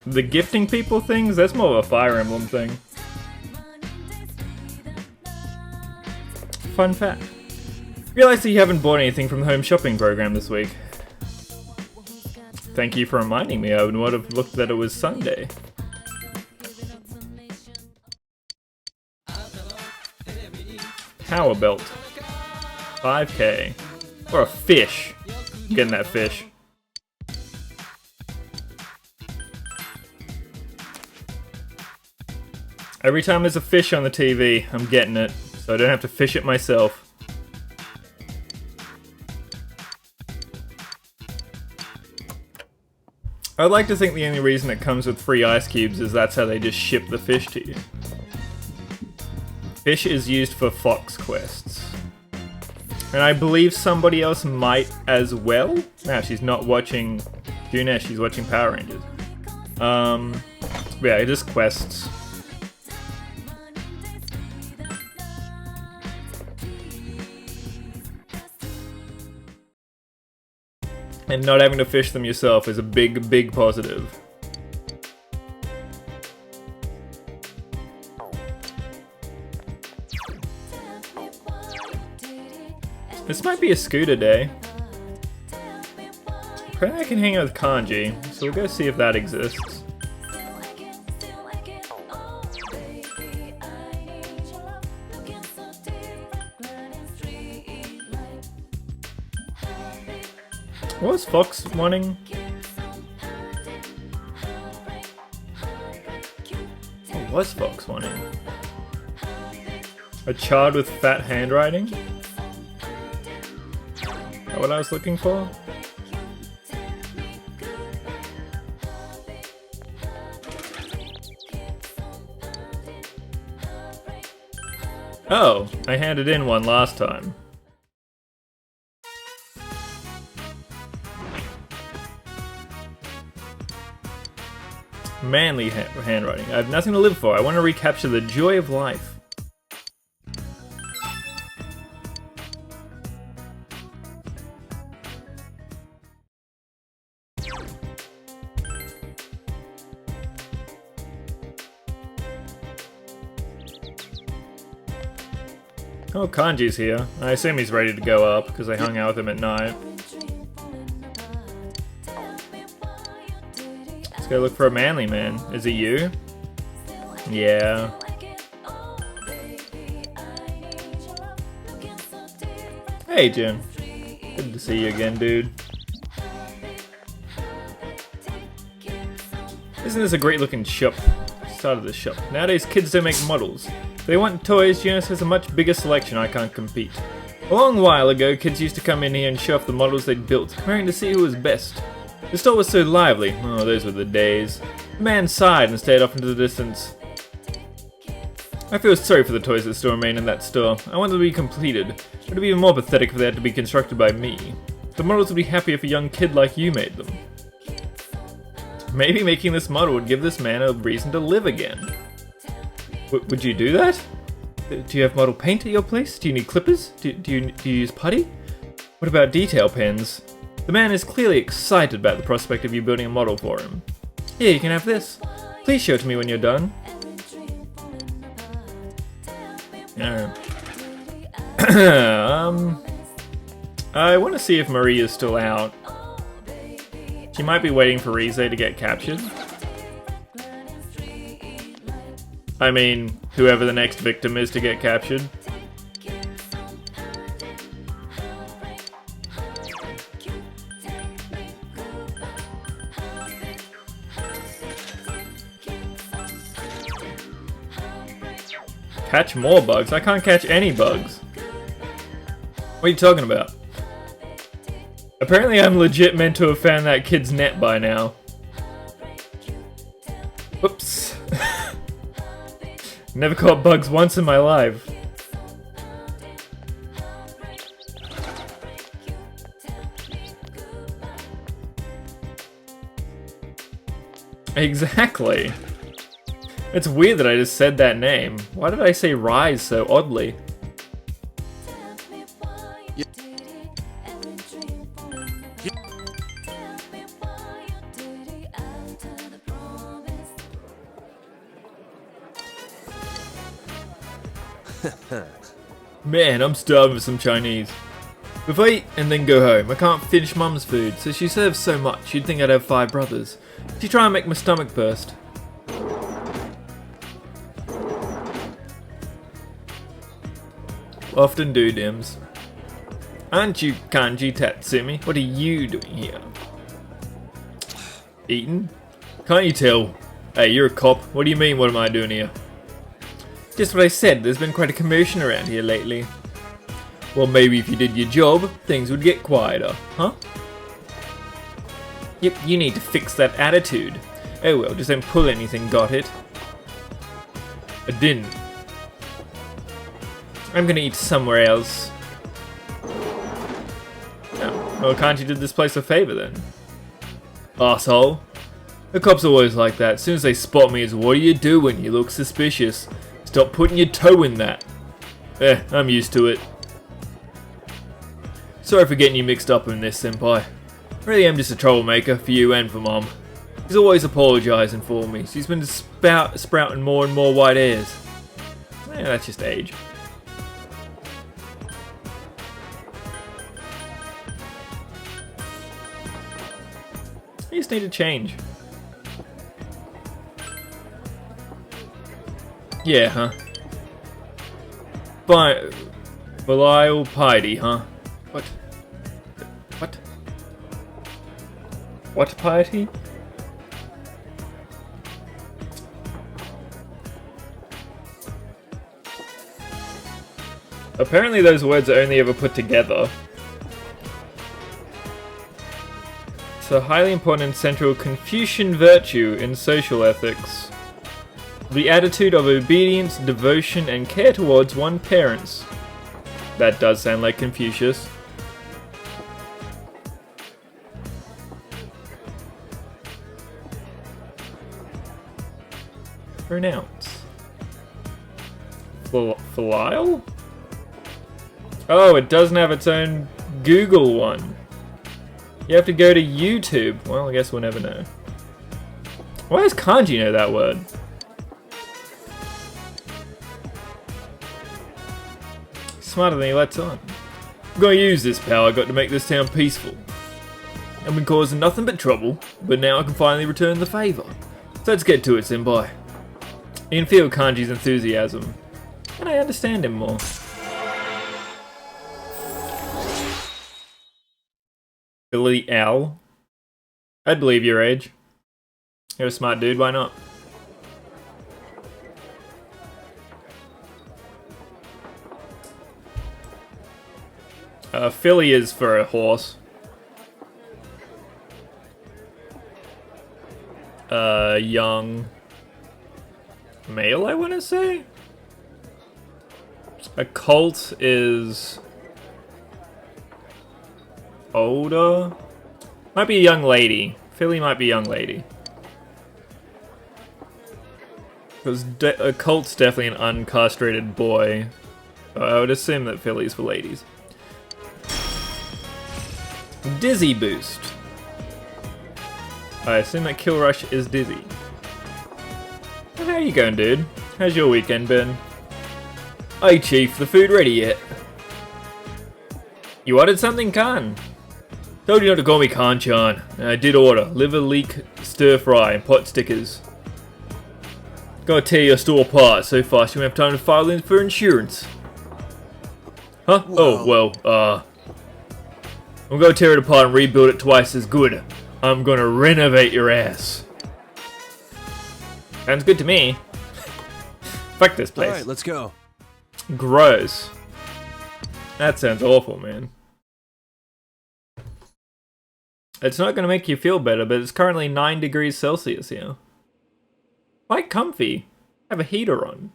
The gifting people things? That's more of a Fire Emblem thing. Fun fact. Realize that you haven't bought anything from the home shopping program this week. Thank you for reminding me. I would have looked that it was Sunday. Power belt. 5k. Or a fish. Getting that fish. Every time there's a fish on the TV, I'm getting it, so I don't have to fish it myself. I'd like to think the only reason it comes with free ice cubes is that's how they just ship the fish to you. Fish is used for Fox quests. And I believe somebody else might as well. Now she's not watching Junesh, she's watching Power Rangers. Yeah, just quests. And not having to fish them yourself is a big, big positive. This might be a scooter day. Apparently I can hang out with Kanji, so we'll go see if that exists. What was Fox wanting? What was Fox wanting? A child with fat handwriting? Is that what I was looking for? Oh, I handed in one last time. Manly handwriting. I have nothing to live for. I want to recapture the joy of life. Oh, Kanji's here. I assume he's ready to go up, because I hung out with him at night. Let's go look for a manly man. Is it you? Yeah. Hey, Jim. Good to see you again, dude. Isn't this a great looking shop? Started the shop. Nowadays, kids don't make models. If they want toys, Jonas has a much bigger selection. I can't compete. A long while ago, kids used to come in here and show off the models they'd built, trying to see who was best. The store was so lively. Oh, those were the days. The man sighed and stared off into the distance. I feel sorry for the toys that still remain in that store. I want them to be completed. It would be even more pathetic if they had to be constructed by me. The models would be happy if a young kid like you made them. Maybe making this model would give this man a reason to live again. Would you do that? Do you have model paint at your place? Do you need clippers? Do you use putty? What about detail pens? The man is clearly excited about the prospect of you building a model for him. Here, you can have this. Please show it to me when you're done. I want to see if Marie is still out. She might be waiting for Rize to get captured. I mean, whoever the next victim is to get captured. Catch more bugs? I can't catch any bugs. What are you talking about? Apparently I'm legit meant to have found that kid's net by now. Whoops. Never caught bugs once in my life. Exactly. It's weird that I just said that name. Why did I say Rise so oddly? Man, I'm starving for some Chinese. If I eat and then go home, I can't finish Mum's food, so she serves so much you'd think I'd have 5 brothers. She try and make my stomach burst. Often do, Dims. Aren't you Kanji Tatsumi? What are you doing here? Eating? Can't you tell? Hey, you're a cop. What do you mean, what am I doing here? Just what I said, there's been quite a commotion around here lately. Well, maybe if you did your job, things would get quieter, huh? Yep, you need to fix that attitude. Oh well, just don't pull anything, got it? I didn't. I'm gonna eat somewhere else. Oh, well, can't you do this place a favor then? Asshole. The cops are always like that. As soon as they spot me, it's what are you doing? You look suspicious. Stop putting your toe in that. I'm used to it. Sorry for getting you mixed up in this, senpai. Really am just a troublemaker for you and for Mom. She's always apologising for me. She's been sprouting more and more white hairs. That's just age. You just need to change. Yeah, huh? Belial piety, huh? What? What? What piety? Apparently those words are only ever put together. It's a highly important and central Confucian virtue in social ethics. The attitude of obedience, devotion, and care towards one's parents. That does sound like Confucius. Pronounce. Filial? Oh, it doesn't have its own Google one. You have to go to YouTube. Well, I guess we'll never know. Why does kanji know that word? Smarter than he lets on. I'm gonna use this power I got to make this town peaceful. I've been causing nothing but trouble, but now I can finally return the favour. So let's get to it, senpai. You can feel Kanji's enthusiasm, and I understand him more. Billy Al? I'd believe your age. You're a smart dude, why not? Philly is for a horse. Young male, I want to say? A cult is older? Might be a young lady. Philly might be a young lady. Because a cult's definitely an uncastrated boy. So I would assume that Philly's for ladies. Dizzy boost. I assume that Kill Rush is dizzy. Well, how you going, dude? How's your weekend been? Hey, Chief, the food ready yet? You ordered something, Khan? Told you not to call me Khan-chan. And I did order liver leek stir fry and pot stickers. Gotta tear your store apart so fast you won't have time to file in for insurance. Huh? Whoa. Oh, well, I'm gonna tear it apart and rebuild it twice as good. I'm gonna renovate your ass. Sounds good to me. Fuck this place. Alright, let's go. Gross. That sounds awful, man. It's not gonna make you feel better, but it's currently 9 degrees Celsius here. Quite comfy. Have a heater on.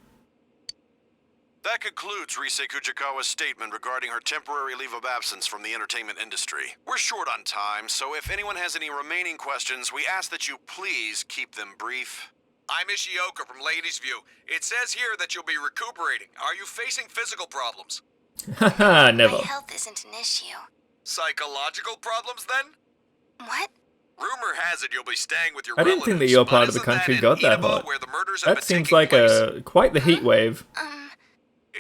That concludes Risei Kujikawa's statement regarding her temporary leave of absence from the entertainment industry. We're short on time, so if anyone has any remaining questions, we ask that you please keep them brief. I'm Ishioka from Ladies View. It says here that you'll be recuperating. Are you facing physical problems? Haha, never. My health isn't an issue. Psychological problems, then? What? Rumor has it you'll be staying with your I didn't think that your part of the country got that hot. Where the murders have That been seems taking like place? quite the heat wave.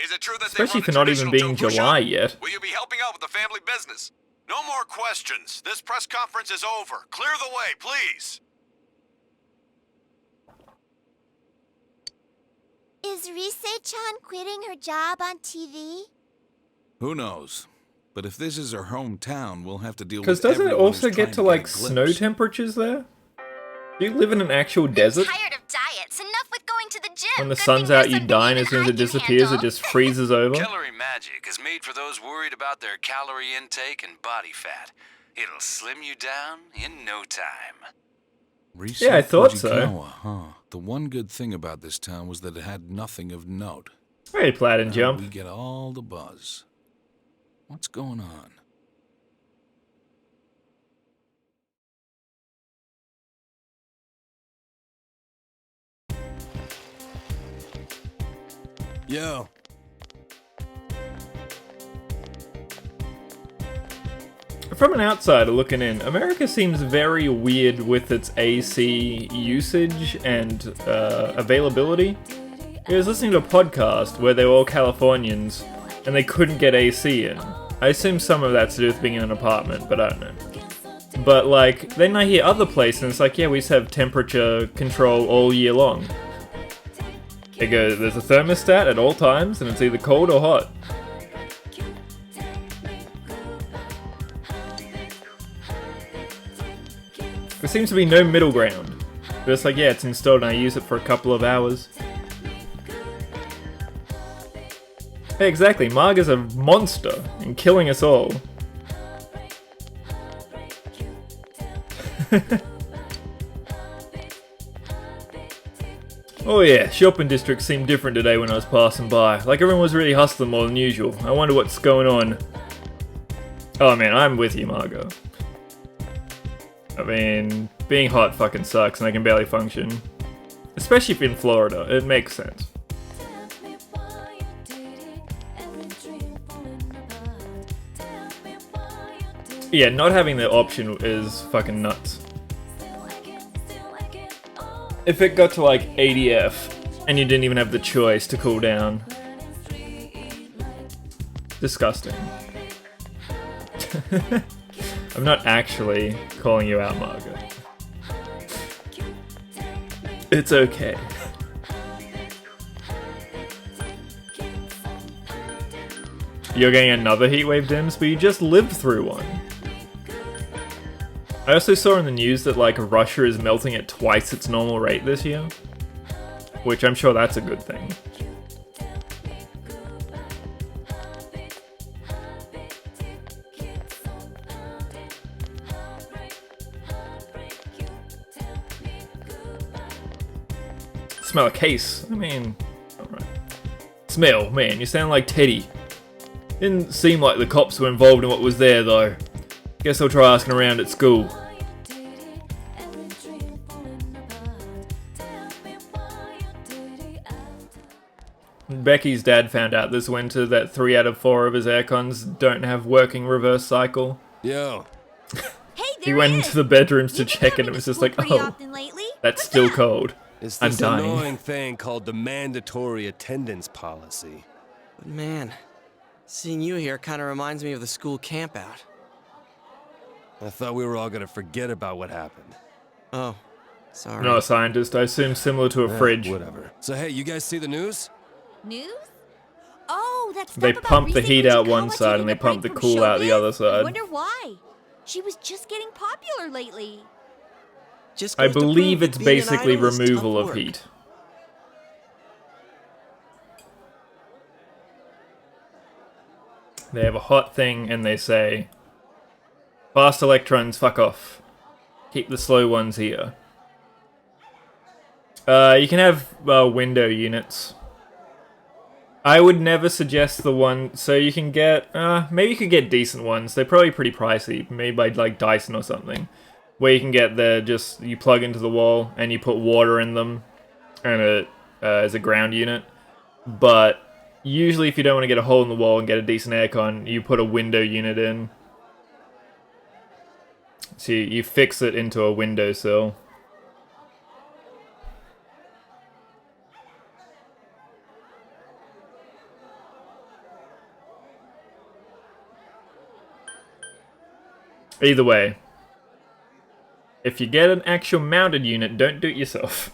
Is it true that Especially they for run not a even traditional being tofu July shop? yet. Will you be helping out with the family business? No more questions. This press conference is over. Clear the way, please. Is Rise-chan quitting her job on TV? Who knows? But if this is her hometown, we'll have to deal Because with doesn't it everyone also who's get trying to get like a snow glimpse. temperatures there? Do you live in an actual desert? I'm tired of diets. Enough with going to the gym. When the Good sun's thing out, there's you something die, and even as soon as I it can disappears, it handle. just freezes over. Calorie Magic is made for those worried about their calorie intake and body fat. It'll slim you down in no time. Yeah, I thought so. Fujikawa, huh? The one good thing about this town was that it had nothing of note. Hey, Plaid and Now Jump. we get all the buzz. What's going on? Yo. From an outsider looking in, America seems very weird with its AC usage and availability. I was listening to a podcast where they were all Californians and they couldn't get AC in. I assume some of that's to do with being in an apartment, but I don't know. But like, then I hear other places and it's like, yeah, we just have temperature control all year long. They go, there's a thermostat at all times and it's either cold or hot. There seems to be no middle ground. But it's like, yeah, it's installed and I use it for a couple of hours. Hey, exactly, Marga's a monster and killing us all. Oh yeah, shopping districts seemed different today when I was passing by. Like everyone was really hustling more than usual. I wonder what's going on. Oh man, I'm with you, Margo. I mean, being hot fucking sucks and I can barely function. Especially if in Florida, it makes sense. Yeah, not having the option is fucking nuts. If it got to like 80F and you didn't even have the choice to cool down. Disgusting. I'm not actually calling you out, Margaret. It's okay. You're getting another heatwave, Dims, but you just lived through one. I also saw in the news that like Russia is melting at twice its normal rate this year. Which I'm sure that's a good thing. Smell a case. I mean, alright. Smell, man, you sound like Teddy. Didn't seem like the cops were involved in what was there, though. Guess I'll try asking around at school. Becky's dad found out this winter that 3 out of 4 of his aircons don't have working reverse cycle. Yo. Hey, there He went into the bedrooms to check and it was just like, oh, that's still cold. It's I'm this dying. annoying thing called the mandatory attendance policy. But man, seeing you here kind of reminds me of the school campout. I thought we were all gonna forget about what happened. Oh, sorry. I'm not a scientist, I assume similar to a fridge. Whatever. So hey, you guys see the news? News? Oh, that's They pump the heat out one side and they pump the cool out the other I side. wonder why. She was just getting popular lately. Just I goes to believe prove it's that being an basically idol is tough removal of work. heat. They have a hot thing and they say, fast electrons, fuck off. Keep the slow ones here. You can have window units. I would never suggest the one, so you can get, maybe you could get decent ones. They're probably pretty pricey, made by like Dyson or something. Where you can get you plug into the wall and you put water in them and it as a ground unit. But usually if you don't want to get a hole in the wall and get a decent aircon, you put a window unit in. So you fix it into a windowsill. Either way, if you get an actual mounted unit, don't do it yourself.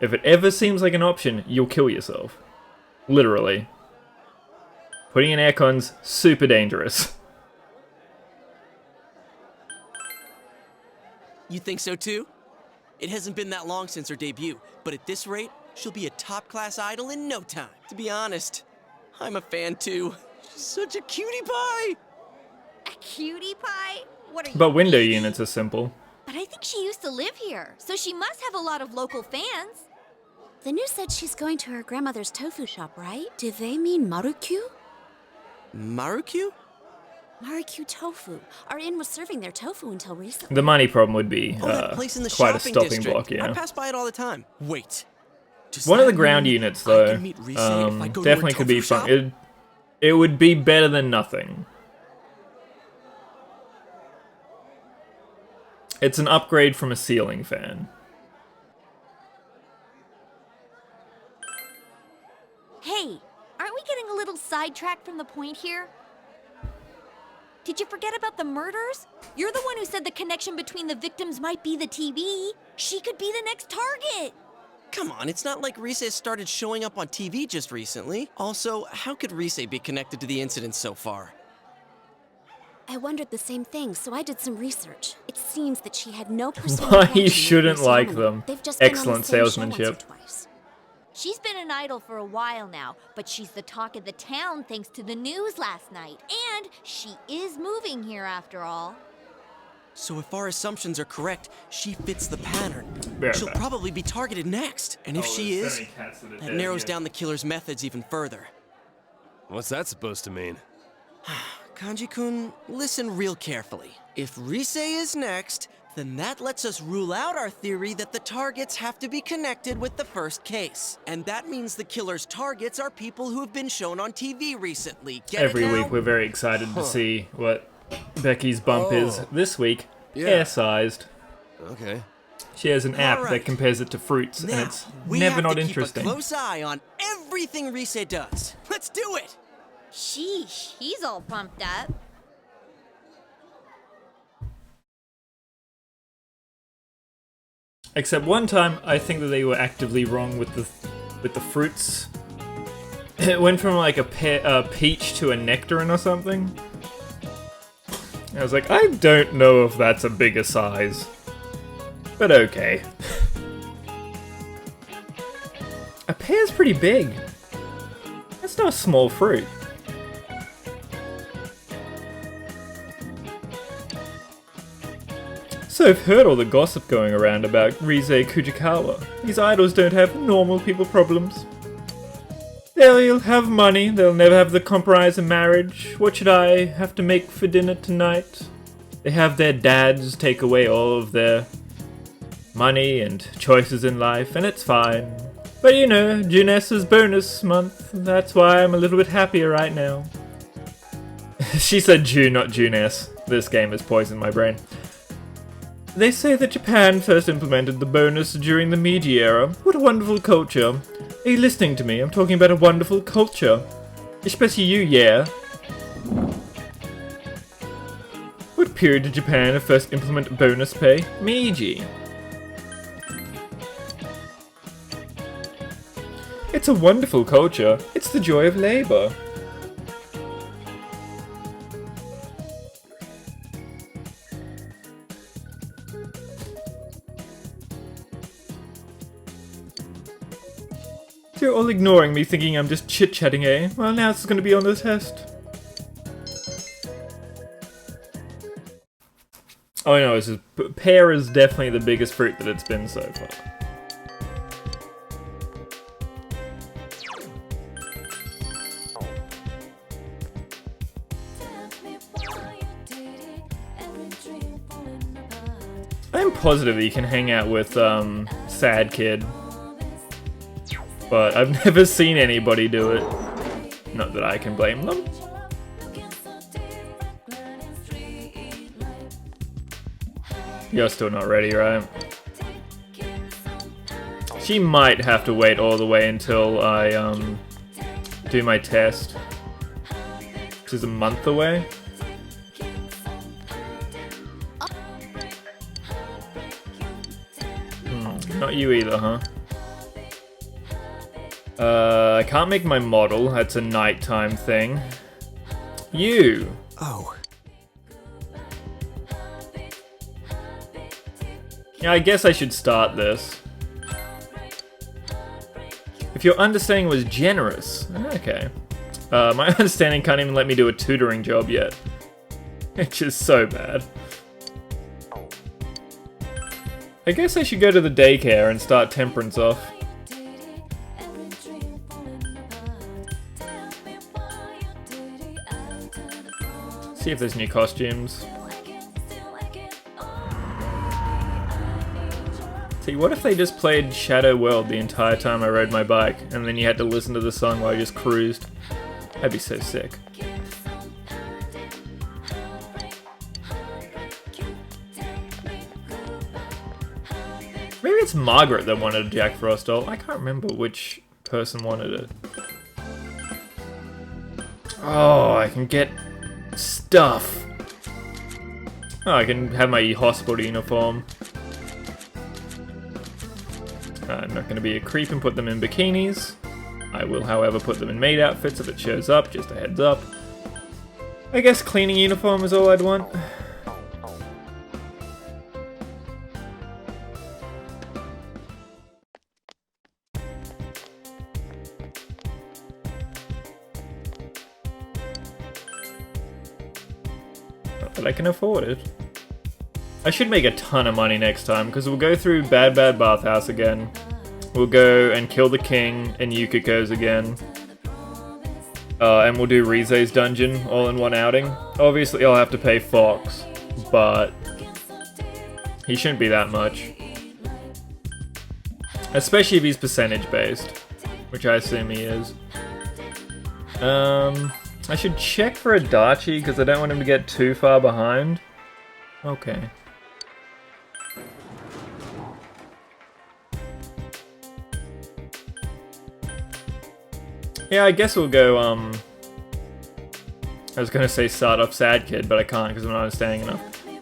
If it ever seems like an option, you'll kill yourself. Literally. Putting in aircons, super dangerous. You think so too? It hasn't been that long since her debut, but at this rate, she'll be a top-class idol in no time. To be honest, I'm a fan too. She's such a cutie pie! A cutie pie? What are you? But window units are simple. But I think she used to live here, so she must have a lot of local fans. The news said she's going to her grandmother's tofu shop, right? Do they mean Marukyu? Marukyu? Marukyu Tofu. Our inn was serving their tofu until recently. The money problem would be That place in the quite a shopping stopping district. block, you I know. pass by it all the time. Wait. Does One of that the ground mean units, I though, can meet Rise if I go to her definitely could be tofu fun. shop? It would be better than nothing. It's an upgrade from a ceiling fan. Hey, aren't we getting a little sidetracked from the point here? Did you forget about the murders? You're the one who said the connection between the victims might be the TV. She could be the next target. Come on, it's not like Rise started showing up on TV just recently. Also, how could Rise be connected to the incidents so far? I wondered the same thing, so I did some research. It seems that she had no personal Why connection you with shouldn't Miss like Yamane. them. They've just been on the Excellent same show once or salesmanship. twice. She's been an idol for a while now, but she's the talk of the town thanks to the news last night. And she is moving here after all. So if our assumptions are correct, she fits the pattern. Very She'll bad. probably be targeted next. And if she is, that narrows down the killer's methods even further. What's that supposed to mean? Kanji-kun, listen real carefully. If Rise is next, then that lets us rule out our theory that the targets have to be connected with the first case. And that means the killer's targets are people who have been shown on TV recently. Get Every it now? week we're very excited to see what Becky's bump is. This week, Yeah. hair-sized. Okay. She has an app Alright. that compares it to fruits, and Now, it's we never have not to interesting. keep a close eye on everything Rise does. Let's do it! Sheesh, he's all pumped up. Except one time, I think that they were actively wrong with the fruits. It went from like a peach to a nectarine or something. I was like, I don't know if that's a bigger size, but okay. A pear's pretty big. That's not a small fruit. So I've heard all the gossip going around about Rise Kujikawa. These idols don't have normal people problems. They'll have money, they'll never have the compromise of marriage. What should I have to make for dinner tonight? They have their dads take away all of their money and choices in life, and it's fine. But you know, Junessa's bonus month, that's why I'm a little bit happier right now. She said June, not Juness. This game has poisoned my brain. They say that Japan first implemented the bonus during the Meiji era. What a wonderful culture. Are you listening to me? I'm talking about a wonderful culture. Especially you, yeah. What period did Japan first implement bonus pay? Meiji. It's a wonderful culture. It's the joy of labor. You're all ignoring me, thinking I'm just chit-chatting, eh? Well, now it's gonna be on the test. Oh no, this is, pear is definitely the biggest fruit that it's been so far. I'm positive that you can hang out with, Sad Kid. But I've never seen anybody do it. Not that I can blame them. You're still not ready, right? She might have to wait all the way until I, do my test. Which is a month away. Not you either, huh? I can't make my model. That's a nighttime thing. You! Oh. Yeah, I guess I should start this. If your understanding was generous. Okay. My understanding can't even let me do a tutoring job yet. Which is so bad. I guess I should go to the daycare and start Temperance off. See if there's new costumes. See, what if they just played Shadow World the entire time I rode my bike, and then you had to listen to the song while I just cruised? That'd be so sick. Maybe it's Margaret that wanted a Jack Frost doll. I can't remember which person wanted it. Oh, I can get stuff. Oh, I can have my hospital uniform. I'm not going to be a creep and put them in bikinis. I will, however, put them in maid outfits if it shows up, just a heads up. I guess cleaning uniform is all I'd want. Not that I can afford it. I should make a ton of money next time, because we'll go through Bad Bad Bathhouse again. We'll go and kill the king and Yukiko's again. And we'll do Rize's dungeon all in one outing. Obviously I'll have to pay Fox, but he shouldn't be that much. Especially if he's percentage based, which I assume he is. I should check for Adachi, because I don't want him to get too far behind. Okay. Yeah, I guess we'll go, I was gonna say start off Sad Kid, but I can't because I'm not understanding enough.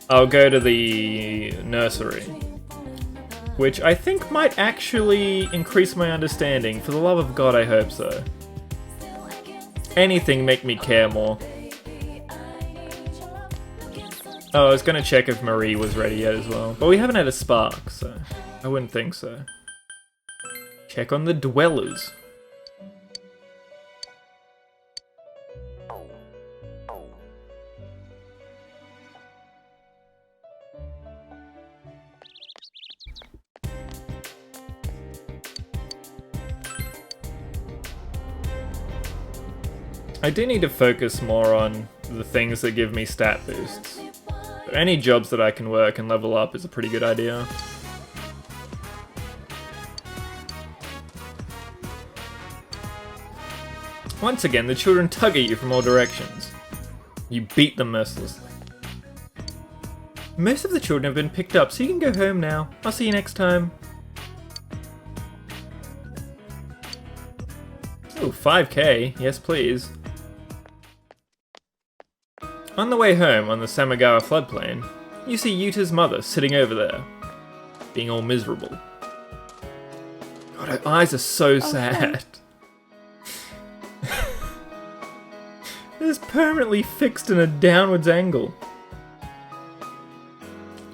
I'll go to the nursery, which I think might actually increase my understanding. For the love of God, I hope so. Anything make me care more. Oh, I was gonna check if Marie was ready yet as well, but we haven't had a spark, so I wouldn't think so. Check on the dwellers. I do need to focus more on the things that give me stat boosts. So any jobs that I can work and level up is a pretty good idea. Once again, the children tug at you from all directions. You beat them mercilessly. Most of the children have been picked up, so you can go home now. I'll see you next time. Oh, 5k. Yes, please. On the way home on the Samigawa floodplain, you see Yuta's mother sitting over there, being all miserable. God, her eyes are so sad. It's permanently fixed in a downwards angle.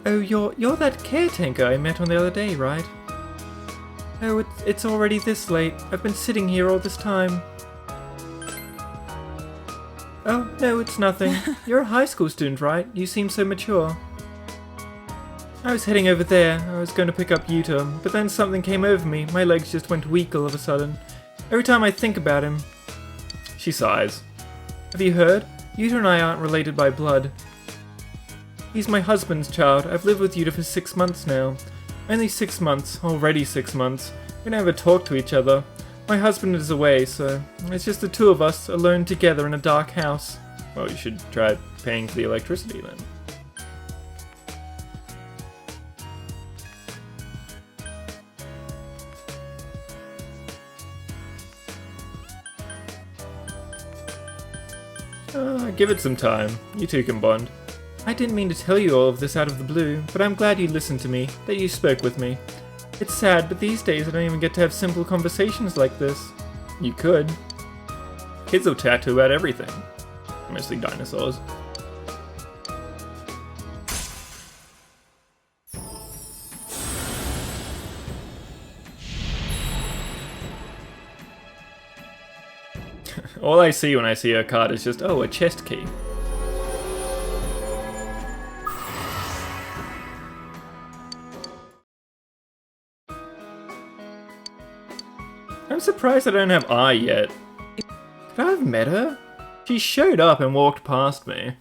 Oh, you're that caretaker I met on the other day, right? Oh, it's already this late. I've been sitting here all this time. Oh, no, it's nothing. You're a high school student, right? You seem so mature. I was heading over there. I was going to pick up Yuta, but then something came over me. My legs just went weak all of a sudden. Every time I think about him... She sighs. Have you heard? Yuta and I aren't related by blood. He's my husband's child. I've lived with Yuta for 6 months now. Only 6 months. Already 6 months. We never talk to each other. My husband is away, so it's just the two of us, alone together in a dark house. Well, you should try paying for the electricity then. Give it some time. You two can bond. I didn't mean to tell you all of this out of the blue, but I'm glad you listened to me, that you spoke with me. It's sad, but these days I don't even get to have simple conversations like this. You could. Kids will tattoo about everything. Mostly dinosaurs. All I see when I see her card is just, oh, a chest key. I'm surprised I don't have Eye yet. Could I have met her? She showed up and walked past me.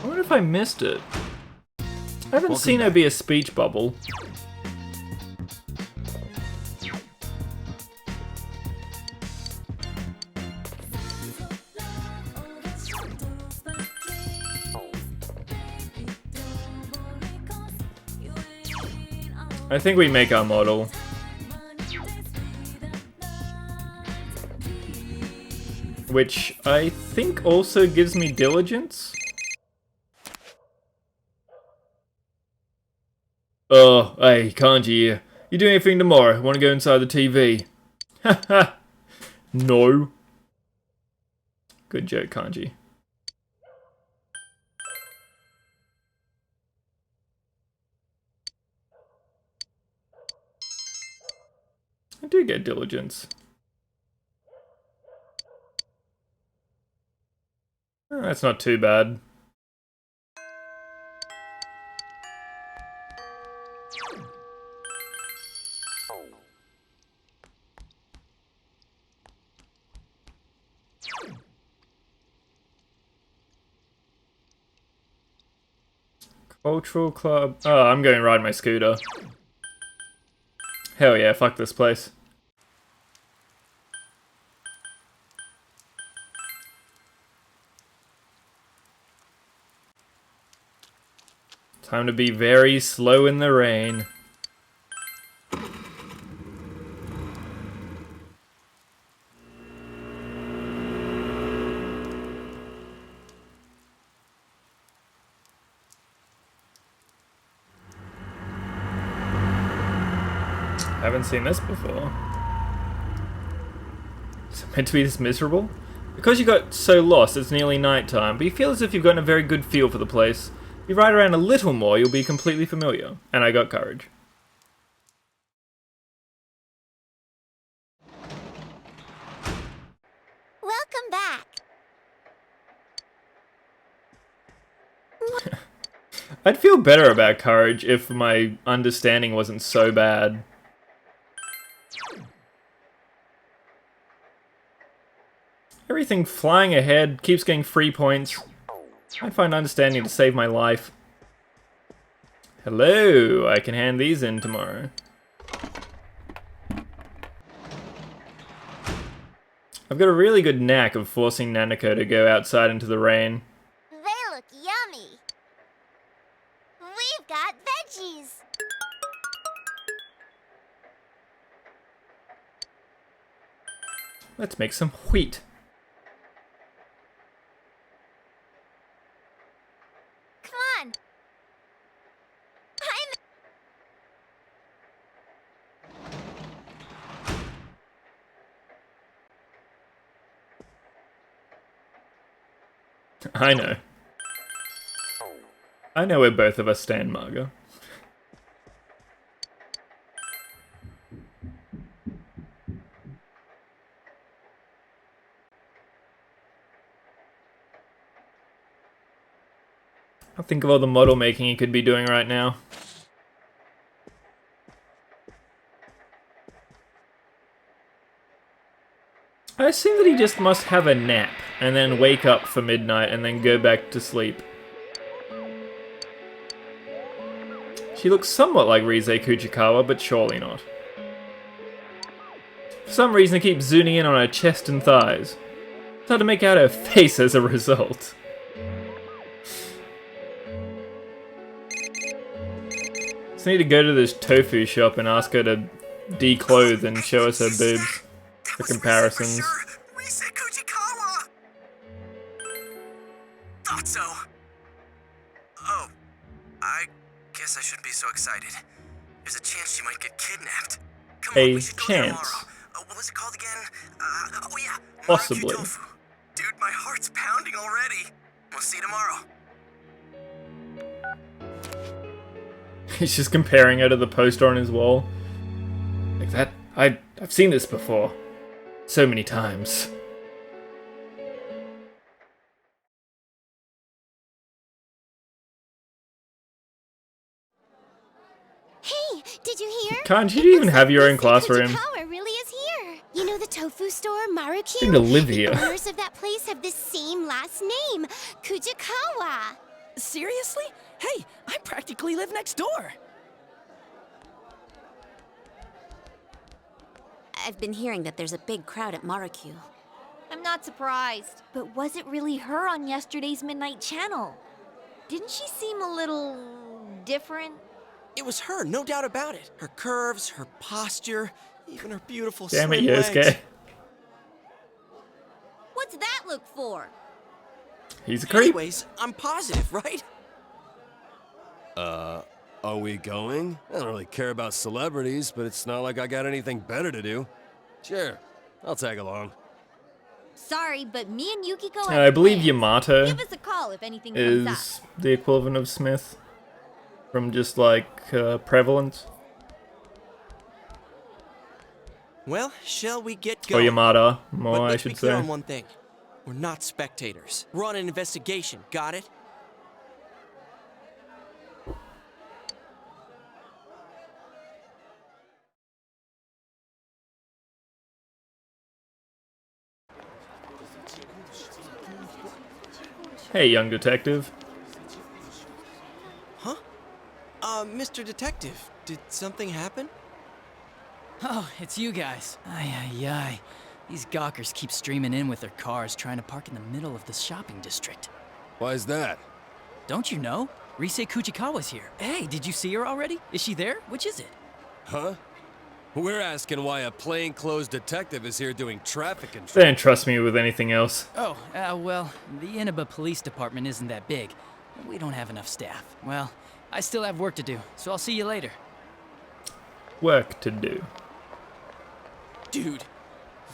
I wonder if I missed it. I haven't seen her be a speech bubble. I think we make our model. Which I think also gives me diligence. Oh, hey, Kanji, you doing anything tomorrow? Want to go inside the TV? Haha. No. Good joke, Kanji. I do get diligence. Oh, that's not too bad. Cultural club. Oh, I'm going to ride my scooter. Hell yeah, fuck this place. Time to be very slow in the rain. Haven't seen this before. Is it meant to be this miserable? Because you got so lost, it's nearly night time, but you feel as if you've gotten a very good feel for the place. If you ride around a little more, you'll be completely familiar. And I got courage. Welcome back. I'd feel better about courage if my understanding wasn't so bad. Everything flying ahead, keeps getting free points. I'd find understanding to save my life. Hello, I can hand these in tomorrow. I've got a really good knack of forcing Nanako to go outside into the rain. They look yummy. We've got veggies. Let's make some wheat. Come on. I know. I know where both of us stand, Margo. I think of all the model making he could be doing right now. I assume that he just must have a nap, and then wake up for midnight, and then go back to sleep. She looks somewhat like Rise Kuchikawa, but surely not. For some reason I keep zooming in on her chest and thighs. It's hard to make out her face as a result. Just need to go to this tofu shop and ask her to declothe and show us her boobs for comparisons. Rise Kuchikawa! Thought so. Oh, I guess I shouldn't be so excited. There's a chance she might get kidnapped. Come A on, we should go there chance. tomorrow. What was it called again? Oh yeah, Possibly. Maruku Tofu. Dude, my heart's pounding already. We'll see you tomorrow. He's just comparing her to the poster on his wall. Like that? I've seen this before. So many times. Hey, did you hear? Can't you even have your own classroom? Fujikawa really is here. You know the tofu store, Maruku? Seem to live here. The owners of that place have the same last name, Fujikawa. Seriously? Hey, I practically live next door. I've been hearing that there's a big crowd at Maruku. I'm not surprised. But was it really her on yesterday's Midnight Channel? Didn't she seem a little different? It was her, no doubt about it. Her curves, her posture, even her beautiful Damn it, slim legs. Yosuke. What's that look for? He's a creep. Anyways, I'm positive, right? Are we going? I don't really care about celebrities, but it's not like I got anything better to do. Sure, I'll tag along. Sorry, but me and Yukiko I believe plans. Yamato Give us a call if anything comes up. is the equivalent of Smith. From just like prevalence. Well, shall we get Or going? Yamada, But more I let's should be clear say. on one thing. We're not spectators. We're on an investigation, got it? Hey, young detective. Huh? Mr. Detective, did something happen? Oh, it's you guys. Ay, ay, ay. These gawkers keep streaming in with their cars trying to park in the middle of the shopping district. Why is that? Don't you know? Rise Kujikawa's here. Hey, did you see her already? Is she there? Which is it? Huh? We're asking why a plainclothes detective is here doing traffic They control. don't trust me with anything else. Oh, well, the Inaba Police Department isn't that big. We don't have enough staff. Well, I still have work to do, so I'll see you later. Work to do. Dude,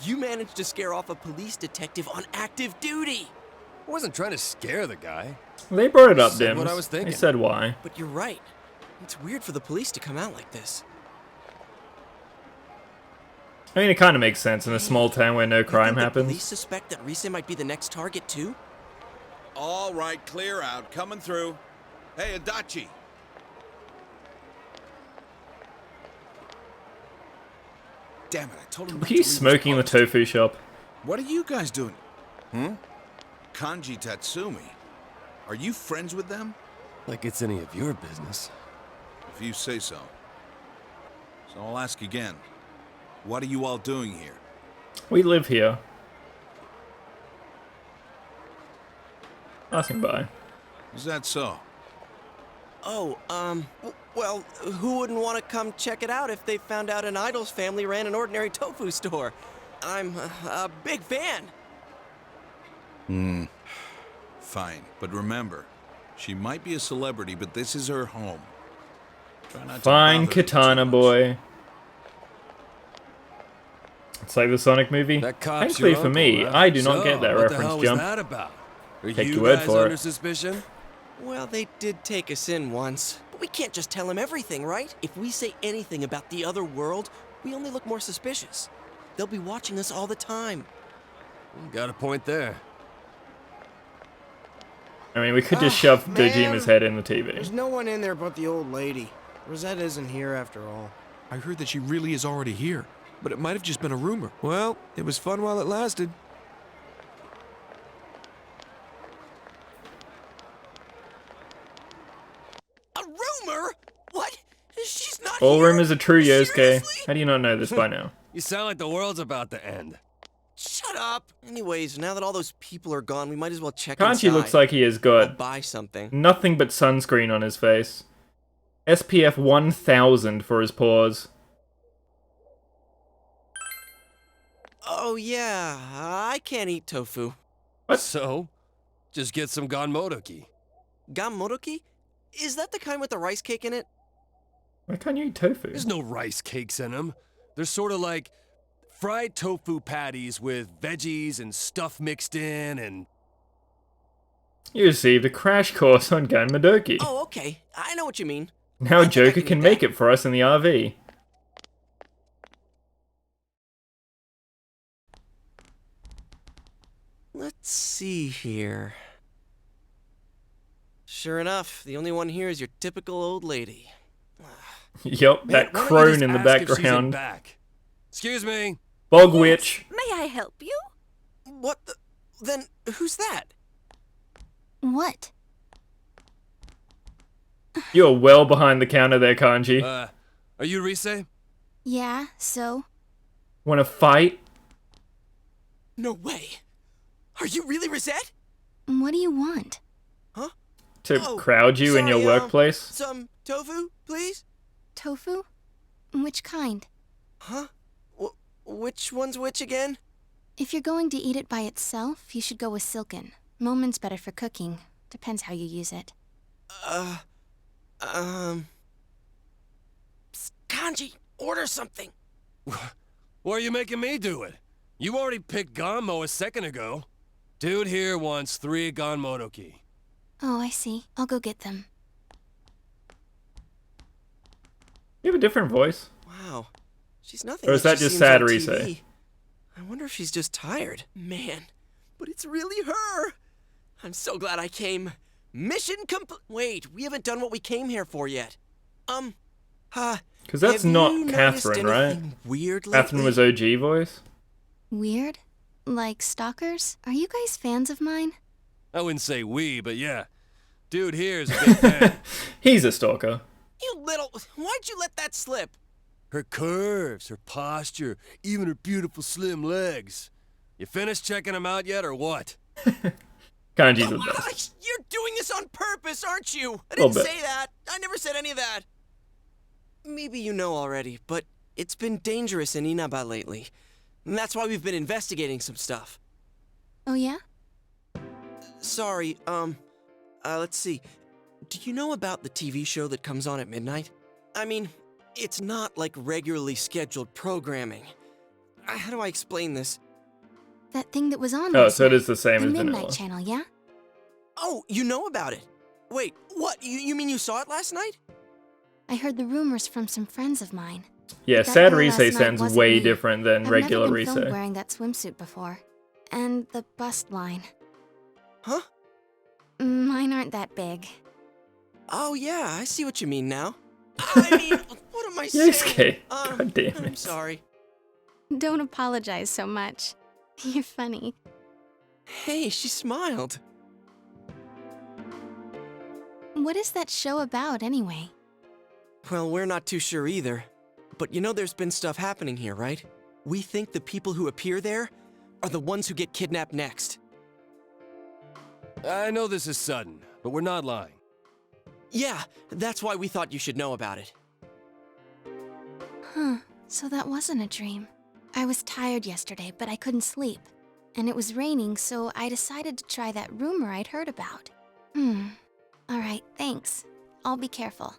you managed to scare off a police detective on active duty! I wasn't trying to scare the guy. They brought it up, Said Dims. what I was They thinking. said why. But you're right. It's weird for the police to come out like this. I mean, it kind of makes sense in a small town where no You crime think the happens. police suspect that Rise might be the next target, too? All right, clear out. Coming through. Hey, Adachi. Damn it, I told him not to He's leave his smoking in the post. tofu shop. What are you guys doing? Kanji Tatsumi. Are you friends with them? Like it's any of your business. If you say so. So I'll ask again. What are you all doing here? We live here. Passing by. Is that so? Oh, well, who wouldn't want to come check it out if they found out an idol's family ran an ordinary tofu store? I'm a big fan. Fine, but remember, she might be a celebrity, but this is her home. Try not to Fine, bother her too Katana much. boy. It's like the Sonic movie. That cop's Thankfully your for uncle, me, huh? I do not So, get that what reference the hell jump. was that about? Are Take you your word guys for under it. suspicion? Well, they did take us in once. But we can't just tell them everything, right? If we say anything about the other world, we only look more suspicious. They'll be watching us all the time. Got a point there. I mean, we could just shove man. Dojima's head in the TV. There's no one in there but the old lady. Rosetta isn't here after all. I heard that she really is already here, but it might have just been a rumor. Well, it was fun while it lasted. A rumor? What? She's not All here? rumors are true, Yosuke. Seriously? How do you not know this by now? You sound like the world's about to end. Shut up. Anyways, now that all those people are gone, we might as well check Kanji inside. looks like he is I'll good. buy something. Nothing but sunscreen on his face. SPF 1000 for his pores. Oh yeah, I can't eat tofu. What? So, just get some ganmodoki. Ganmodoki? Is that the kind with the rice cake in it? Why can't you eat tofu? There's no rice cakes in them. They're sort of like fried tofu patties with veggies and stuff mixed in and... You received a crash course on Gun Madoki. Oh, okay. I know what you mean. Now I think I Joker can can eat make that. it for us in the RV. Let's see here. Sure enough, the only one here is your typical old lady. Yup, Man, that why don't you crone just in the ask if she's in background. back? Excuse me. Bog witch. May I help you? What the... Then who's that? What? You're well behind the counter there, Kanji. Are you Rise? Yeah, so? Wanna fight? No way. Are you really Rosette? What do you want? Huh? To crowd you in your sorry, workplace? Some tofu, please? Tofu? Which kind? Huh? Which one's which again? If you're going to eat it by itself, you should go with silken. Momen's better for cooking. Depends how you use it. Kanji, order something. Why are you making me do it? You already picked Ganmo a second ago. Dude here wants 3 Ganmodoki. Oh, I see. I'll go get them. You have a different voice. Wow. She's nothing Or is like that she just seems sad on Rise? TV. I wonder if she's just tired. Man, but it's really her. I'm so glad I came. Mission complete. Wait, we haven't done what we came here for yet. Because that's have you not noticed Catherine, right? anything weird lately? Catherine was OG voice. Weird? Like stalkers? Are you guys fans of mine? I wouldn't say we, but yeah. Dude here's a big fan. He's a stalker. You little... Why'd you let that slip? Her curves, her posture, even her beautiful slim legs. You finished checking them out yet, or what? Kanji's the best. You're doing this on purpose, aren't you? I Little didn't bit. say that. I never said any of that. Maybe you know already, but it's been dangerous in Inaba lately. And that's why we've been investigating some stuff. Oh, yeah? Sorry, let's see. Do you know about the TV show that comes on at midnight? I mean, it's not like regularly scheduled programming. How do I explain this? That thing that was on Oh, last so it night. is the same The as Midnight vanilla. Channel, yeah? Oh, you know about it. Wait, what? You mean you saw it last night? I heard the rumors from some friends of mine. Yeah, That sad girl Rise last night sounds wasn't way me. different than I've regular never been Rise. filmed wearing that swimsuit before. And the bust line. Huh? Mine aren't that big. Oh, yeah, I see what you mean now. I mean, what am I saying? Yosuke, god damn I'm it. sorry. Don't apologize so much. You're funny. Hey, she smiled. What is that show about, anyway? Well, we're not too sure either. But you know there's been stuff happening here, right? We think the people who appear there are the ones who get kidnapped next. I know this is sudden, but we're not lying. Yeah, that's why we thought you should know about it. Huh, so that wasn't a dream. I was tired yesterday, but I couldn't sleep. And it was raining, so I decided to try that rumor I'd heard about. Alright, thanks. I'll be careful.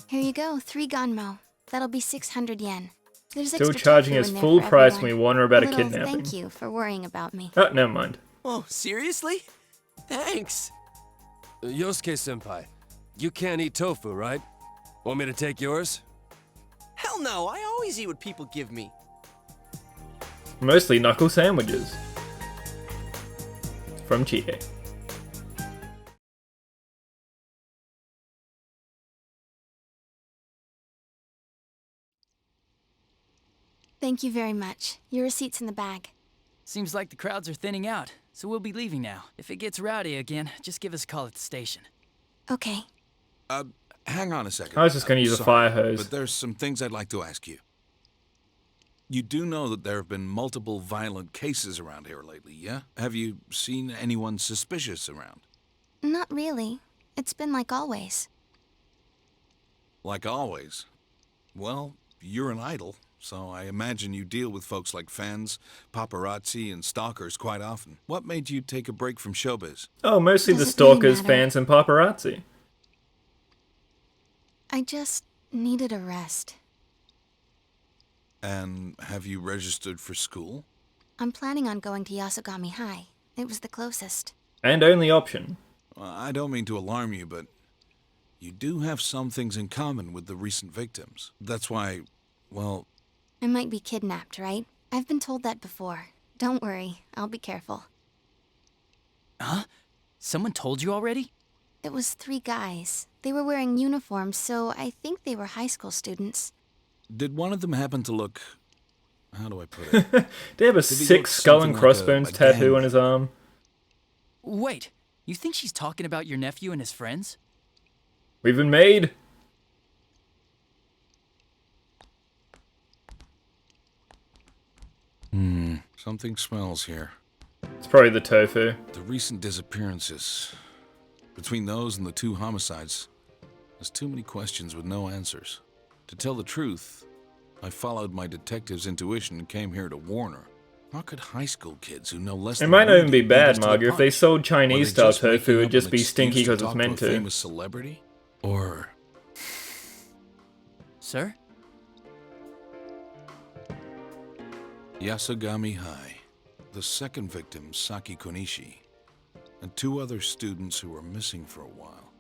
Here you go, 3 Ganmo. That'll be 600 yen. There's Still extra charging tofu us in there full for price when everyone. we warn her about a Little kidnapping. Thank you for worrying about me. Oh, never mind. Oh, seriously? Thanks. Yosuke-senpai, you can't eat tofu, right? Want me to take yours? Hell no, I always eat what people give me. Mostly knuckle sandwiches. From Chie. Thank you very much. Your receipt's in the bag. Seems like the crowds are thinning out, so we'll be leaving now. If it gets rowdy again, just give us a call at the station. Okay. Hang on a second. I was just gonna use a Sorry, fire hose. But there's some things I'd like to ask you. You do know that there have been multiple violent cases around here lately, yeah? Have you seen anyone suspicious around? Not really. It's been like always. Like always. Well, you're an idol, so I imagine you deal with folks like fans, paparazzi, and stalkers quite often. What made you take a break from showbiz? Oh, mostly the Doesn't really stalkers, matter. fans, and paparazzi. I just needed a rest. And have you registered for school? I'm planning on going to Yasogami High. It was the closest. And only option. I don't mean to alarm you, but you do have some things in common with the recent victims. That's why, well... I might be kidnapped, right? I've been told that before. Don't worry, I'll be careful. Huh? Someone told you already? It was 3 guys. They were wearing uniforms, so I think they were high school students. Did one of them happen to look... How do I put it? They have a Did he sick look skull something and like crossbones a tattoo gang on his arm. Wait, you think she's talking about your nephew and his friends? We've been made. Something smells here. It's probably the tofu. The recent disappearances. Between those and the 2 homicides, there's too many questions with no answers. To tell the truth, I followed my detective's intuition and came here to warn her. How could high school kids who know less It than might not we even do be beat bad, us to the Margaret. If they punch? sold Were Chinese they style just making tofu, up it'd just an be excuse stinky to because it's talk meant to a to. famous celebrity? Or... Sir? Yasogami High. The second victim, Saki Konishi. And 2 other students who were missing for a while.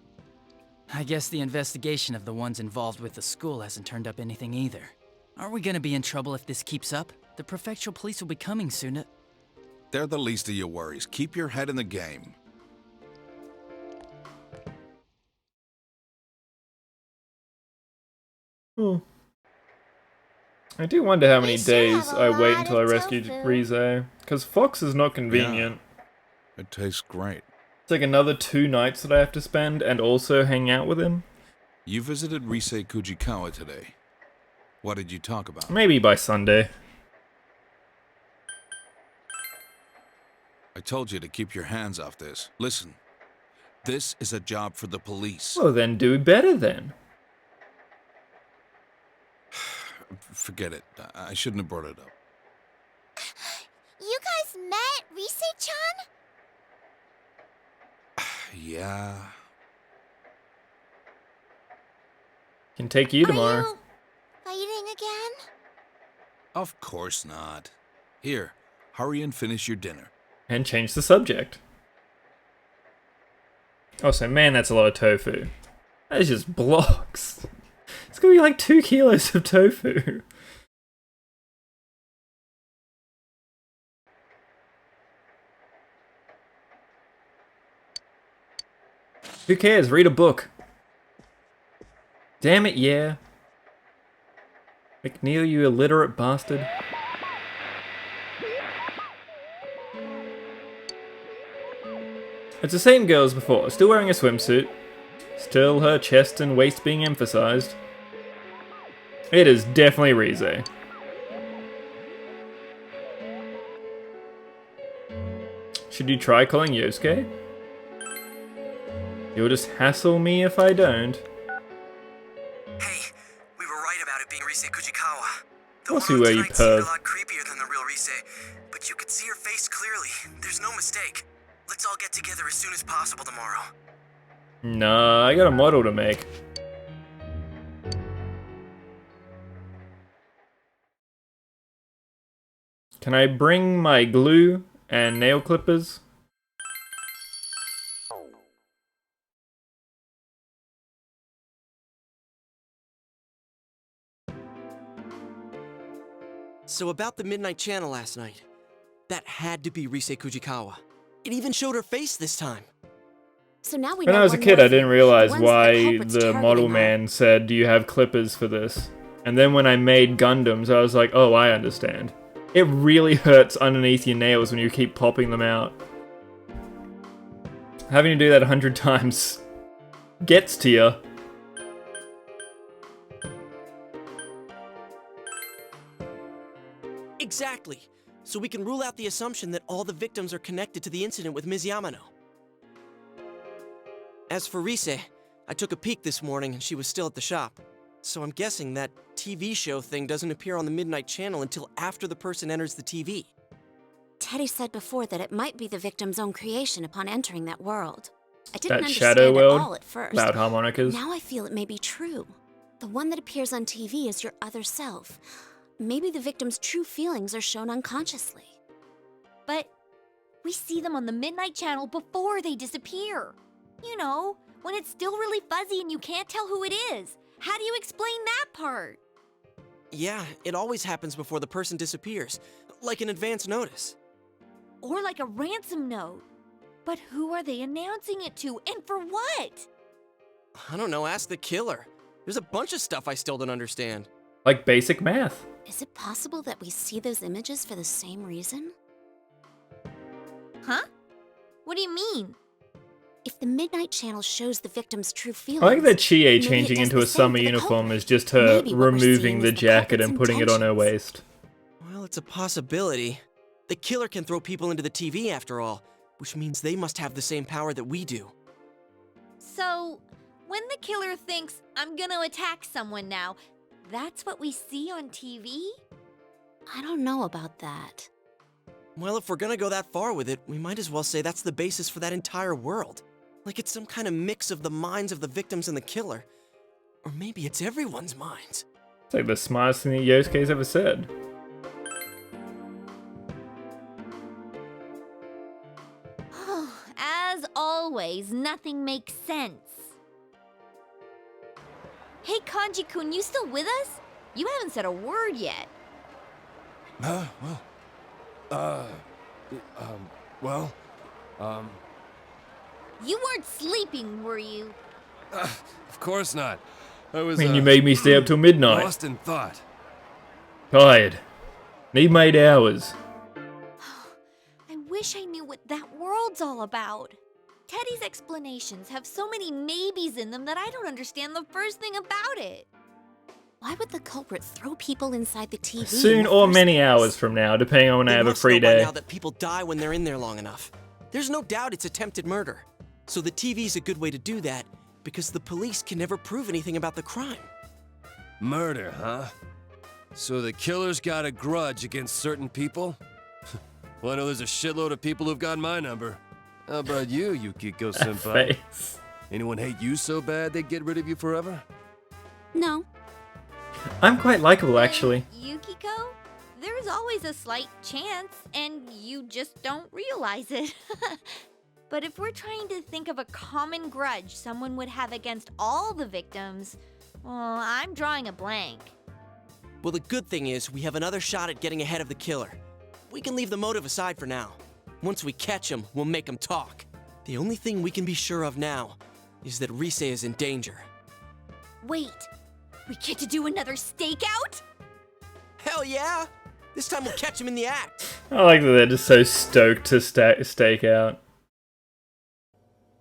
I guess the investigation of the ones involved with the school hasn't turned up anything either. Aren't we gonna be in trouble if this keeps up? The prefectural police will be coming soon. They're the least of your worries. Keep your head in the game. I do wonder how many We sure days have a I wait lot until I of rescue tofu. Rize. Because Fox is not convenient. It tastes great. It's like another 2 nights that I have to spend and also hang out with him. You visited Rise Kujikawa today. What did you talk about? Maybe by Sunday. I told you to keep your hands off this. Listen, this is a job for the police. Well, then do better then. Forget it. I shouldn't have brought it up. You guys met Rise-chan? Yeah. Can take you tomorrow. Are you fighting again? Of course not. Here, hurry and finish your dinner. And change the subject. Oh, so man, that's a lot of tofu. That is just blocks. It's gonna be like 2 kilos of tofu. Who cares? Read a book. Damn it, yeah. McNeil, you illiterate bastard. It's the same girl as before, still wearing a swimsuit. Still her chest and waist being emphasized. It is definitely Rize. Should you try calling Yosuke? You'll just hassle me if I don't. Hey, we were right about it being Rise Kujikawa. The What's one he on wear, you tonight seemed a perv? lot creepier than the real Rise, but you could see her face clearly. There's no mistake. Let's all get together as soon as possible tomorrow. Nah, I got a model to make. Can I bring my glue and nail clippers? So about the Midnight Channel last night. That had to be Rise Kujikawa. It even showed her face this time. So now we When know I was a one kid, more I didn't thing. realize The ones why culprit's the targeting model are- man said, "Do you have clippers for this?" And then when I made Gundams, I was like, "Oh, I understand." It really hurts underneath your nails when you keep popping them out. Having to do that 100 times gets to you. Exactly. So we can rule out the assumption that all the victims are connected to the incident with Ms. Yamano. As for Rise, I took a peek this morning and she was still at the shop. So I'm guessing that TV show thing doesn't appear on the Midnight Channel until after the person enters the TV. Teddy said before that it might be the victim's own creation upon entering that world. I didn't That understand shadow it world? all at first. Loud harmonicas. Now I feel it may be true. The one that appears on TV is your other self. Maybe the victim's true feelings are shown unconsciously. But we see them on the Midnight Channel before they disappear. You know, when it's still really fuzzy and you can't tell who it is. How do you explain that part? Yeah, it always happens before the person disappears, like an advance notice. Or like a ransom note. But who are they announcing it to, and for what? I don't know, ask the killer. There's a bunch of stuff I still don't understand. Like basic math. Is it possible that we see those images for the same reason? Huh? What do you mean? If the Midnight Channel shows the victim's true feelings... I like that Chie maybe it changing does into the a same summer for the uniform culprit. is just her Maybe what we're removing seeing the is the jacket and culprit's putting it on her intentions. waist. Well, it's a possibility. The killer can throw people into the TV after all, which means they must have the same power that we do. So, when the killer thinks, I'm gonna attack someone now, that's what we see on TV? I don't know about that. Well, if we're gonna go that far with it, we might as well say that's the basis for that entire world. Like it's some kind of mix of the minds of the victims and the killer. Or maybe it's everyone's minds. It's like the smartest thing that Yosuke's ever said. As always, nothing makes sense. Hey, Kanji-kun, you still with us? You haven't said a word yet. You weren't sleeping, were you? Of course not. I was, I mean, you made me stay up till midnight. lost in thought. Tired. Need my 8 hours. I wish I knew what that world's all about. Teddy's explanations have so many maybes in them that I don't understand the first thing about it. Why would the culprit throw people inside the TV? Soon or many hours from now, depending on when I have a free They must know by day. now that people die when they're in there long enough. There's no doubt it's attempted murder. So the TV's a good way to do that, because the police can never prove anything about the crime. Murder, huh? So the killer's got a grudge against certain people? Well, I know there's a shitload of people who've got my number. How about you, Yukiko-senpai? Face. Anyone hate you so bad they'd get rid of you forever? No. I'm quite likable, actually. Yukiko, there's always a slight chance, and you just don't realize it. But if we're trying to think of a common grudge someone would have against all the victims, well, I'm drawing a blank. Well, the good thing is we have another shot at getting ahead of the killer. We can leave the motive aside for now. Once we catch him, we'll make him talk. The only thing we can be sure of now is that Rise is in danger. Wait, we get to do another stakeout? Hell yeah! This time we'll catch him in the act. I like that they're just so stoked to stake out.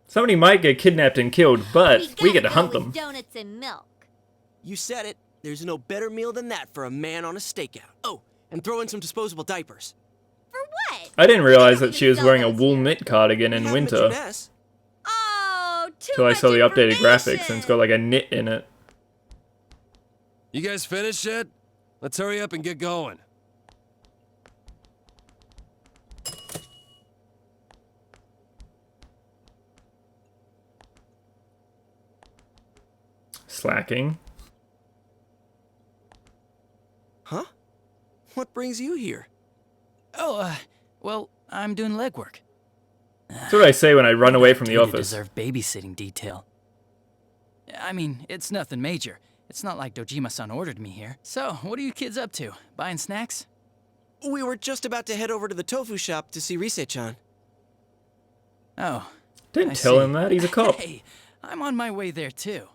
Somebody might get kidnapped and killed, but we get to hunt them. Donuts and milk. You said it. There's no better meal than that for a man on a stakeout. Oh, and throw in some disposable diapers. For what? I didn't realize that she was wearing a wool knit cardigan in winter. Oh, Till I saw the updated graphics and it's got like a knit in it. You guys finished yet? Let's hurry up and get going. Slacking. Huh? What brings you here? Oh, well, I'm doing legwork. That's what I say when I run away from the You office. deserve babysitting detail. I mean, it's nothing major. It's not like Dojima-san ordered me here. So, what are you kids up to? Buying snacks? We were just about to head over to the tofu shop to see Rise-chan. Oh. Didn't I tell see. him that, he's a cop. Hey, I'm on my way there too.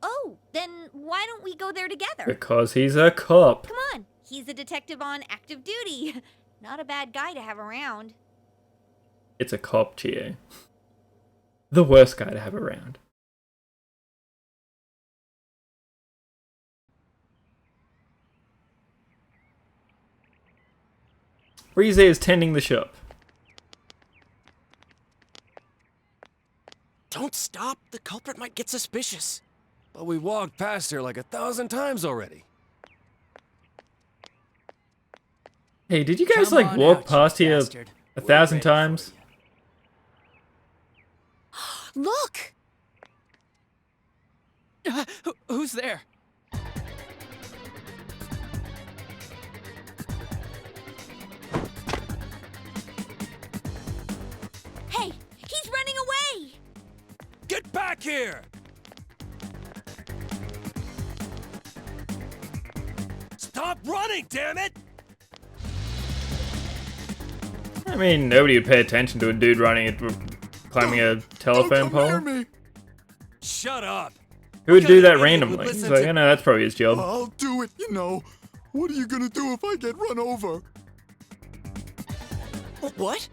Oh, then why don't we go there together? Because he's a cop. Come on, he's a detective on active duty. Not a bad guy to have around. It's a cop, Chie. The worst guy to have around. Rise is tending the shop. Don't stop. The culprit might get suspicious. But we walked past her like 1,000 times already. Hey, did you guys Come like on walk out, past you here bastard. 1,000 times? Look! Who's there? Hey, he's running away! Get back here! Stop running, damn it! I mean, nobody would pay attention to a dude climbing a telephone pole. Shut up! Who would do that idiot would randomly? He's listen like, to- oh, no, that's probably his job. I'll do it, you know. What are you gonna do if I get run over? What?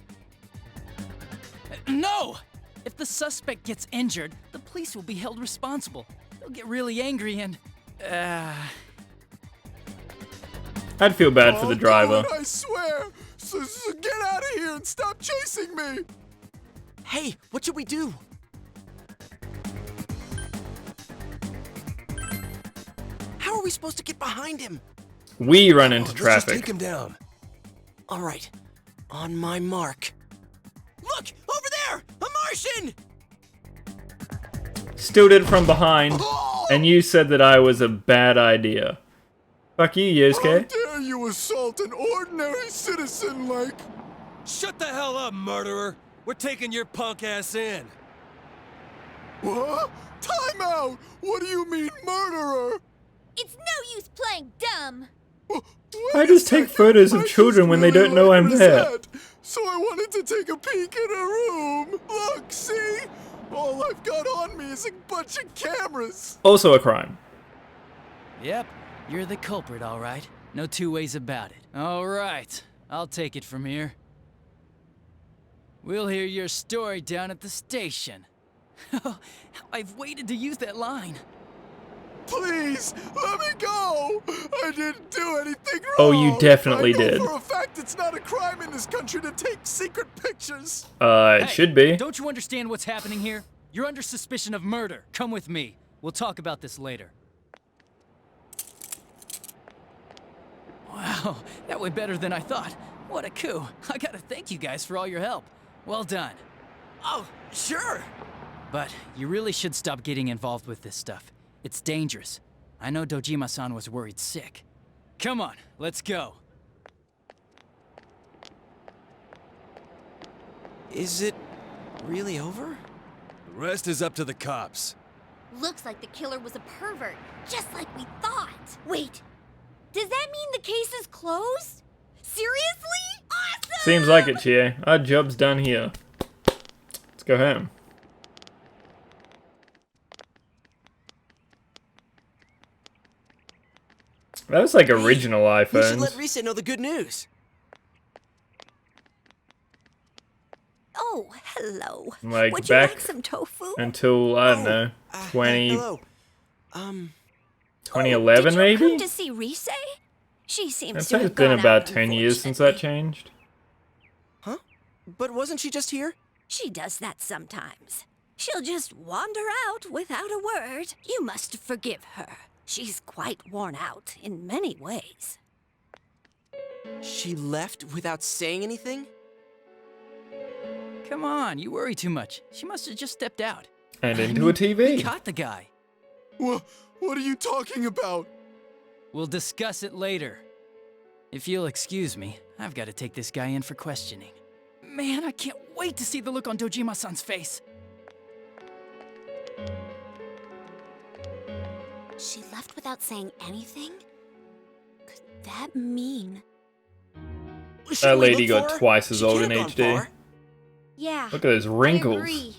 No! If the suspect gets injured, the police will be held responsible. They'll get really angry and... I'd feel bad for the driver. God, I swear! So get out of here and stop chasing me! Hey, what should we do? How are we supposed to get behind him? We run into Let's just traffic. take him down. All right, on my mark. Look, over there! A Martian! Still did it from behind, and you said that I was a bad idea. Fuck you, How Yosuke. dare you assault an ordinary citizen like... Shut the hell up, murderer! We're taking your punk ass in. What? Time out! What do you mean, murderer? It's no use playing dumb! I just take photos of children when they don't know I'm there. So I wanted to take a peek in her room. Look, see? All I've got on me is a bunch of cameras. Also a crime. Yep, you're the culprit, all right. No two ways about it. All right, I'll take it from here. We'll hear your story down at the station. I've waited to use that line. Please, let me go! I didn't do anything wrong! Oh, you definitely I know did. for a fact it's not a crime in this country to take secret pictures! It should be. Don't you understand what's happening here? You're under suspicion of murder. Come with me. We'll talk about this later. Wow, that went better than I thought. What a coup. I gotta thank you guys for all your help. Well done. Oh, sure. But you really should stop getting involved with this stuff. It's dangerous. I know Dojima-san was worried sick. Come on, let's go. Is it really over? The rest is up to the cops. Looks like the killer was a pervert, just like we thought. Wait, does that mean the case is closed? Seriously? Awesome! Seems like it, Chie. Our job's done here. Let's go home. That was like original We should let iPhones. Risa know the good news. Oh, hello. Like Would you back like some tofu? until, I don't know, 20, Hello. 2011 Did you maybe? come to see Rise? She seems I'd to say have it's been gone about out, 10 years since that changed. Huh? But wasn't she just here? She does that sometimes. She'll just wander out without a word. You must forgive her. She's quite worn out in many ways. She left without saying anything? Come on, you worry too much. She must have just stepped out. And into a TV. We caught the guy. What are you talking about? We'll discuss it later. If you'll excuse me, I've got to take this guy in for questioning. Man, I can't wait to see the look on Dojima-san's face. She left without saying anything? Could that mean... That lady got twice as old in HD. Yeah. Look at those I wrinkles. agree.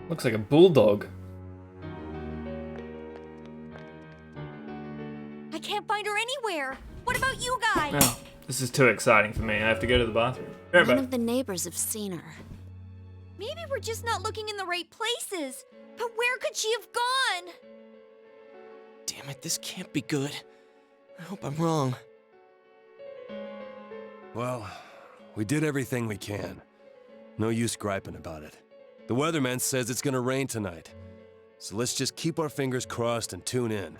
Looks like a bulldog. I can't find her anywhere. What about you guys? Oh, this is too exciting for me. I have to go to the bathroom. Right None back. of the neighbors have seen her. Maybe we're just not looking in the right places. But where could she have gone? Damn it, this can't be good. I hope I'm wrong. Well, we did everything we can. No use griping about it. The weatherman says it's gonna rain tonight. So let's just keep our fingers crossed and tune in.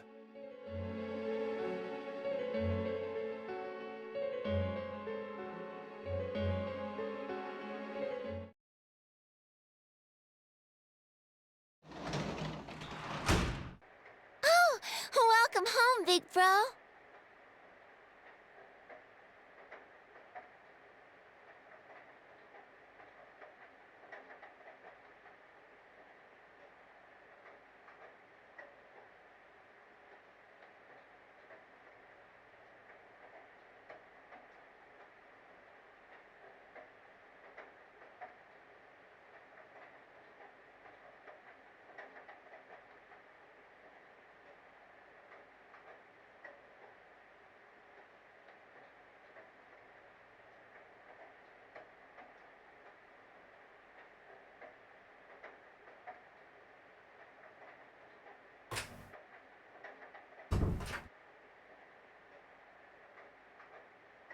Oh, welcome home, big bro.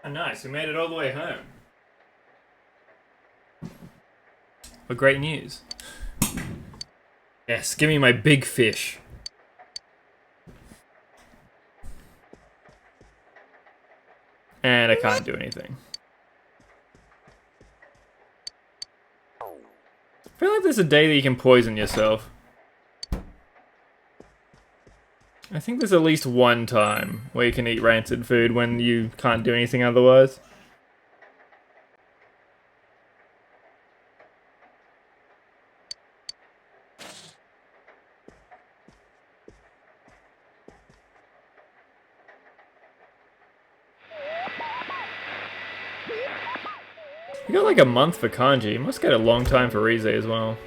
Oh, nice, we made it all the way home. What great news. Yes, give me my big fish. And I can't do anything. I feel like there's a day that you can poison yourself. I think there's at least one time where you can eat rancid food when you can't do anything otherwise. You got like a month for kanji. You must get a long time for Rize as well.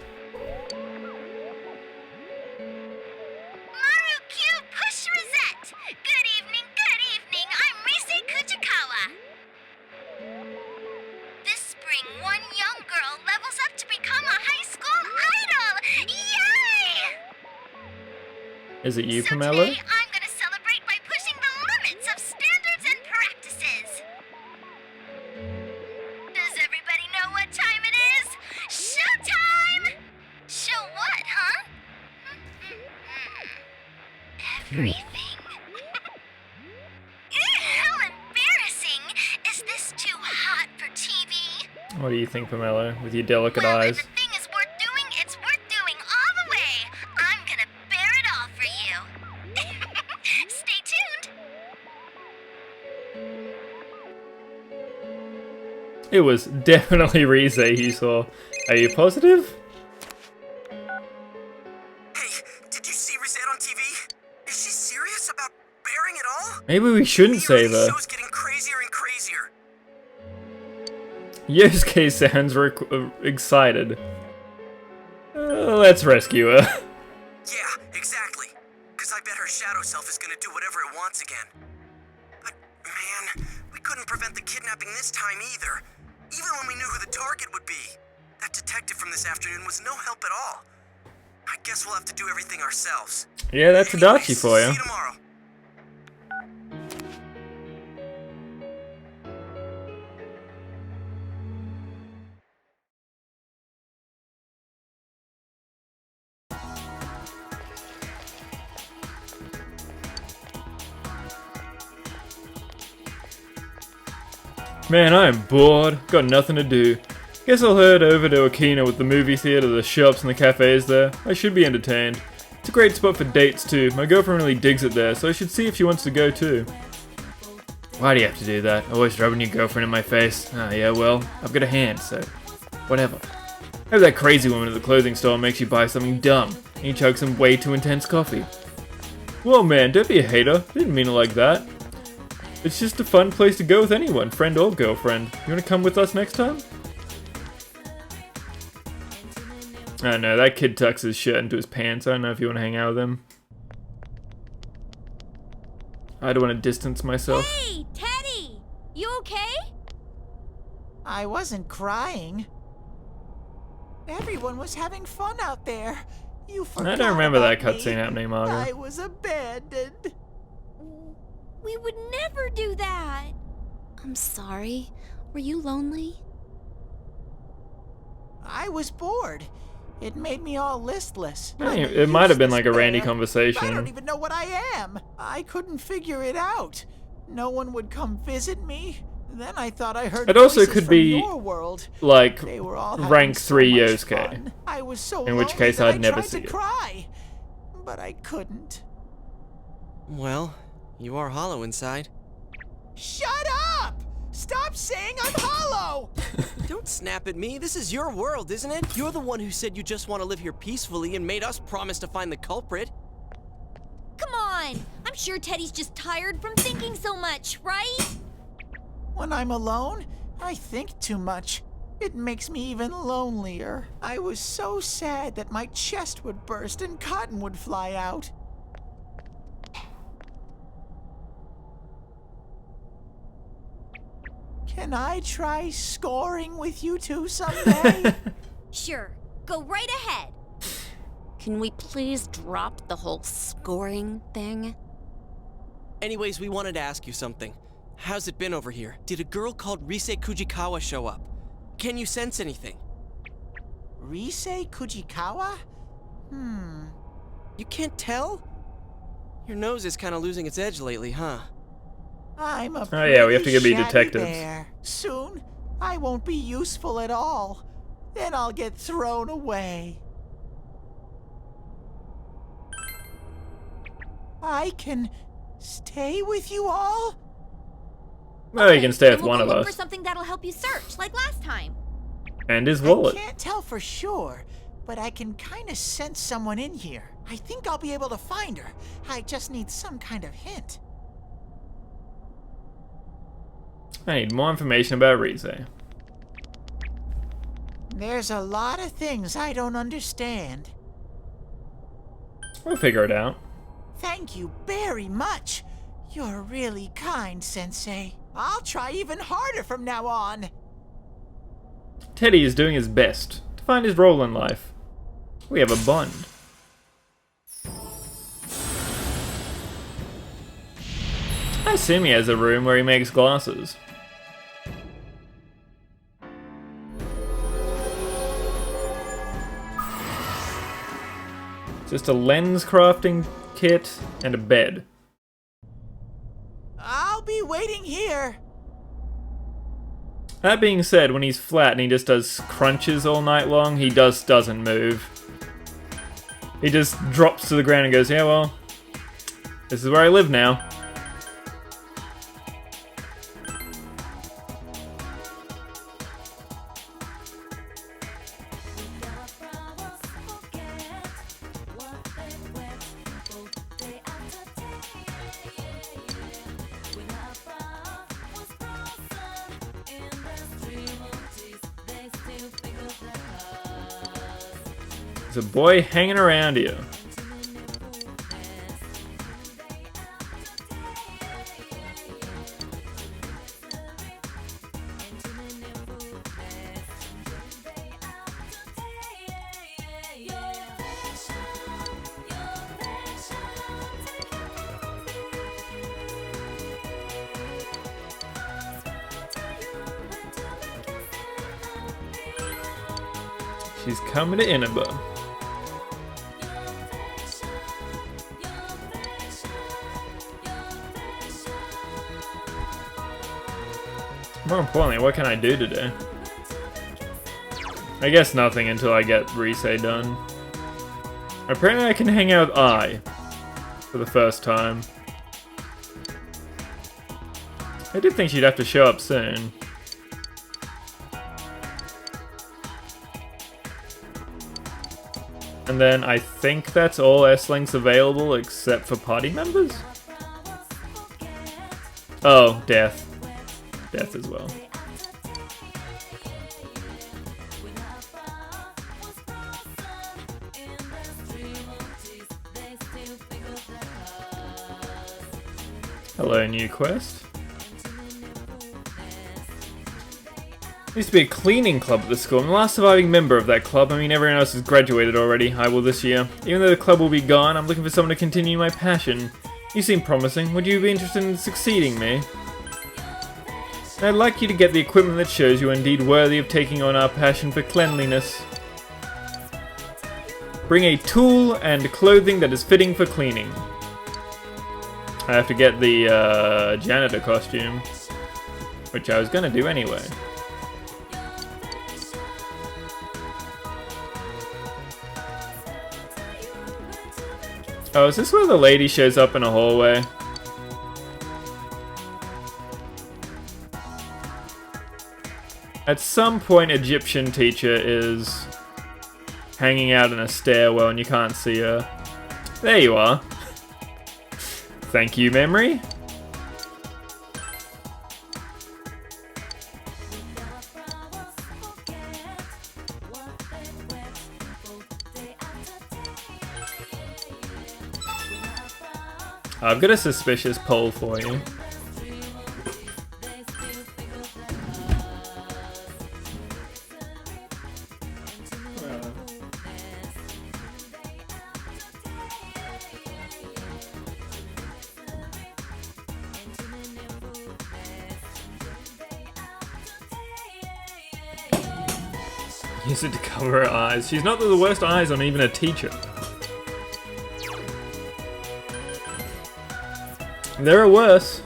Is it you, Pomelo? Today, I'm gonna celebrate by pushing the limits of standards and practices. Does everybody know what time it is? Showtime! Show what, huh? Everything. How embarrassing! Is this too hot for TV? What do you think, Pomelo, with your delicate eyes? It was definitely Rize you saw. Are you positive? Hey, did you see Rosette on TV? Is she serious about bearing it all? Maybe we shouldn't save her. The show's getting crazier and crazier. Yosuke sounds excited. Let's rescue her. Yeah, exactly. Cause I bet her shadow self is gonna do whatever it wants again. But, man, we couldn't prevent the kidnapping this time either. Even when we knew who the target would be. That detective from this afternoon was no help at all. I guess we'll have to do everything ourselves. Yeah, that's Adachi for you. See you tomorrow. Man, I'm bored. Got nothing to do. Guess I'll head over to Okina with the movie theater, the shops, and the cafes there. I should be entertained. It's a great spot for dates too. My girlfriend really digs it there, so I should see if she wants to go too. Why do you have to do that? Always rubbing your girlfriend in my face. Ah, yeah, well, I've got a hand, so whatever. Maybe that crazy woman at the clothing store makes you buy something dumb, and you chug some way too intense coffee. Whoa, man, don't be a hater. Didn't mean it like that. It's just a fun place to go with anyone, friend or girlfriend. You wanna come with us next time? I know, that kid tucks his shirt into his pants. I don't know if you wanna hang out with him. I don't wanna distance myself. Hey, Teddy! You okay? I wasn't crying. Everyone was having fun out there. You forgot I don't remember that about cutscene me. happening, Margo. I was abandoned. We would never do that. I'm sorry. Were you lonely? I was bored. It made me all listless. It might have been like a Randy I don't conversation. even know what I am. I couldn't figure it out. No one would come visit me. Then I thought I heard It also voices could from be your world. like They were all having rank so 3 much Yosuke. fun. I was so In which lonely case that I'd I never tried see to it. cry, but I couldn't. Well, you are hollow inside. Shut up! Stop saying I'm hollow! Don't snap at me. This is your world, isn't it? You're the one who said you just want to live here peacefully and made us promise to find the culprit. Come on! I'm sure Teddy's just tired from thinking so much, right? When I'm alone, I think too much. It makes me even lonelier. I was so sad that my chest would burst and cotton would fly out. Can I try scoring with you two someday? Sure. Go right ahead. Can we please drop the whole scoring thing? Anyways, we wanted to ask you something. How's it been over here? Did a girl called Rise Kujikawa show up? Can you sense anything? Rise Kujikawa? You can't tell? Your nose is kind of losing its edge lately, huh? I'm a Oh yeah, we have to pretty be shabby detectives. bear. Soon, I won't be useful at all. Then I'll get thrown away. I can stay with you all? Well, you can stay with Then one we'll of go look for us. something that'll help you search, like last time. And his wallet. I can't tell for sure, but I can kind of sense someone in here. I think I'll be able to find her. I just need some kind of hint. I need more information about Rise. There's a lot of things I don't understand. We'll figure it out. Thank you very much. You're really kind, Sensei. I'll try even harder from now on. Teddy is doing his best to find his role in life. We have a bond. I assume he has a room where he makes glasses. Just a lens crafting kit and a bed. I'll be waiting here. That being said, when he's flat and he just does crunches all night long, he doesn't move. He just drops to the ground and goes, yeah, well, this is where I live now. There's a boy hanging around here. She's coming to Inaba. More importantly, what can I do today? I guess nothing until I get Rise done. Apparently I can hang out with I for the first time. I did think she'd have to show up soon. And then I think that's all S-Links available except for party members? Oh, Death. Death as well. Hello, new quest. There used to be a cleaning club at the school. I'm the last surviving member of that club. I mean, everyone else has graduated already. I will this year. Even though the club will be gone, I'm looking for someone to continue my passion. You seem promising. Would you be interested in succeeding me? I'd like you to get the equipment that shows you are indeed worthy of taking on our passion for cleanliness. Bring a tool and clothing that is fitting for cleaning. I have to get the janitor costume, which I was gonna do anyway. Oh, is this where the lady shows up in a hallway? At some point, Egyptian teacher is hanging out in a stairwell and you can't see her. There you are. Thank you, memory. I've got a suspicious poll for you. Use it to cover her eyes. She's not the worst eyes on even a teacher. There are worse.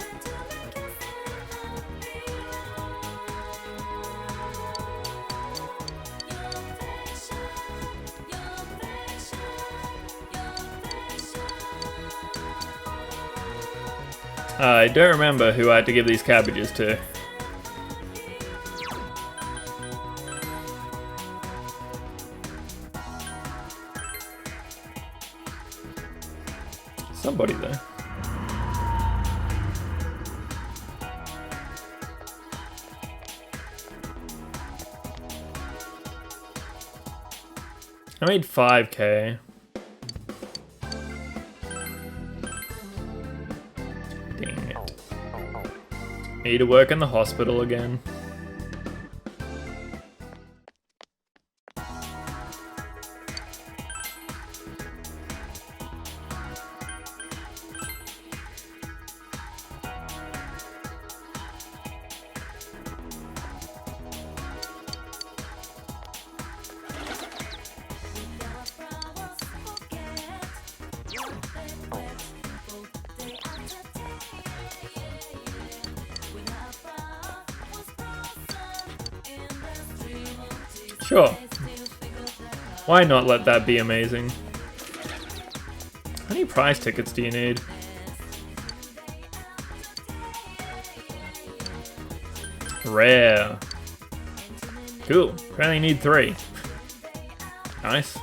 I don't remember who I had to give these cabbages to. Somebody there. I made 5K. Dang it. Need to work in the hospital again. Sure. Why not let that be amazing? How many prize tickets do you need? Rare. Cool. Apparently need 3. Nice.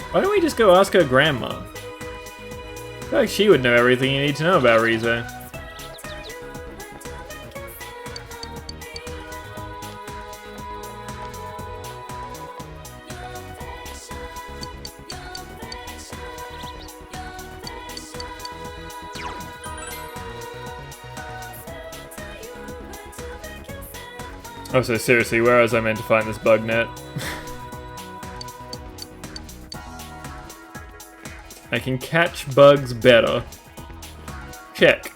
Why don't we just go ask her grandma? I feel like she would know everything you need to know about Rize. Oh, so seriously, where was I meant to find this bug net? I can catch bugs better. Check.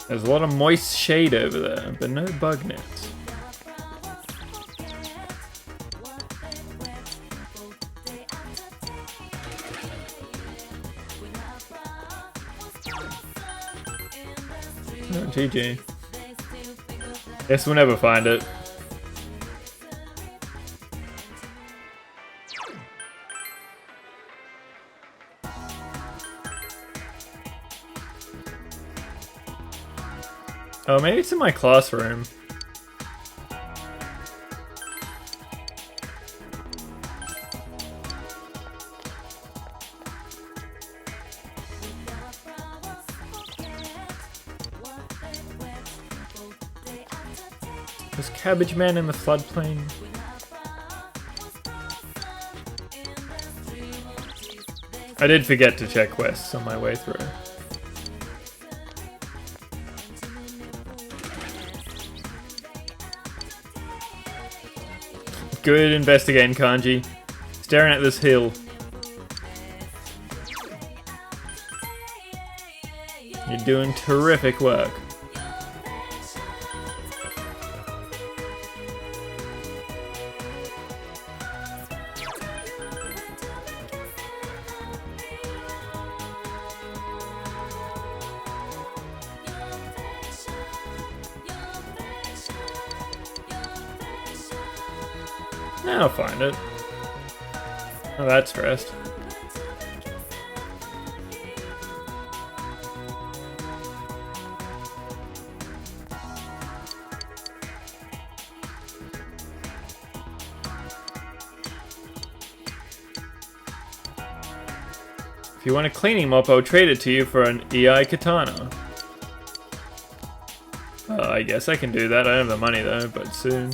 There's a lot of moist shade over there, but no bug nets. Oh, GG. Guess we'll never find it. Oh, maybe it's in my classroom. Was Cabbage Man in the floodplain? I did forget to check quests on my way through. Good investigating, Kanji. Staring at this hill. You're doing terrific work. I'll find it. Oh, that's stressed. If you want a cleaning mop, I'll trade it to you for an EI katana. I guess I can do that. I don't have the money though, but soon.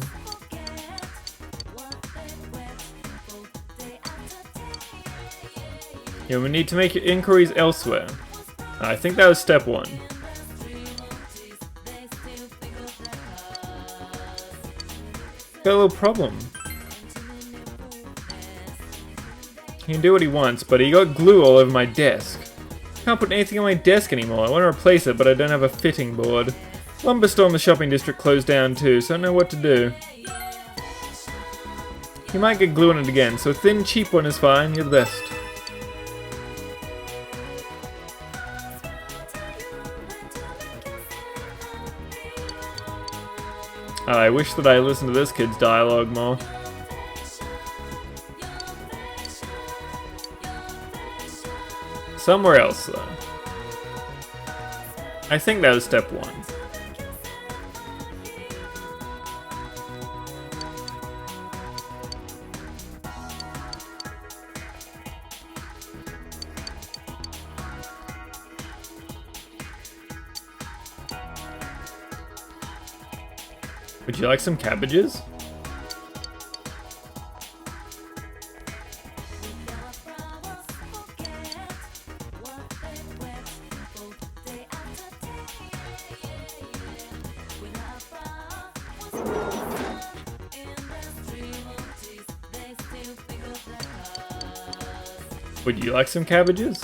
Yeah, we need to make inquiries elsewhere. I think that was step 1. Got a little problem. He can do what he wants, but he got glue all over my desk. Can't put anything on my desk anymore. I want to replace it, but I don't have a fitting board. Lumber store in the shopping district closed down too, so I don't know what to do. You might get glue on it again, so a thin, cheap one is fine. You're the best. I wish that I listened to this kid's dialogue more. Somewhere else, though. I think that was step 1. Would you like some cabbages? Would you like some cabbages?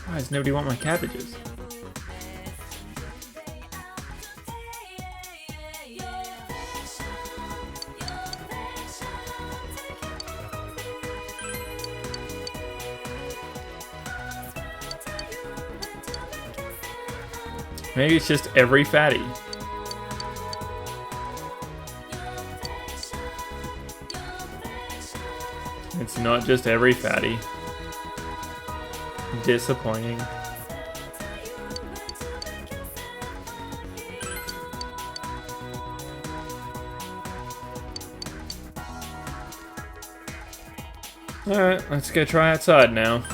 Why does nobody want my cabbages? Maybe it's just every fatty. It's not just every fatty. Disappointing. Alright, let's go try outside now.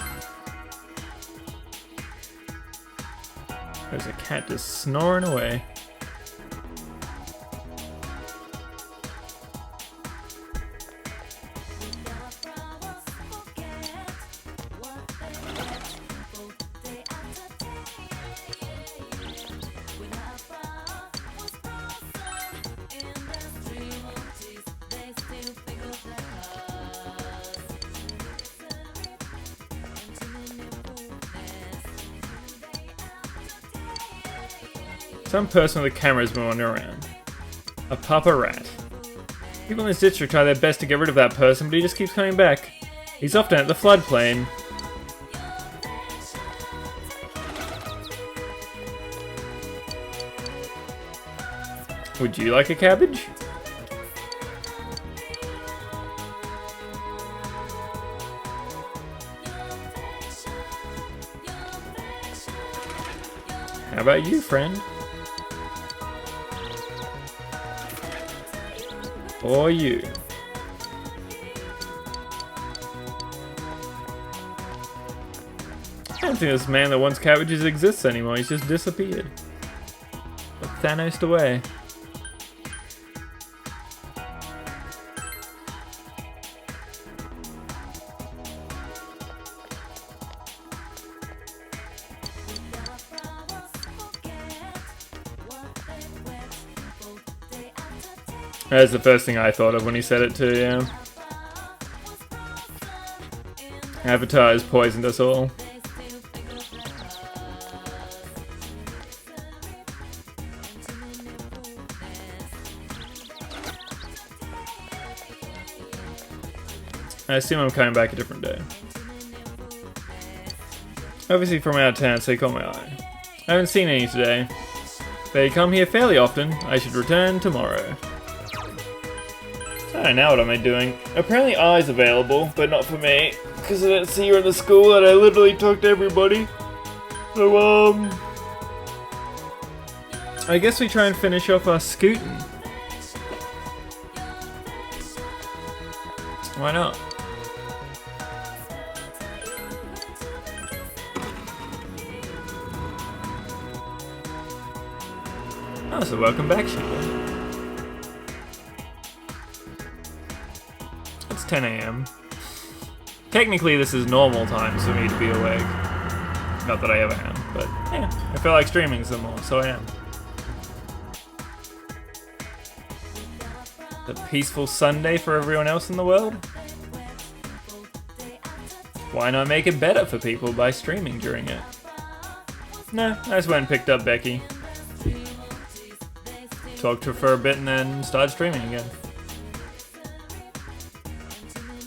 There's a cat just snoring away. Some person with a camera has been wandering around. A papa rat. People in this district try their best to get rid of that person, but he just keeps coming back. He's often at the floodplain. Would you like a cabbage? How about you, friend? Or you. I don't think this man that wants cabbages exists anymore. He's just disappeared. But Thanos away. That's the first thing I thought of when he said it too, yeah. Avatar has poisoned us all. I assume I'm coming back a different day. Obviously from out of town, so they caught my eye. I haven't seen any today. They come here fairly often. I should return tomorrow. I don't know, what am I doing? Apparently I's available, but not for me. Because I didn't see her in the school and I literally talked to everybody. So, I guess we try and finish off our scooting. Why not? Oh, so welcome back, Shin. It's 10 AM. Technically, this is normal times for me to be awake. Not that I ever am, but yeah, I feel like streaming some more, so I am. A peaceful Sunday for everyone else in the world? Why not make it better for people by streaming during it? No, I just went and picked up Becky. Talked to her for a bit and then started streaming again.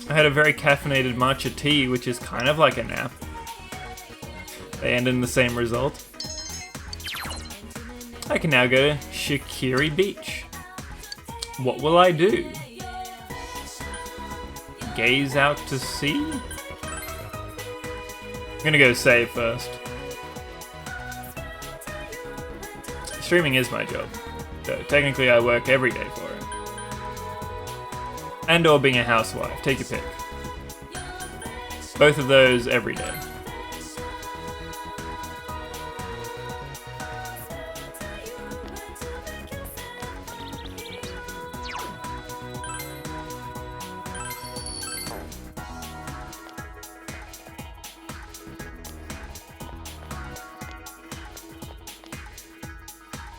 I had a very caffeinated matcha tea, which is kind of like a nap. They end in the same result. I can now go to Shikiri Beach. What will I do? Gaze out to sea? I'm gonna go save first. Streaming is my job. So technically I work every day for it. And or being a housewife, take your pick. Both of those every day.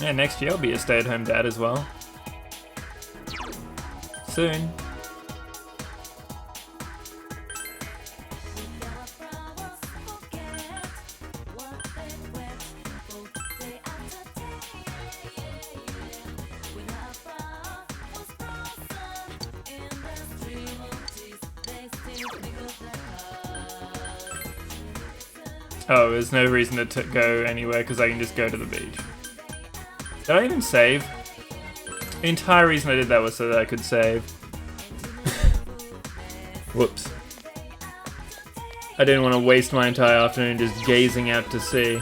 Yeah, next year I'll be a stay-at-home dad as well. Soon. Oh, there's no reason to go anywhere because I can just go to the beach. Did I even save? The entire reason I did that was so that I could save. Whoops. I didn't want to waste my entire afternoon just gazing out to sea.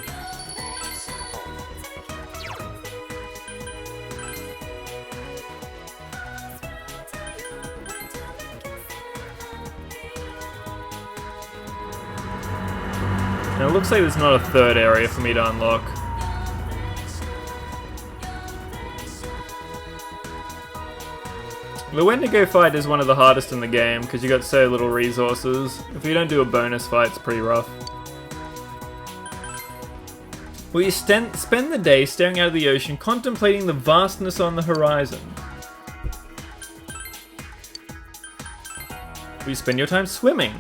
Now it looks like there's not a third area for me to unlock. The Wendigo fight is one of the hardest in the game because you got so little resources. If you don't do a bonus fight, it's pretty rough. Will you spend the day staring out of the ocean, contemplating the vastness on the horizon? Will you spend your time swimming?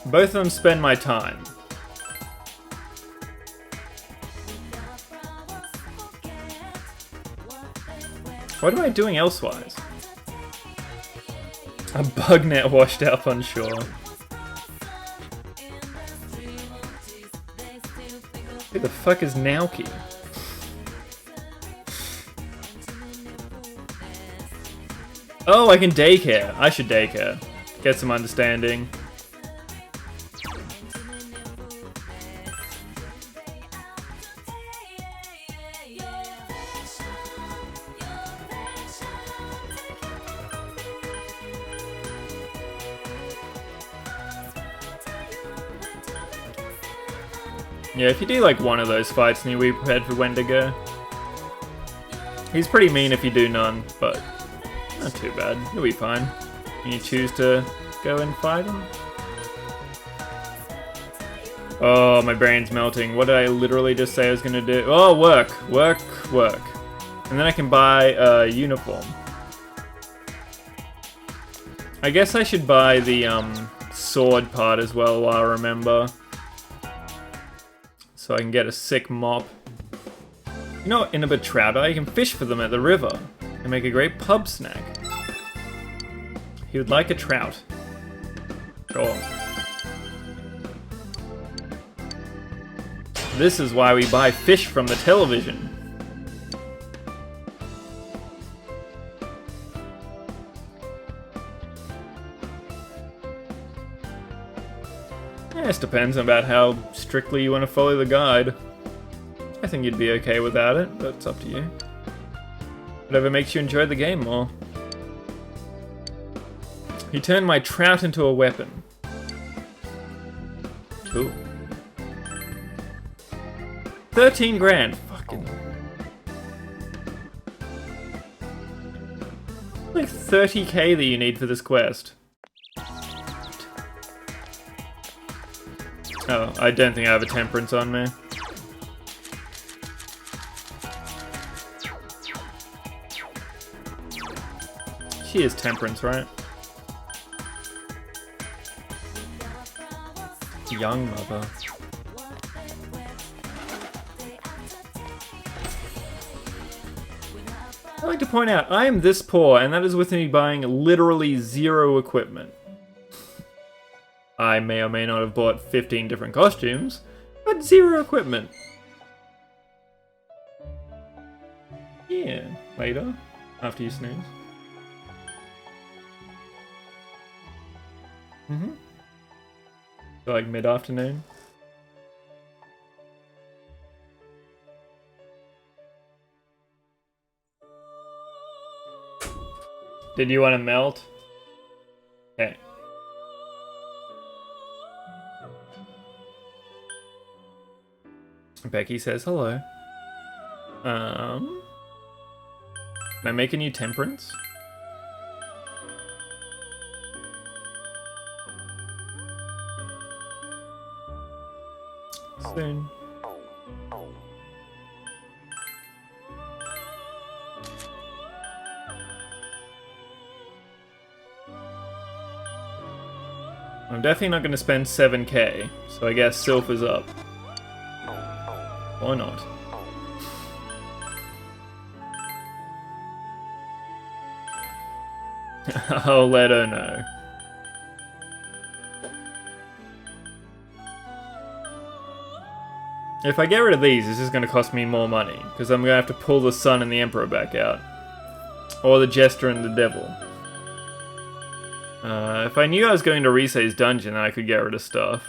Both of them spend my time. What am I doing elsewise? A bug net washed up on shore. Who the fuck is Naoki? Oh, I can daycare. I should daycare. Get some understanding. Yeah, if you do like one of those fights and you'll be prepared for Wendigo. He's pretty mean if you do none, but not too bad. You'll be fine. When you choose to go and fight him. Oh, my brain's melting. What did I literally just say I was gonna do? Oh, work. And then I can buy a uniform. I guess I should buy the sword part as well, I remember. So I can get a sick mop. You know what, in a Betrowder, you can fish for them at the river and make a great pub snack. He would like a trout. Sure. This is why we buy fish from the television. Yeah, it depends about how strictly you want to follow the guide. I think you'd be okay without it, but it's up to you. Whatever makes you enjoy the game more. He turned my trout into a weapon. Cool. 13 grand. Fucking. Like 30k that you need for this quest. Oh, I don't think I have a temperance on me. She is temperance, right? Young mother. I'd like to point out, I am this poor, and that is with me buying literally zero equipment. I may or may not have bought 15 different costumes, but zero equipment. Yeah, later, after you snooze. So like mid-afternoon. Did you want to melt? Okay. Becky says hello. Can I make a new temperance? Soon. I'm definitely not going to spend 7k, so I guess Sylph is up. Or not. I'll let her know. If I get rid of these, this is going to cost me more money, because I'm going to have to pull the Sun and the Emperor back out. Or the Jester and the Devil. If I knew I was going to Risei's dungeon, then I could get rid of stuff.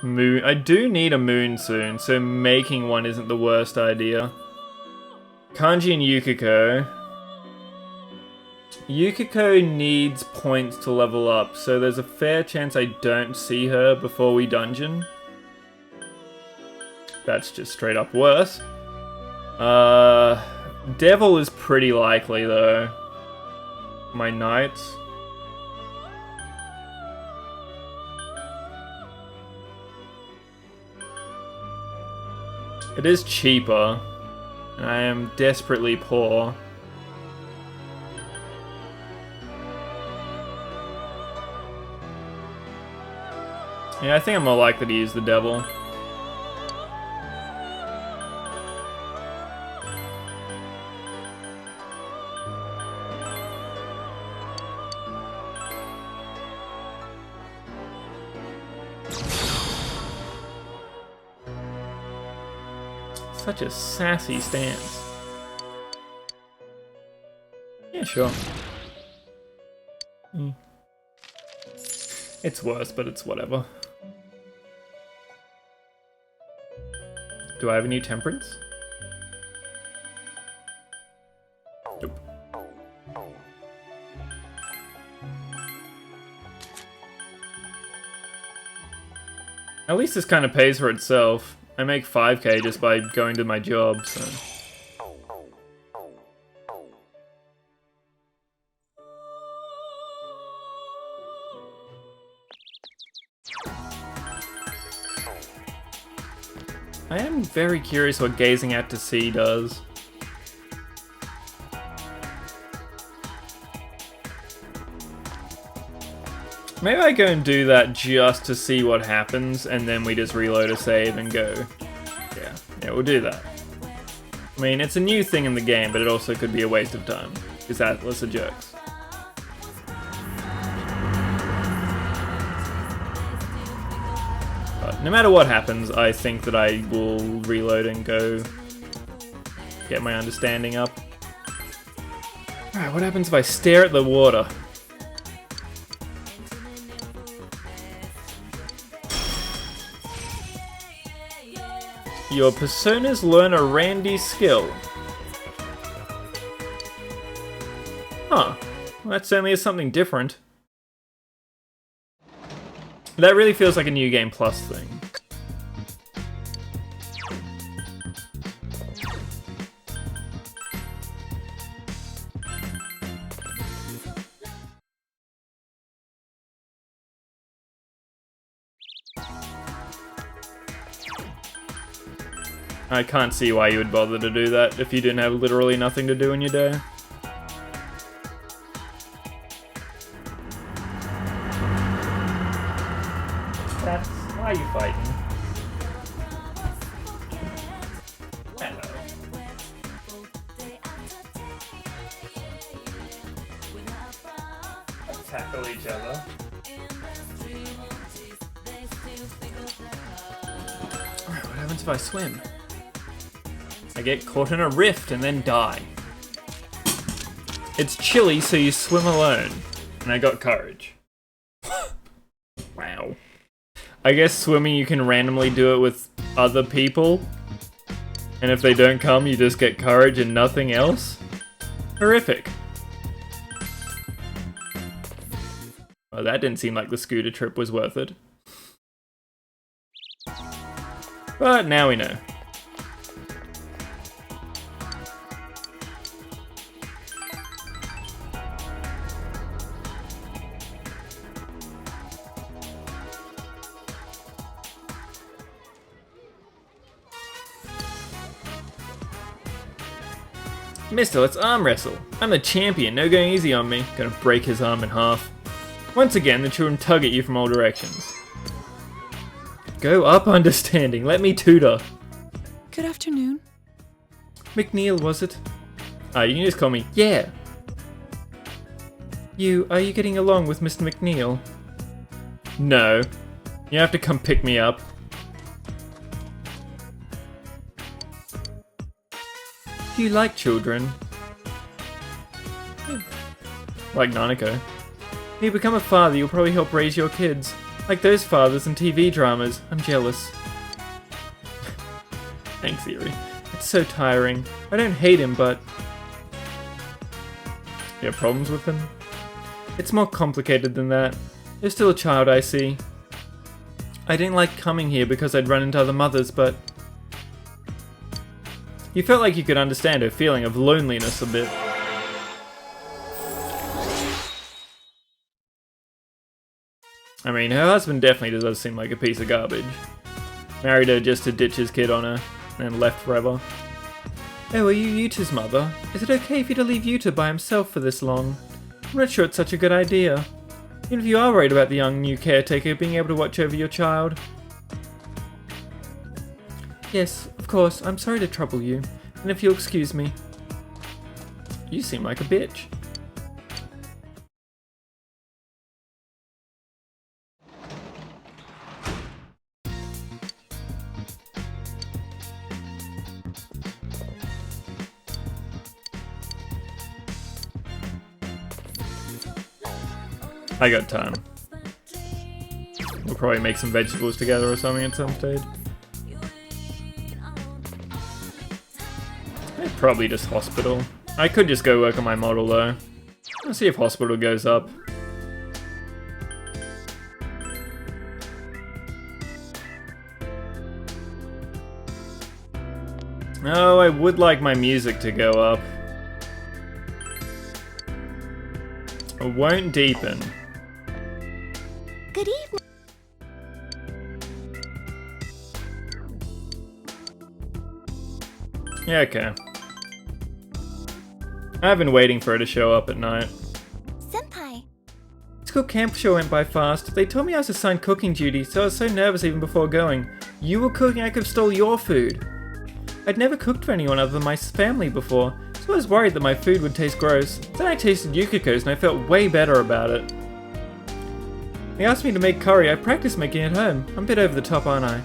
Moon. I do need a moon soon, so making one isn't the worst idea. Kanji and Yukiko. Yukiko needs points to level up, so there's a fair chance I don't see her before we dungeon. That's just straight up worse. Devil is pretty likely though. My knights. It is cheaper. I am desperately poor. Yeah, I think I'm more likely to use the devil. Such a sassy stance. Yeah, sure. It's worse, but it's whatever. Do I have a new temperance? Nope. At least this kind of pays for itself. I make 5k just by going to my job, so... I am very curious what gazing out to sea does. Maybe I go and do that just to see what happens, and then we just reload a save and go. Yeah, we'll do that. I mean, it's a new thing in the game, but it also could be a waste of time, because Atlas are jerks. But no matter what happens, I think that I will reload and go get my understanding up. Alright, what happens if I stare at the water? Your personas learn a randy skill. Huh. Well, that certainly is something different. That really feels like a New Game Plus thing. I can't see why you would bother to do that if you didn't have literally nothing to do in your day. That's why are you fighting? Hello. Let's tackle each other. Alright, what happens if I swim? I get caught in a rift and then die. It's chilly, so you swim alone. And I got courage. Wow. I guess swimming you can randomly do it with other people. And if they don't come, you just get courage and nothing else? Horrific. Well, that didn't seem like the scooter trip was worth it. But now we know. Mister, let's arm wrestle. I'm the champion, no going easy on me. Gonna break his arm in half. Once again, the children tug at you from all directions. Go up, understanding. Let me tutor. Good afternoon. McNeil, was it? You can just call me, yeah. Are you getting along with Mr. McNeil? No. You have to come pick me up. Do you like children? Like Nanako. When you become a father, you'll probably help raise your kids. Like those fathers in TV dramas. I'm jealous. Thanks, Eerie. It's so tiring. I don't hate him, but... You have problems with him? It's more complicated than that. You're still a child, I see. I didn't like coming here because I'd run into other mothers, but... You felt like you could understand her feeling of loneliness a bit. I mean, her husband definitely does seem like a piece of garbage. Married her just to ditch his kid on her, and left forever. Oh, are you Yuta's mother? Is it okay for you to leave Yuta by himself for this long? I'm not sure it's such a good idea. Even if you are worried about the young new caretaker being able to watch over your child. Yes, of course, I'm sorry to trouble you, and if you'll excuse me. You seem like a bitch. I got time. We'll probably make some vegetables together or something at some stage. Probably just hospital. I could just go work on my model though. Let's see if hospital goes up. Oh, I would like my music to go up. It won't deepen. Good evening. Yeah, okay. I've been waiting for her to show up at night. Senpai. School camp show went by fast. They told me I was assigned cooking duty, so I was so nervous even before going. You were cooking, I could have stole your food. I'd never cooked for anyone other than my family before, so I was worried that my food would taste gross. Then I tasted Yukiko's and I felt way better about it. They asked me to make curry. I practiced making it at home. I'm a bit over the top, aren't I?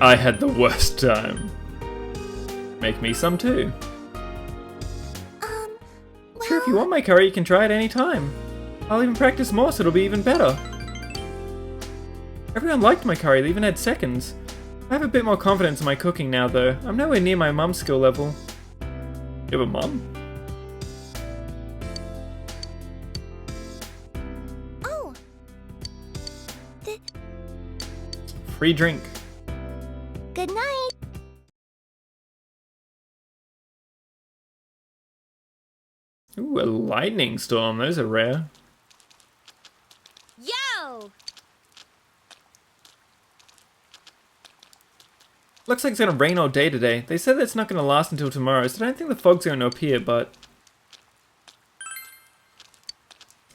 I had the worst time. Make me some too. Sure, if you want my curry, you can try it any time. I'll even practice more so it'll be even better. Everyone liked my curry, they even had seconds. I have a bit more confidence in my cooking now though. I'm nowhere near my mum's skill level. You have a mum? Oh. Free drink. Good night. Ooh, a lightning storm. Those are rare. Yo! Looks like it's gonna rain all day today. They said that it's not gonna last until tomorrow, so I don't think the fog's going to appear, but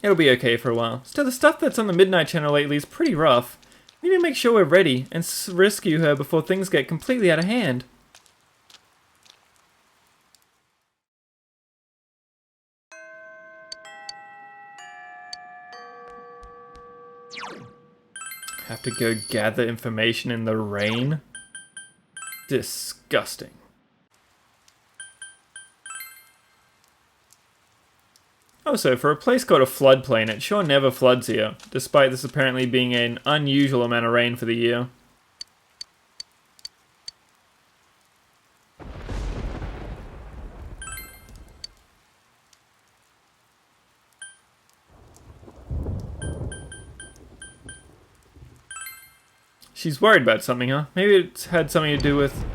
it'll be okay for a while. Still, the stuff that's on the Midnight Channel lately is pretty rough. We need to make sure we're ready and rescue her before things get completely out of hand. Have to go gather information in the rain? Disgusting. Also, for a place called a floodplain, it sure never floods here, despite this apparently being an unusual amount of rain for the year. She's worried about something, huh? Maybe it's had something to do with...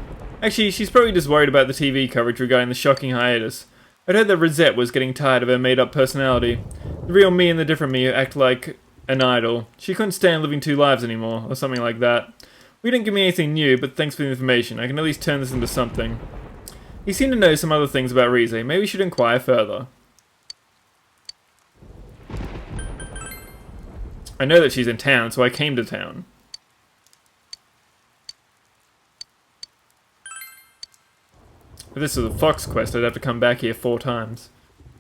Actually, she's probably just worried about the TV coverage regarding the shocking hiatus. I'd heard that Rosette was getting tired of her made-up personality. The real me and the different me act like an idol. She couldn't stand living two lives anymore, or something like that. We didn't give me anything new, but thanks for the information. I can at least turn this into something. You seem to know some other things about Rise. Maybe we should inquire further. I know that she's in town, so I came to town. If this was a Fox quest, I'd have to come back here 4 times.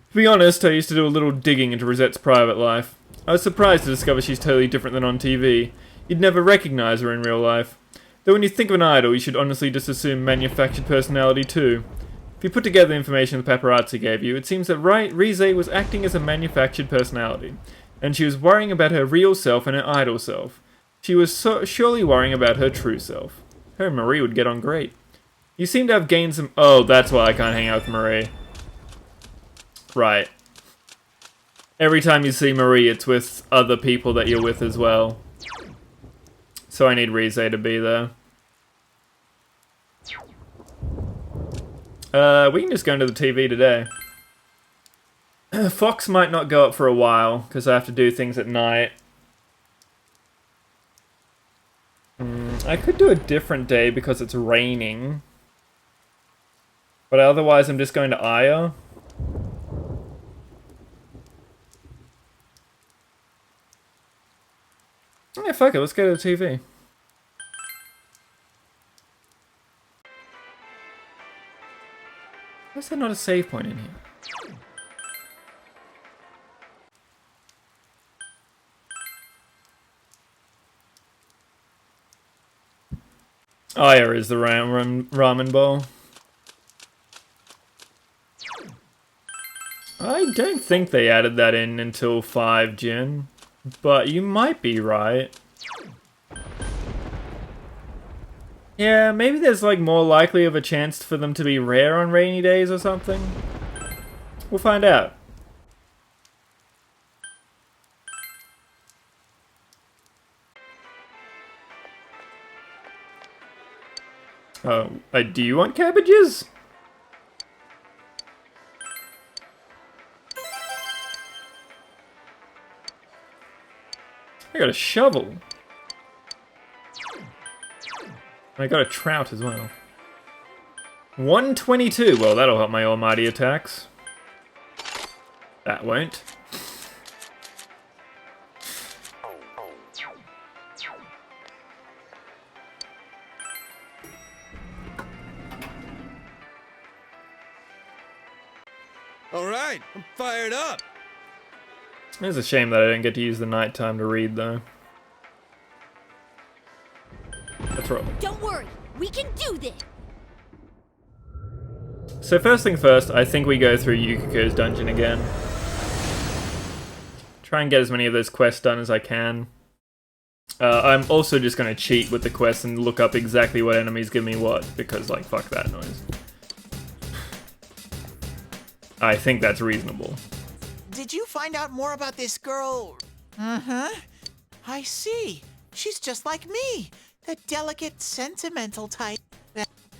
To be honest, I used to do a little digging into Rosette's private life. I was surprised to discover she's totally different than on TV. You'd never recognize her in real life. Though when you think of an idol, you should honestly just assume manufactured personality too. If you put together the information the paparazzi gave you, it seems that Rise was acting as a manufactured personality, and she was worrying about her real self and her idol self. She was surely worrying about her true self. Her and Marie would get on great. You seem to have gained some... Oh, that's why I can't hang out with Marie. Right. Every time you see Marie, it's with other people that you're with as well. So I need Rise to be there. We can just go into the TV today. Fox might not go up for a while, because I have to do things at night. I could do a different day because it's raining. But otherwise, I'm just going to Aya. Yeah, fuck it, let's go to the TV. Why is there not a save point in here? Aya is the ramen bowl. I don't think they added that in until 5 Gen, but you might be right. Yeah, maybe there's like more likely of a chance for them to be rare on rainy days or something. We'll find out. Oh, do you want cabbages? I got a shovel. I got a trout as well. 122. Well, that'll help my almighty attacks. That won't. fired up. It's a shame that I didn't get to use the nighttime to read, though. Let's roll. Don't worry, we can do this. So first thing first, I think we go through Yukiko's dungeon again. Try and get as many of those quests done as I can. I'm also just going to cheat with the quests and look up exactly what enemies give me what, because, like, fuck that noise. I think that's reasonable. Did you find out more about this girl? Uh-huh. I see. She's just like me. The delicate, sentimental type.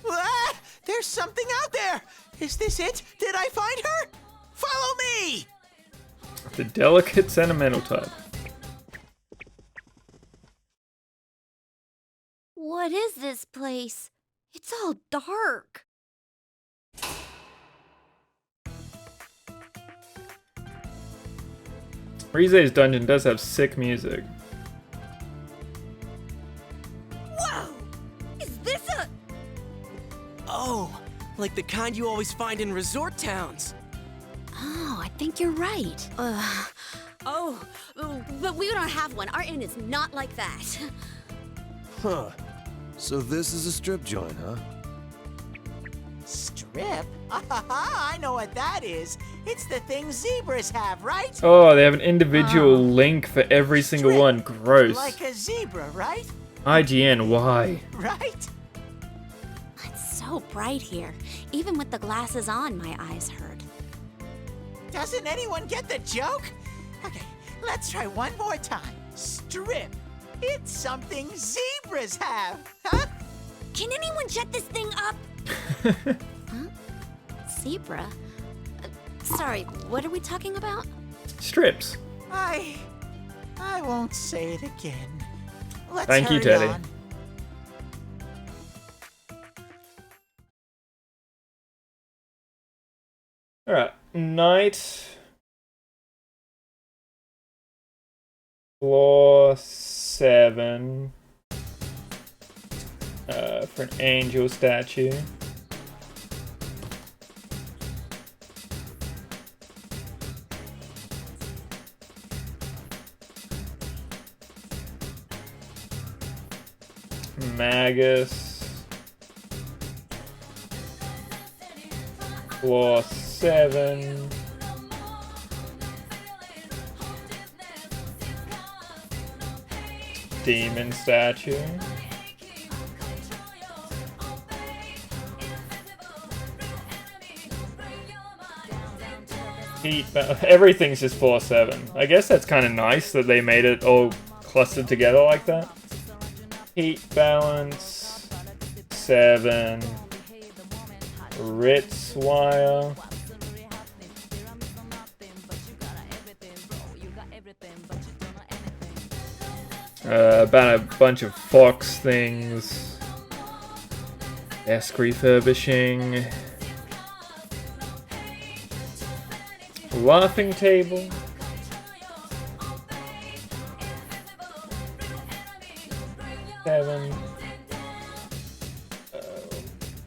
Ah! There's something out there! Is this it? Did I find her? Follow me! The delicate, sentimental type. What is this place? It's all dark. Rize's dungeon does have sick music. Whoa! Is this a... Oh, like the kind you always find in resort towns. Oh, I think you're right. Oh, but we don't have one. Our inn is not like that. Huh. So this is a strip joint, huh? Strip? I know what that is. It's the thing zebras have, right? Oh, they have an individual link for every single one. Gross. Like a zebra, right? IGN, why? Right? It's so bright here. Even with the glasses on, my eyes hurt. Doesn't anyone get the joke? Okay, let's try one more time. Strip. It's something zebras have, huh? Can anyone shut this thing up? Huh? Zebra? Sorry, what are we talking about? Strips. I won't say it again. Let's Thank you, hurry Teddy. on. Alright, night. Floor 7. For an angel statue. Magus. Floor 7. Demon statue. Everything's just floor 7. I guess that's kind of nice that they made it all clustered together like that. Heat balance 7. Ritz wire. About a bunch of Fox things. Desk refurbishing. Laughing table. Seven.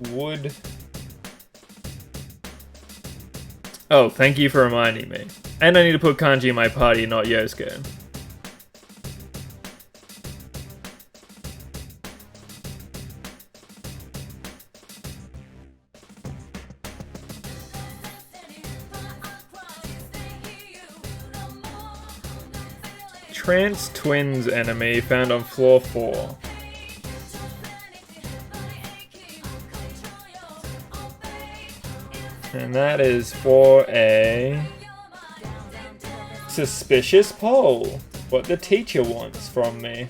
Wood. Oh, thank you for reminding me. And I need to put Kanji in my party, not Yosuke. Trance Twins enemy found on floor 4. And that is for a suspicious poll. What the teacher wants from me.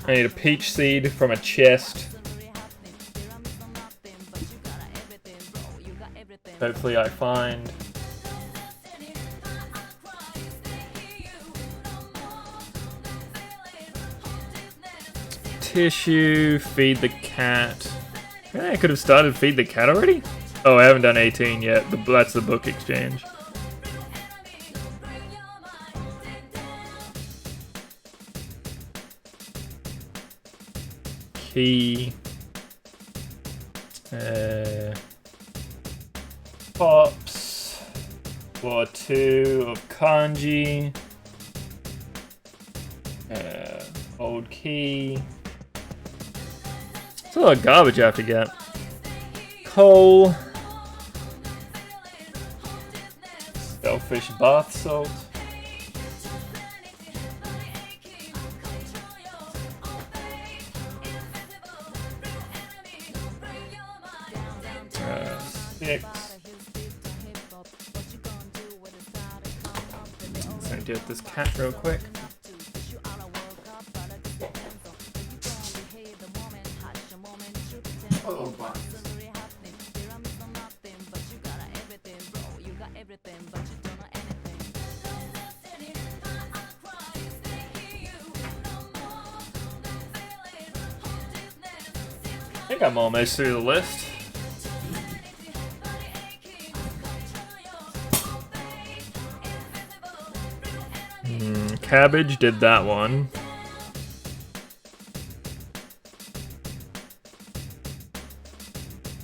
I need a peach seed from a chest. Hopefully I find. Tissue, feed the cat. Yeah, I could have started feed the cat already? Oh, I haven't done 18 yet. That's the book exchange. key. Pops. Floor 2 of kanji. Old key. It's a lot of garbage I have to get. Coal. Selfish bath salt. Sticks. So deal with this cat real quick. Oh, wow. I think I'm almost through the list. Cabbage did that one.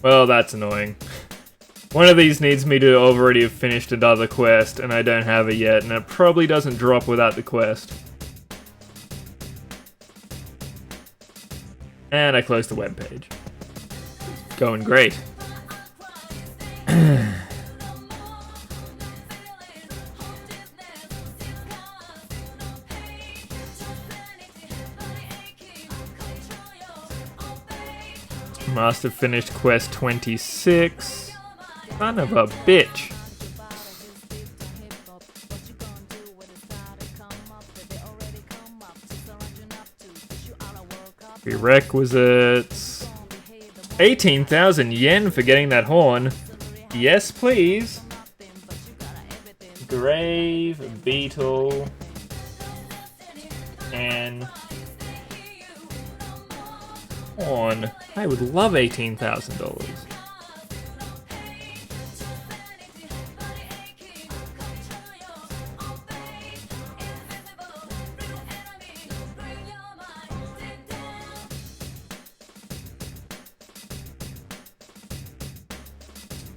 Well, that's annoying. One of these needs me to already have finished another quest, and I don't have it yet, and it probably doesn't drop without the quest. And I closed the webpage. Going great. Must have finished quest 26. Son of a bitch. Prerequisites. 18,000 yen for getting that horn. Yes, please. Grave, beetle, and horn. I would love $18,000.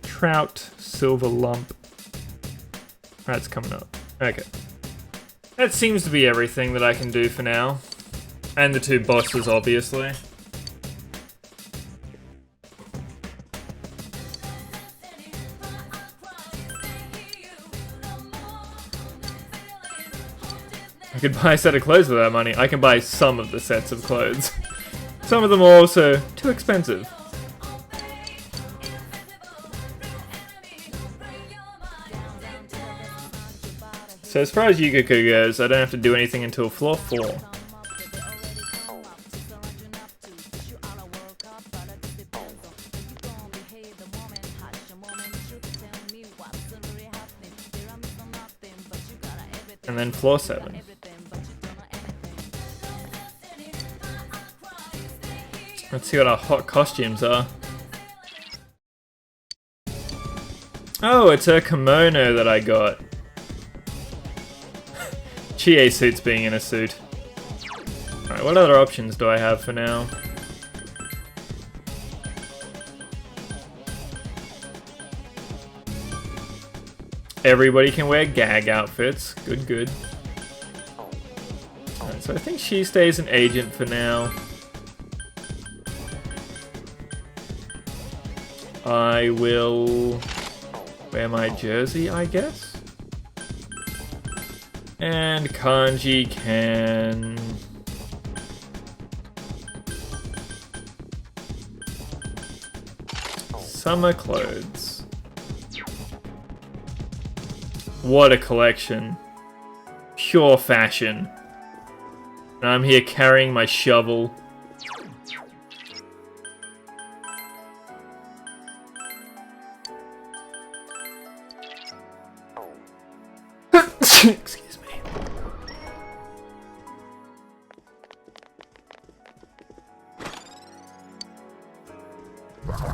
Trout, silver lump. That's coming up. Okay. That seems to be everything that I can do for now. And the two bosses, obviously. I could buy a set of clothes with that money. I can buy some of the sets of clothes. Some of them are also too expensive. So as far as Yugaku goes, I don't have to do anything until floor 4. And then floor 7. Let's see what our hot costumes are. Oh, it's her kimono that I got. Chie suits being in a suit. Alright, what other options do I have for now? Everybody can wear gag outfits. Good, good. Alright, so I think she stays an agent for now. I will wear my jersey, I guess. And Kanji can... Summer clothes. What a collection. Pure fashion. And I'm here carrying my shovel. Excuse me.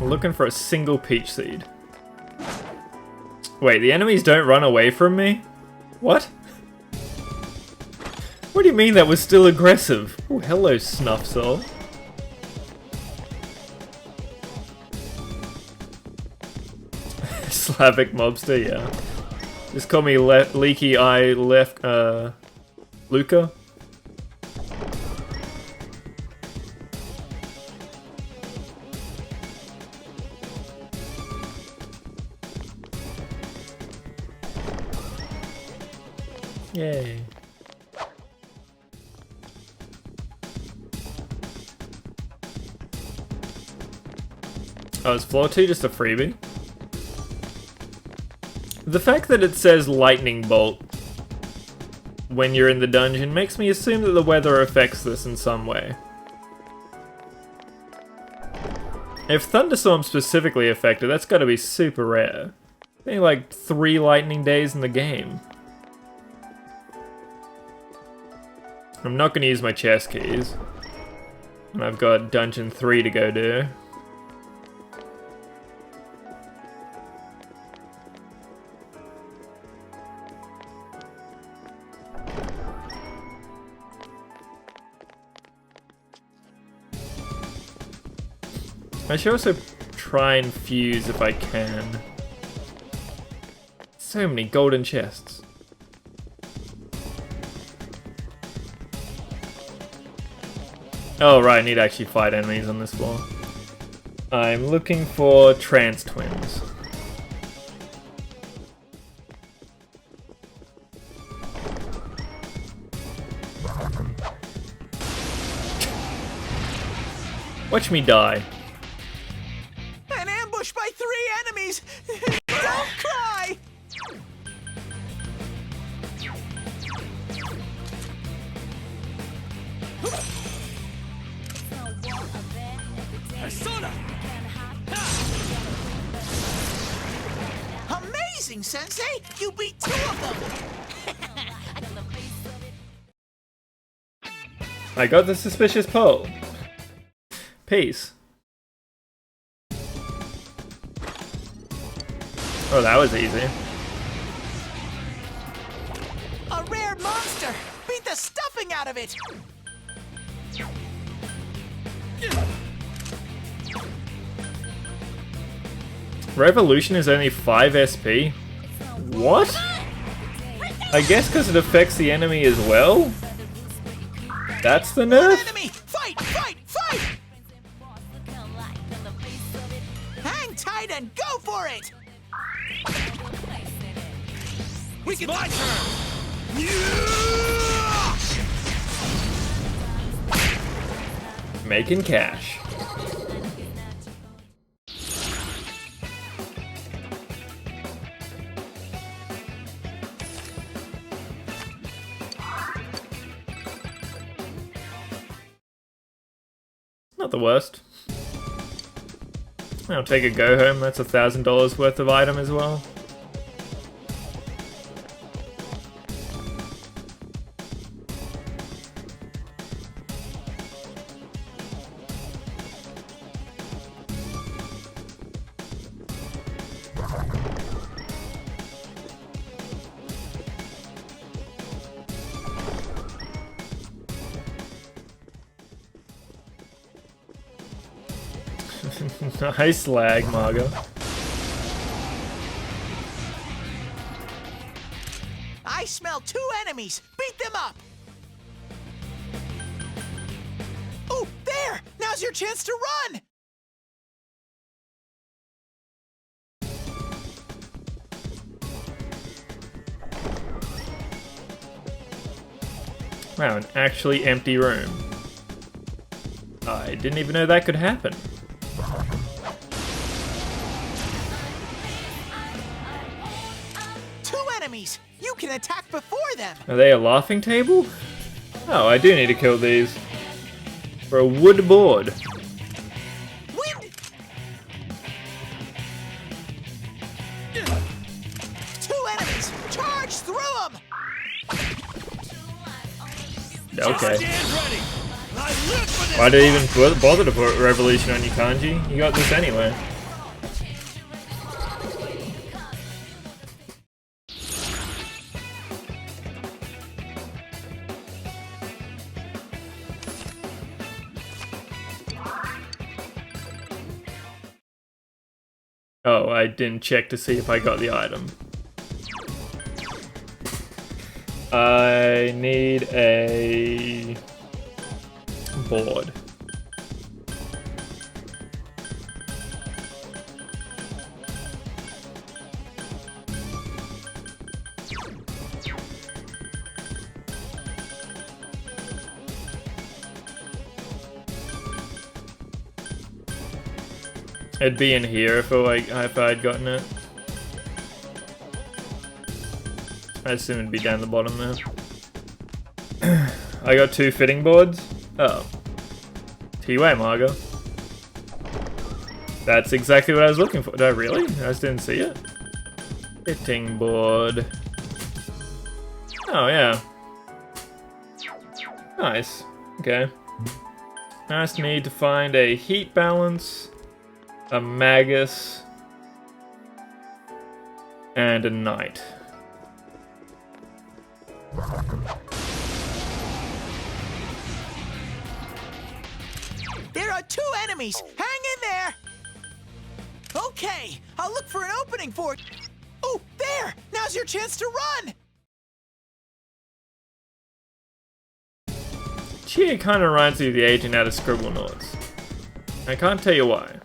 Looking for a single peach seed. Wait, the enemies don't run away from me? What? What do you mean that was still aggressive? Oh, hello, Snuff Soul. Slavic mobster, yeah. Just call me Leaky Eye Luca. Yay. Oh, is floor 2 just a freebie? The fact that it says lightning bolt when you're in the dungeon makes me assume that the weather affects this in some way. If thunderstorms specifically affect it, that's gotta be super rare. Only like 3 lightning days in the game. I'm not gonna use my chest keys. And I've got dungeon 3 to go do. I should also try and fuse if I can. So many golden chests. Oh right, I need to actually fight enemies on this floor. I'm looking for trans twins. Watch me die. An ambush by 3 enemies! Don't cry! Persona! Amazing, Sensei! You beat 2 of them! I got the suspicious pole. Peace. Oh, that was easy. A rare monster! Beat the stuffing out of it! Revolution is only 5 SP? What? I guess because it affects the enemy as well? That's the nerf? Enemy! Fight! Fight! Fight! Hang tight and go for it! It's my turn! Making cash. Not the worst. I'll take a go home, that's $1,000 worth of item as well. Nice lag, Margo. I smell 2 enemies! Beat them up! Oh, there! Now's your chance to run! Wow, an actually empty room. I didn't even know that could happen. Enemies! You can attack before them! Are they a laughing table? Oh, I do need to kill these. For a wood board. Wind! 2 enemies! Charge through them! Okay. Why did I even bother to put Revolution on you, Kanji? You got this anyway. Oh, I didn't check to see if I got the item. I need a board. It'd be in here if I'd gotten it. I assume it'd be down the bottom there. I got 2 fitting boards. Oh. T-way, Margo. That's exactly what I was looking for. Did I really? I just didn't see it. Fitting board. Oh, yeah. Nice. Okay. I just need to find a heat balance, a magus, and a knight. There are 2 enemies! Hang in there! Okay, I'll look for an opening for it. Oh, there! Now's your chance to run! She kind of reminds me of the agent out of Scribblenauts. I can't tell you why.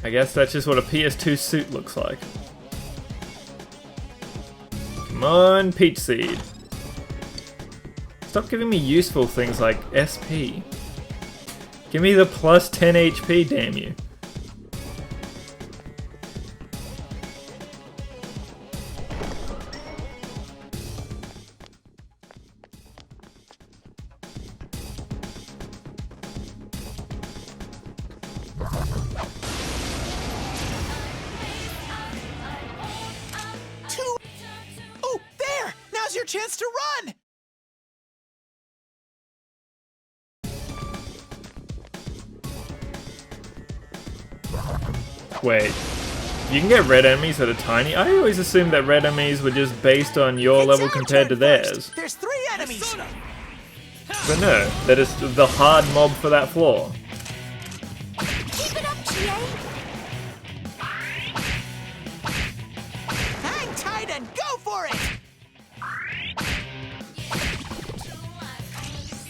I guess that's just what a PS2 suit looks like. Come on, Peach Seed. Stop giving me useful things like SP. Give me the plus 10 HP, damn you. Oh, there! Now's your chance to run! Wait, you can get red enemies that are tiny? I always assumed that red enemies were just based on your level compared to theirs. There's 3 enemies! But no, that is the hard mob for that floor. Keep it up, GA! Hang tight and go for it!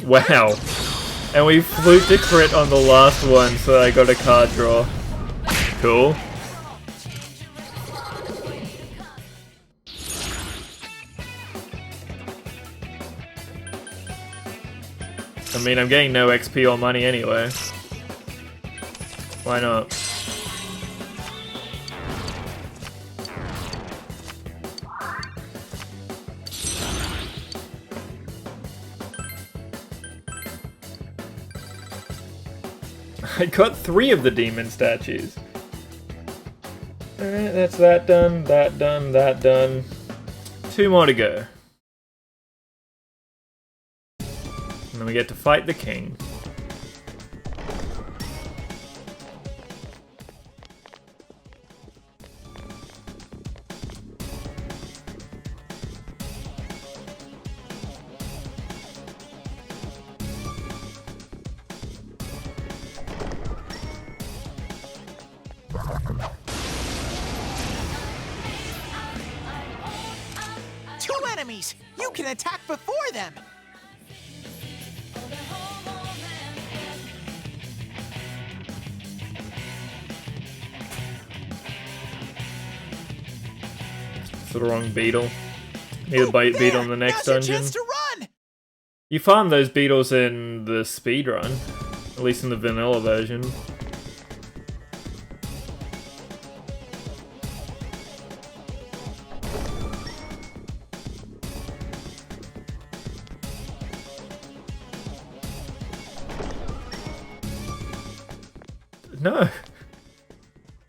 Wow. And we fluked a crit on the last one, so I got a card draw. Cool. I mean, I'm getting no XP or money anyway. Why not? I got 3 of the demon statues. Alright, that's that done, that done, that done. 2 more to go. And then we get to fight the king. Two enemies! You can attack before them! It's the wrong beetle. Need a bite beetle in the next dungeon. Chance to run! You farm those beetles in the speedrun. At least in the vanilla version. No.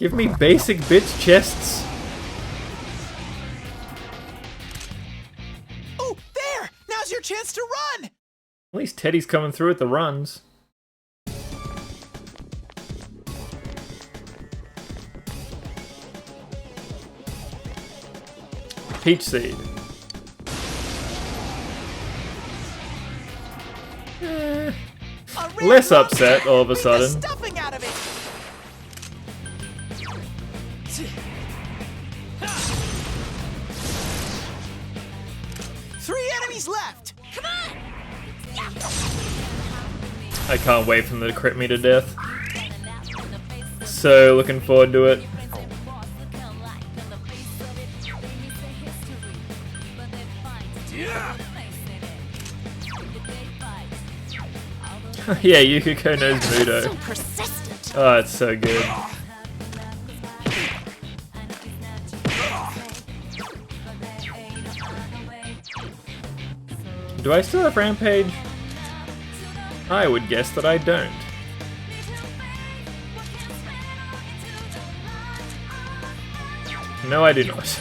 Give me basic bitch chests. Oh, there! Now's your chance to run! At least Teddy's coming through with the runs. Peach Seed. A less upset all of a sudden. Stuffing out of it. 3 enemies left. Come on! I can't wait for them to crit me to death. So looking forward to it. Yeah, Yukiko knows Mudo. So persistent. Oh, it's so good. Do I still have Rampage? I would guess that I don't. No, I do not.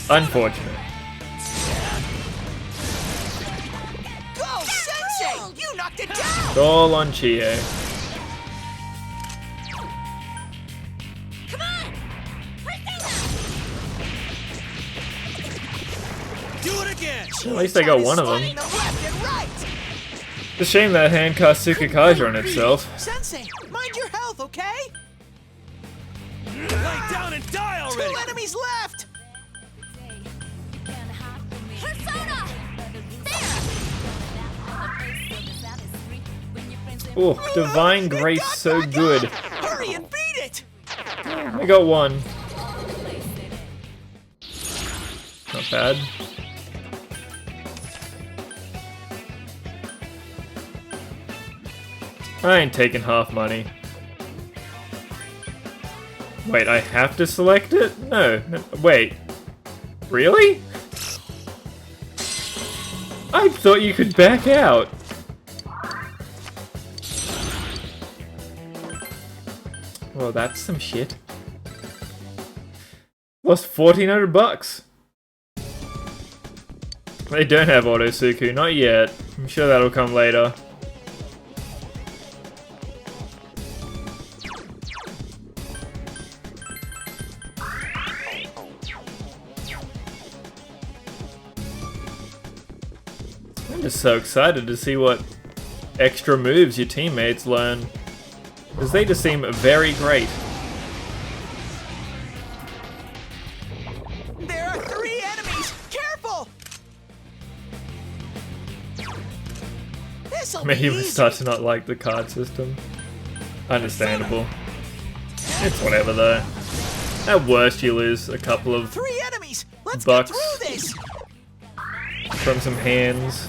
Unfortunate. Go, Sensei! You knocked it down! All on Chie. Come on! Do it again! At least I got one of them. Left and right. It's a shame that hand cast Tsukikaja on itself. Sensei, mind your health, okay? Lay down and die already! 2 enemies left! Persona! Oh, Divine Grace, so good. Hurry and beat it! I got one. Not bad. I ain't taking half money. Wait, I have to select it? No, wait. Really? I thought you could back out. Well, that's some shit. Lost 1,400 bucks. They don't have Otosuku, not yet. I'm sure that'll come later. I'm just so excited to see what extra moves your teammates learn. Because they just seem very great. There are 3 enemies! Careful! This'll Maybe be we easy. start to not like the card system. Understandable. It's whatever though. At worst you lose a couple of 3 enemies! Let's bucks get through this! from some hands.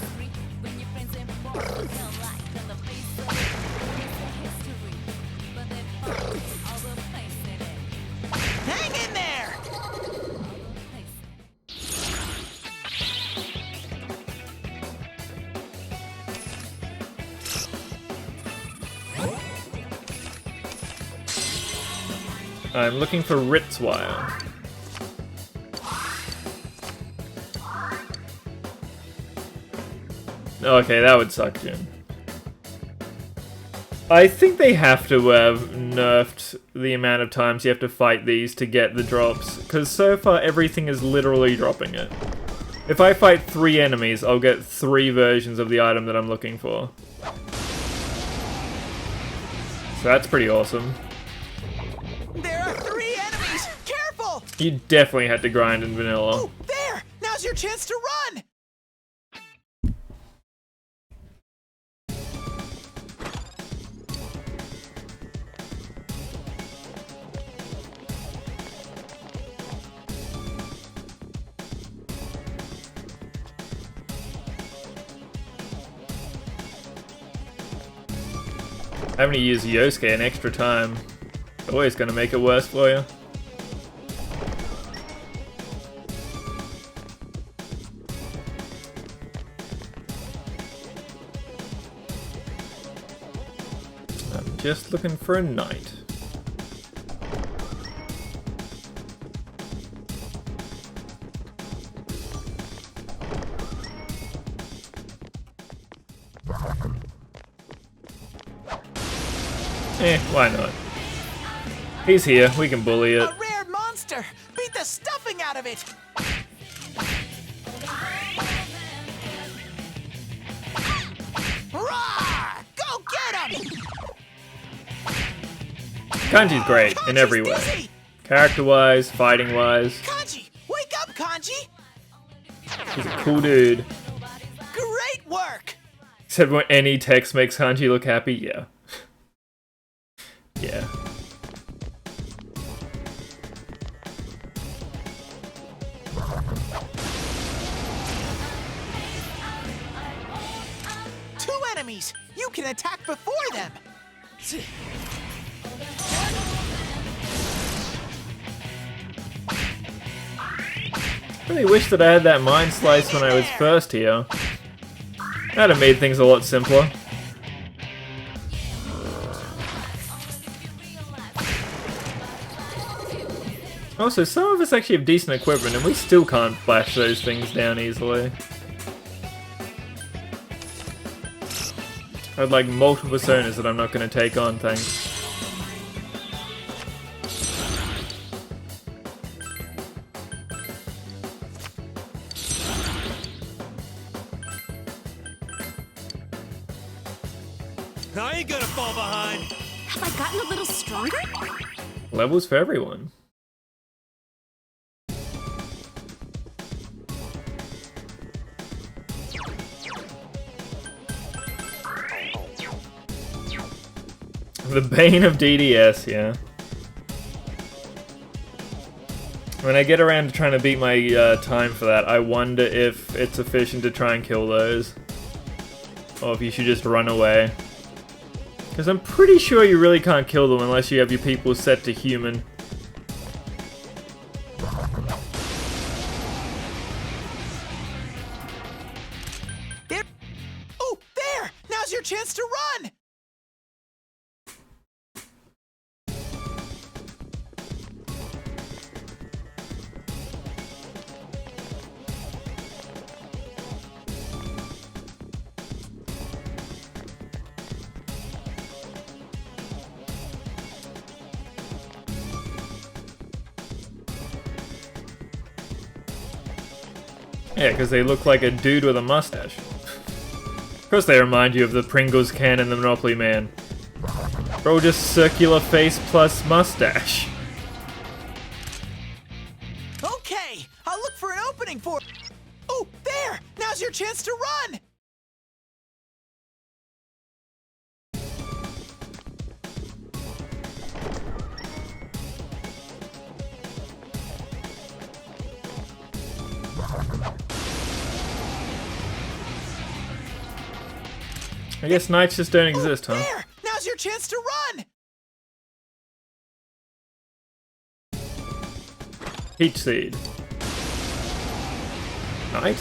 Hang in there! I'm looking for Ritzwire. Okay, that would suck, Jim. I think they have to have nerfed the amount of times you have to fight these to get the drops, because so far everything is literally dropping it. If I fight 3 enemies, I'll get 3 versions of the item that I'm looking for. So that's pretty awesome. There are 3 enemies! Careful! You definitely had to grind in vanilla. Oh, there! Now's your chance to run! Having to use Yosuke an extra time. Always gonna make it worse for you. I'm just looking for a knight. Why not? He's here, we can bully it. A rare monster! Beat the stuffing out of it! Hurrah! Kanji's great in every way. Character-wise, fighting-wise. Kanji, wake up, Kanji! He's a cool dude. Great work! Except when any text makes Kanji look happy, yeah. Yeah. Two enemies! You can attack before them! I really wish that I had that mind slice when I was first here. That'd have made things a lot simpler. Also, some of us actually have decent equipment and we still can't flash those things down easily. I'd like multiple personas that I'm not going to take on, thanks. I ain't gonna fall behind. Have I gotten a little stronger? Levels for everyone. The bane of DDS, yeah. When I get around to trying to beat my time for that, I wonder if it's efficient to try and kill those. Or if you should just run away. Because I'm pretty sure you really can't kill them unless you have your people set to human. There! Oh, there! Now's your chance to run! Yeah, because they look like a dude with a mustache. Of course they remind you of the Pringles can and the Monopoly Man. Bro, just circular face plus mustache. Okay, I'll look for an opening for... Oh, there! Now's your chance to run! I guess nights just don't exist, huh? There! Now's your chance to run! Peach Seed. Night?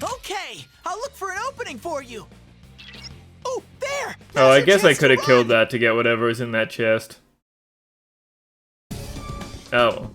Okay, I'll look for an opening for you. Oh, there! Oh, I guess I could have killed that to get whatever was in that chest. Oh.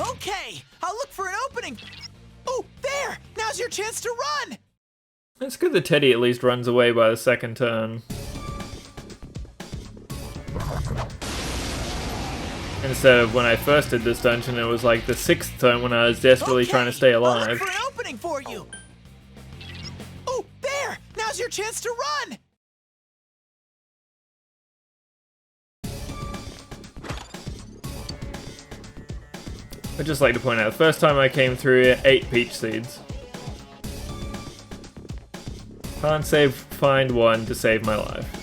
Okay, I'll look for an opening. Oh, there! Now's your chance to run! It's good that Teddy at least runs away by the second turn. Instead of when I first did this dungeon, it was like the 6th turn when I was desperately trying to stay I'll alive. look for an opening for you. Oh, there! Now's your chance to run! I'd just like to point out, the first time I came through here, 8 peach seeds. Can't find one to save my life.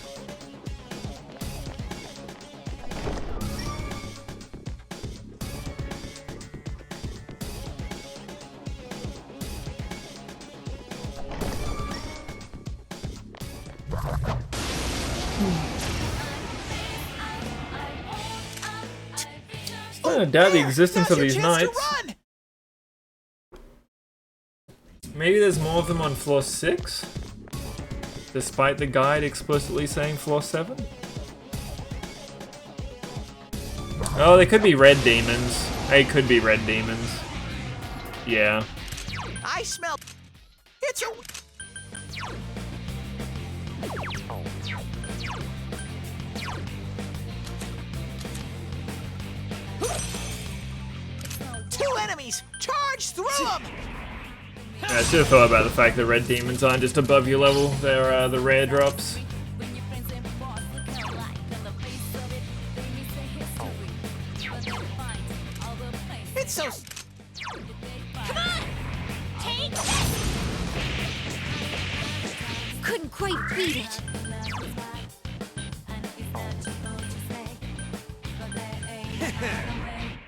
I doubt the existence of these knights. Maybe there's more of them on floor 6? Despite the guide explicitly saying floor 7? Oh, they could be red demons. They could be red demons. Yeah. I smell. It's a. Two enemies! Charge through them! Yeah, I should have thought about the fact that red demons aren't just above your level, they're the rare drops. It's so. Come on! Take this! Couldn't quite beat it.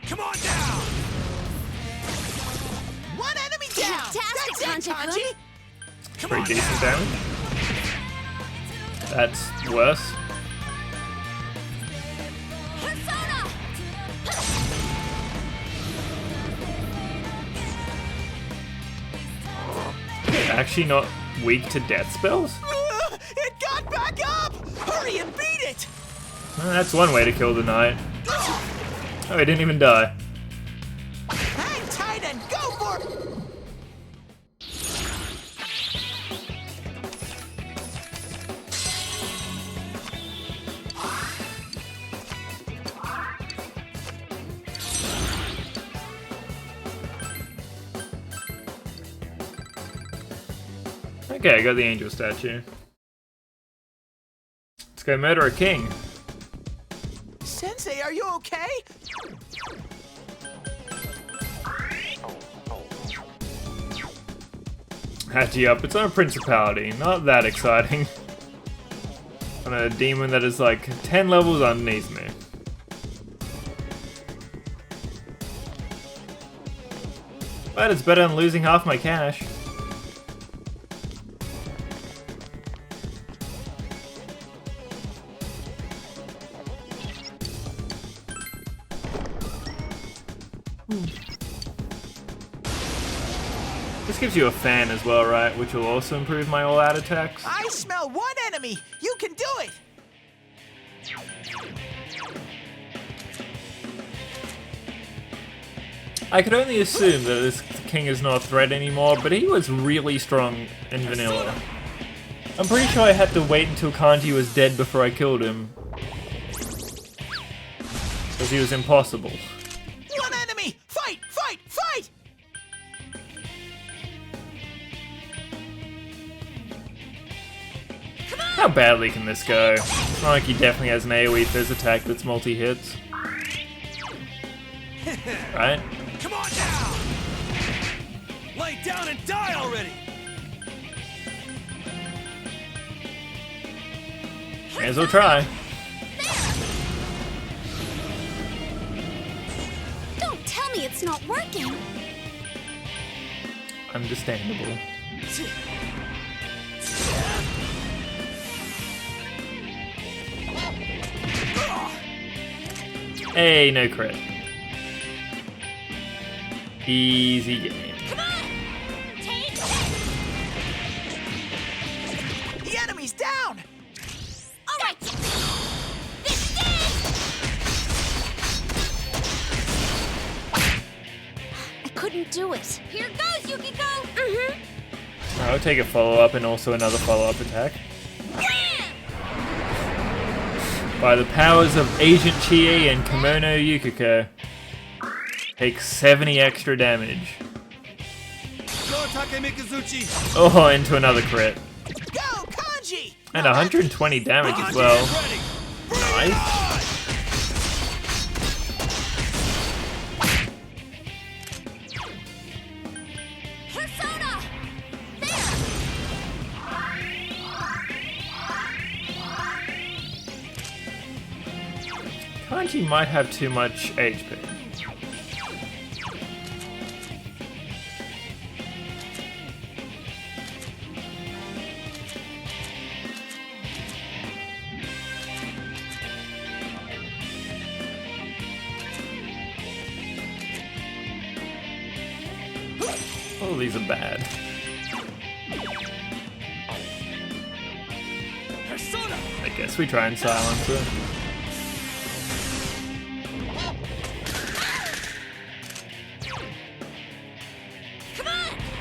Come on down! One enemy down! Fantastic, That's it, Kanji-kun. Come Pretty on decent down. damage. That's worse. Persona! Actually not weak to death spells? It got back up! Hurry and beat it! Well, that's one way to kill the knight. Oh, he didn't even die. Hang tight and go for it! Okay, I got the angel statue. Let's go murder a king. Sensei, are you okay? Hatchy up, it's on a principality, not that exciting. On a demon that is like 10 levels underneath me. But it's better than losing half my cash. This gives you a fan as well, right? Which will also improve my all-out attacks. I smell one enemy! You can do it! I could only assume that this king is not a threat anymore, but he was really strong in vanilla. I'm pretty sure I had to wait until Kanji was dead before I killed him. Because he was impossible. One enemy! Fight! Fight! Fight! How badly can this go? It's not like he definitely has an AoE fizz attack that's multi-hits. Right? Come on down! Lay down and die already! May as well try. Don't tell me it's not working. Understandable. Hey, no crit. Easy game. Come on! Take this! The enemy's down! All right! This is it! I couldn't do it. Here goes, Yukiko! I'll take a follow-up and also another follow-up attack. By the powers of Agent Chie and Kimono Yukiko. Take 70 extra damage. Oh, into another crit. Go, Kanji! And 120 damage as well. Nice. Persona! Kanji might have too much HP. All these are bad. guess we try and silence it.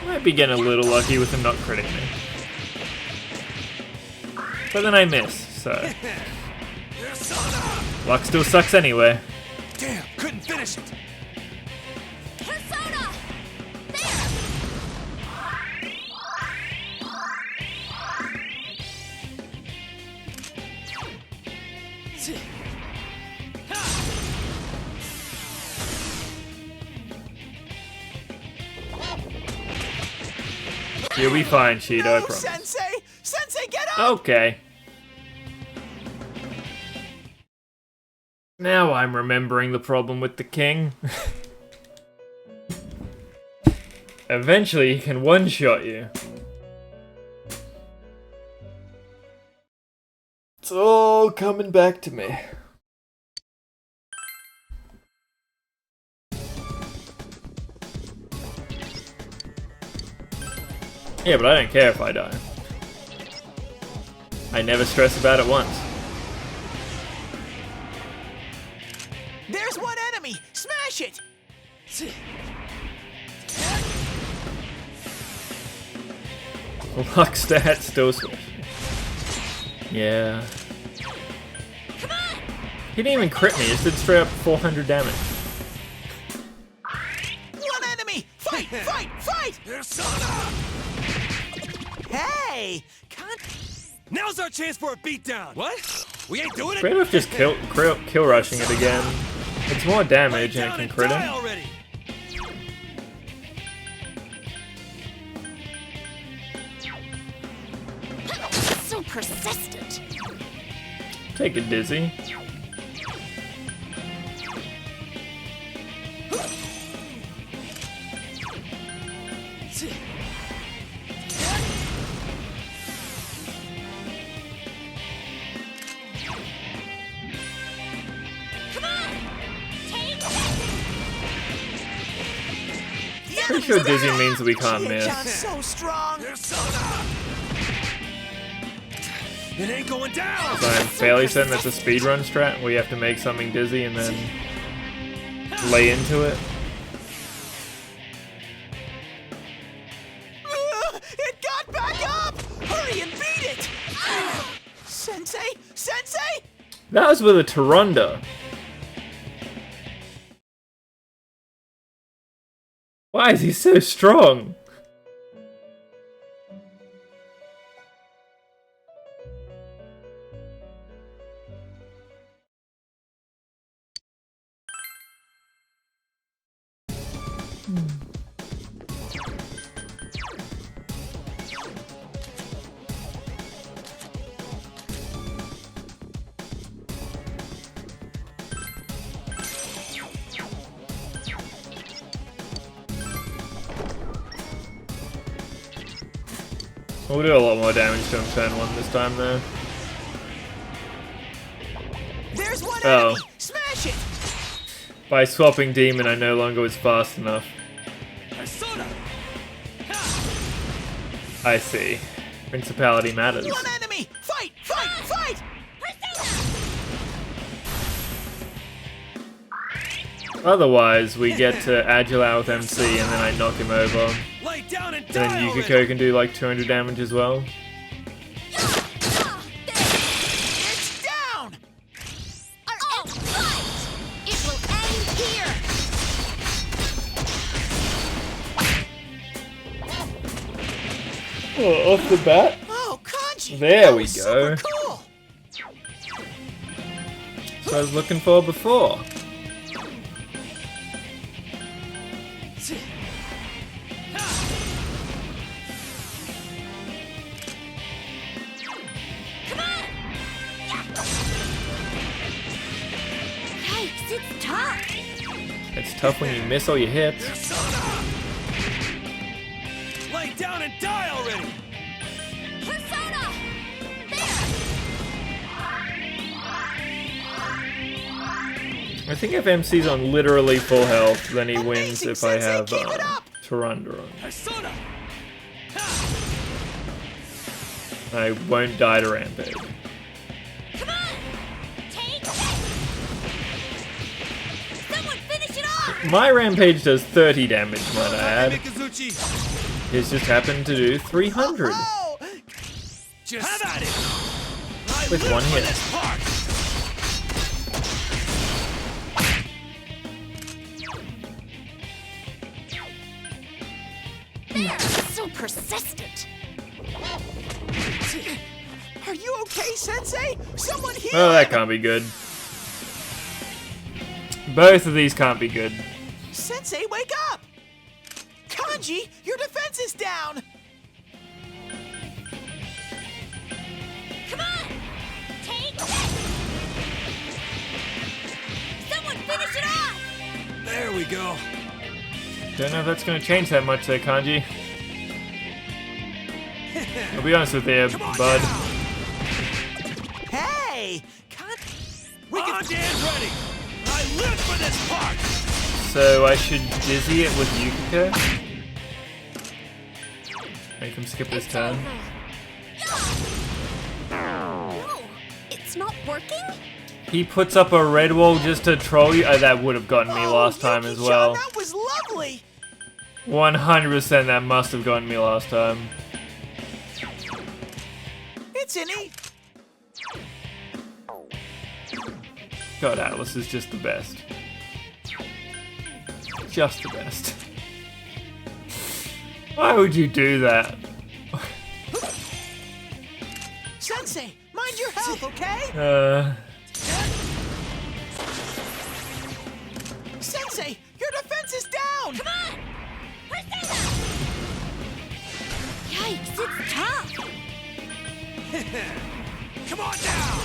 Might be getting a little lucky with him not critting me. But then I miss, so... Luck still sucks anyway. Damn, couldn't finish it. Persona! You'll be fine, Shido, I promise. Sensei! Sensei, get up! Okay. Now I'm remembering the problem with the king. Eventually he can one-shot you. It's all coming back to me. Yeah, but I don't care if I die. I never stress about it once. There's one enemy! Smash it! Luck stat still Swish. Yeah. He didn't even crit me, he just did straight up 400 damage. One enemy! Fight! Fight! Fight! Hey! Now's our chance for a beatdown. What? We ain't doing it. Straight up just kill rushing it again. It's more damage and it can crit him. Already. So persistent. Take it, Dizzy. Pretty sure Dizzy means that we can't miss. So strong. It ain't going down. So I'm fairly certain that's a speedrun strat where you have to make something dizzy and then lay into it. It got back up! Hurry and beat it! Sensei? Sensei? That was with a Taronda. Why is he so strong? We'll do a lot more damage to him turn one this time though. There's one enemy! Smash it! By swapping Demon I no longer was fast enough. I see. Principality matters. One enemy! Fight! Fight! Fight! Otherwise, we get to Agile with MC and then I knock him over. Lay down and then Yukiko can do like 200 damage as well. It's down! It will end here. Oh, off the bat? Oh, Kanji! There we go. Cool. That's what I was looking for before. It's tough. It's tough when you miss all your hits. Lay down and die already. Persona. I think if MC's on literally full health, then he wins if I have Taronda on. I won't die to Rampage. My rampage does 30 damage, might I add. His just happened to do 300. Just have at it. With one hit. They're so persistent. Are you okay, Sensei? Someone here. Oh, that can't be good. Both of these can't be good. Sensei, wake up! Kanji, your defense is down! Come on! Take this! Someone finish it off! There we go. Don't know if that's going to change that much there, Kanji. I'll be honest with you, bud. Hey! We can stand ready! I live for this part! So I should dizzy it with Yukiko? Make him skip his turn. No, it's not working? He puts up a red wall just to troll you. That would have gotten me last time as well. That was lovely! 100% that must have gotten me last time. It's an E. God, Atlas is just the best. Just the best. Why would you do that? Sensei, mind your health, okay? Sensei, your defense is down! Come on! Yikes, it's tough! Come on down!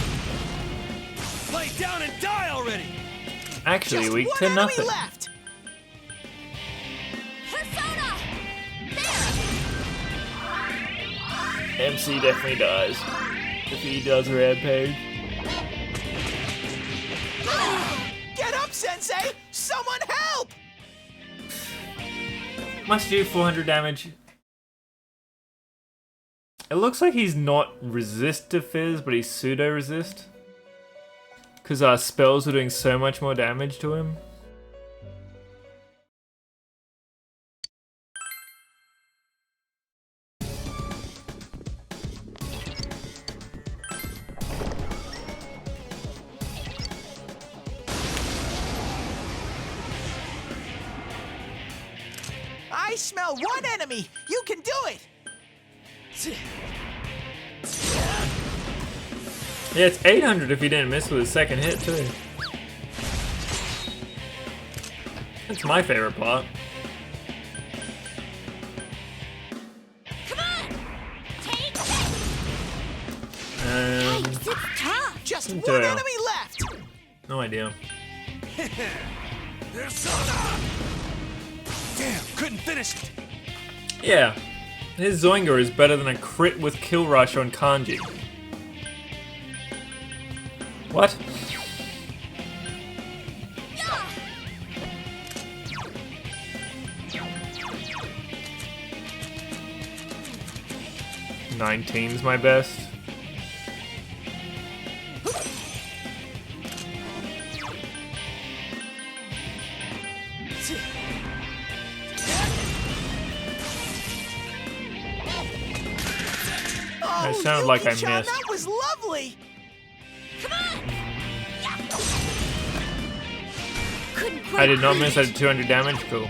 Lay down and die already! Actually, Just weak one to enemy nothing. left. Persona! MC definitely dies. If he does rampage. Get up, Sensei! Someone help! Must do 400 damage. It looks like he's not resist to Fizz, but he's pseudo resist. Because our spells are doing so much more damage to him. I smell one enemy! You can do it! Yeah, it's 800 if he didn't miss with his second hit, too. That's my favorite part. Come on! Take this! Yikes, it's tough! Just Didn't one do. enemy left! No idea. Persona! Damn, couldn't finish it. Yeah, his Zoinga is better than a crit with Kill Rush on Kanji. What? Yeah. 19's my best. Oh, It sounded like I Yuki-chan, missed. That was lovely! I did not miss. I did 200 damage. Cool.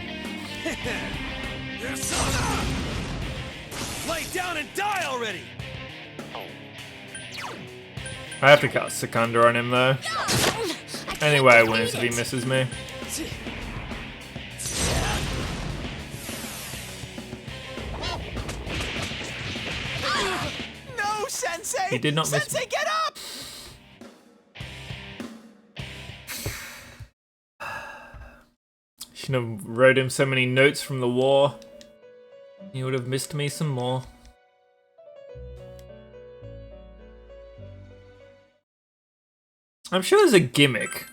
Persona! Lay down and die already! I have to cast Secunda on him though. Anyway, I wins if he misses me. No, Sensei! He did not miss Sensei, get up! Shouldn't have wrote him so many notes from the war. He would have missed me some more. I'm sure there's a gimmick.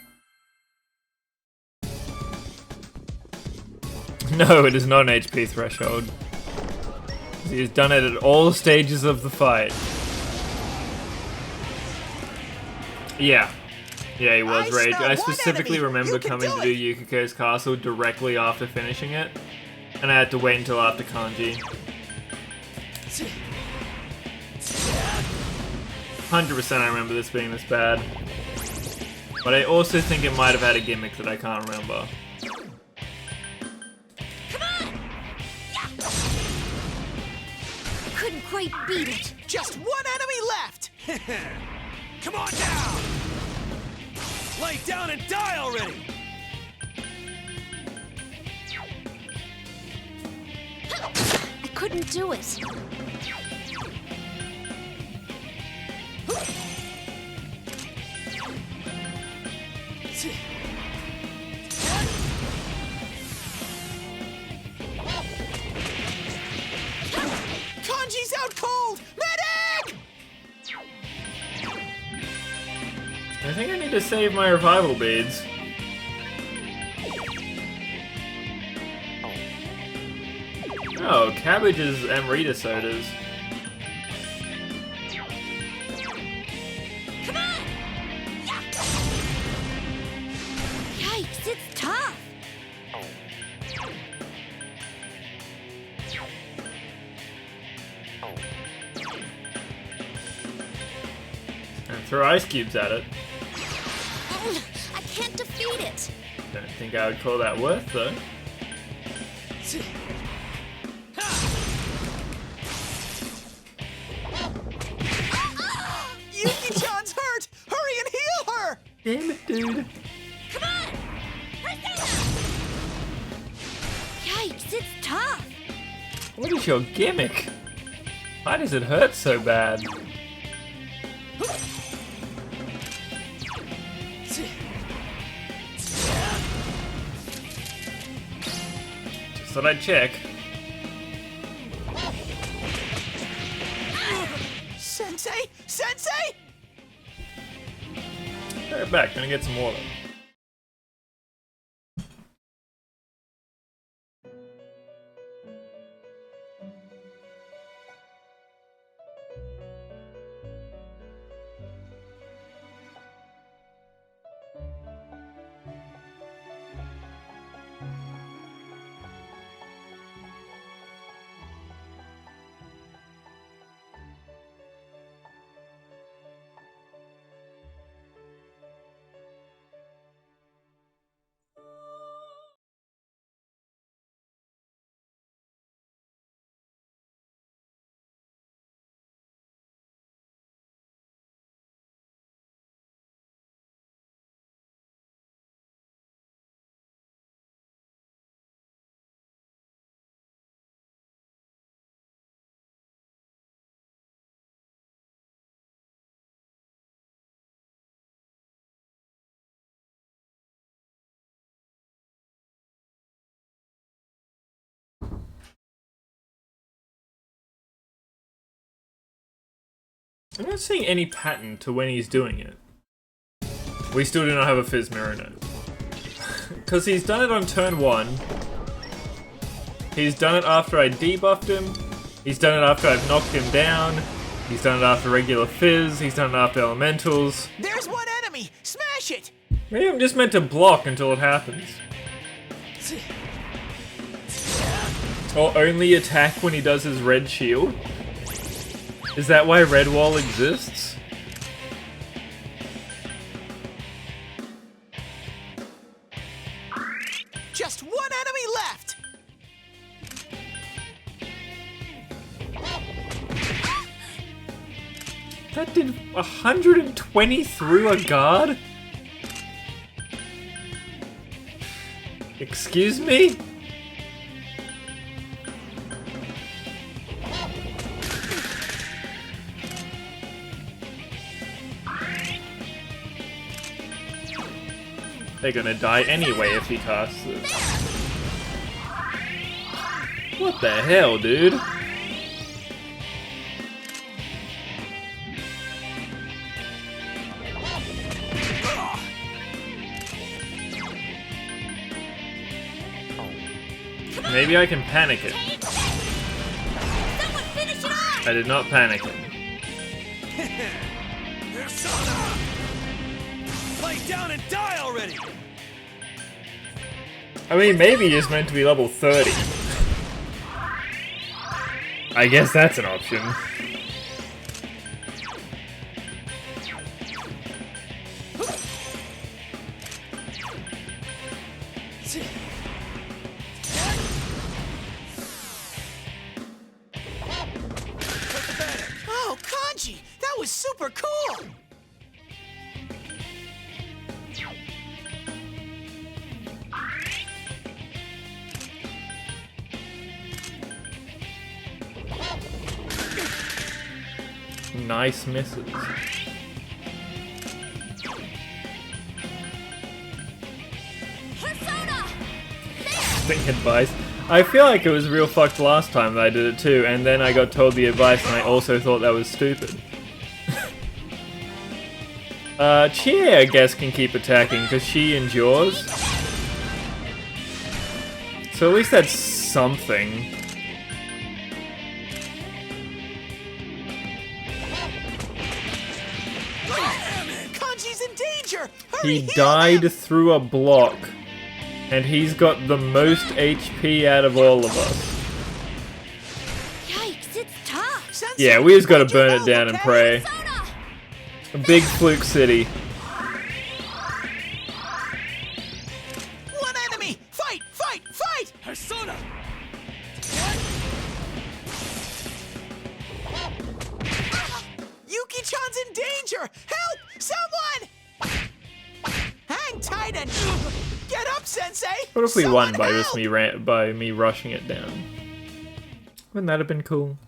No, it is not an HP threshold. He has done it at all stages of the fight. Yeah. Yeah, he was Rage. smell I one specifically enemy. remember You can coming do to do Yukiko's castle directly after finishing it, and I had to wait until after kanji. 100% I remember this being this bad. But I also think it might have had a gimmick that I can't remember. Couldn't quite beat it. Just one enemy left! Come on down! Lay down and die already! I couldn't do it. Kanji's out cold! Medic! I think I need to save my revival beads. Oh, cabbages and Rita sodas. Yikes, it's tough. And throw ice cubes at it. I can't defeat it. Don't think I would call that worth, though. Yuki-chan's hurt! Hurry and heal her! Damn it, dude. Come on! Yikes, it's tough. What is your gimmick? Why does it hurt so bad? Just thought I'd check. Sensei! Sensei! Right back, gonna get some water. I'm not seeing any pattern to when he's doing it. We still do not have a Fizz mirror note. Because he's done it on turn 1. He's done it after I debuffed him. He's done it after I've knocked him down. He's done it after regular Fizz. He's done it after elementals. There's one enemy! Smash it! Maybe I'm just meant to block until it happens. Or only attack when he does his red shield. Is that why Red Wall exists? Just one enemy left! That did 120 through a guard? Excuse me? They're gonna die anyway if he casts this. What the hell, dude? Maybe I can panic it. I did not panic it. Lay down and die already! I mean, maybe he's meant to be level 30. I guess that's an option. Oh, Kanji, that was super cool! Nice misses. Think advice. I feel like it was real fucked last time that I did it too, and then I got told the advice and I also thought that was stupid. Chie, I guess, can keep attacking because she endures. So at least that's something. Kanji's in danger! He died through a block, and he's got the most HP out of all of us. Yikes, it's tough. Yeah, we just gotta burn it down and pray. A big fluke city. One enemy! Fight! Fight! Fight! Persona! Yuki-chan's in danger! Help! Someone! Hang tight and get up, Sensei! What if we Someone won by help! just by me rushing it down? Wouldn't that have been cool?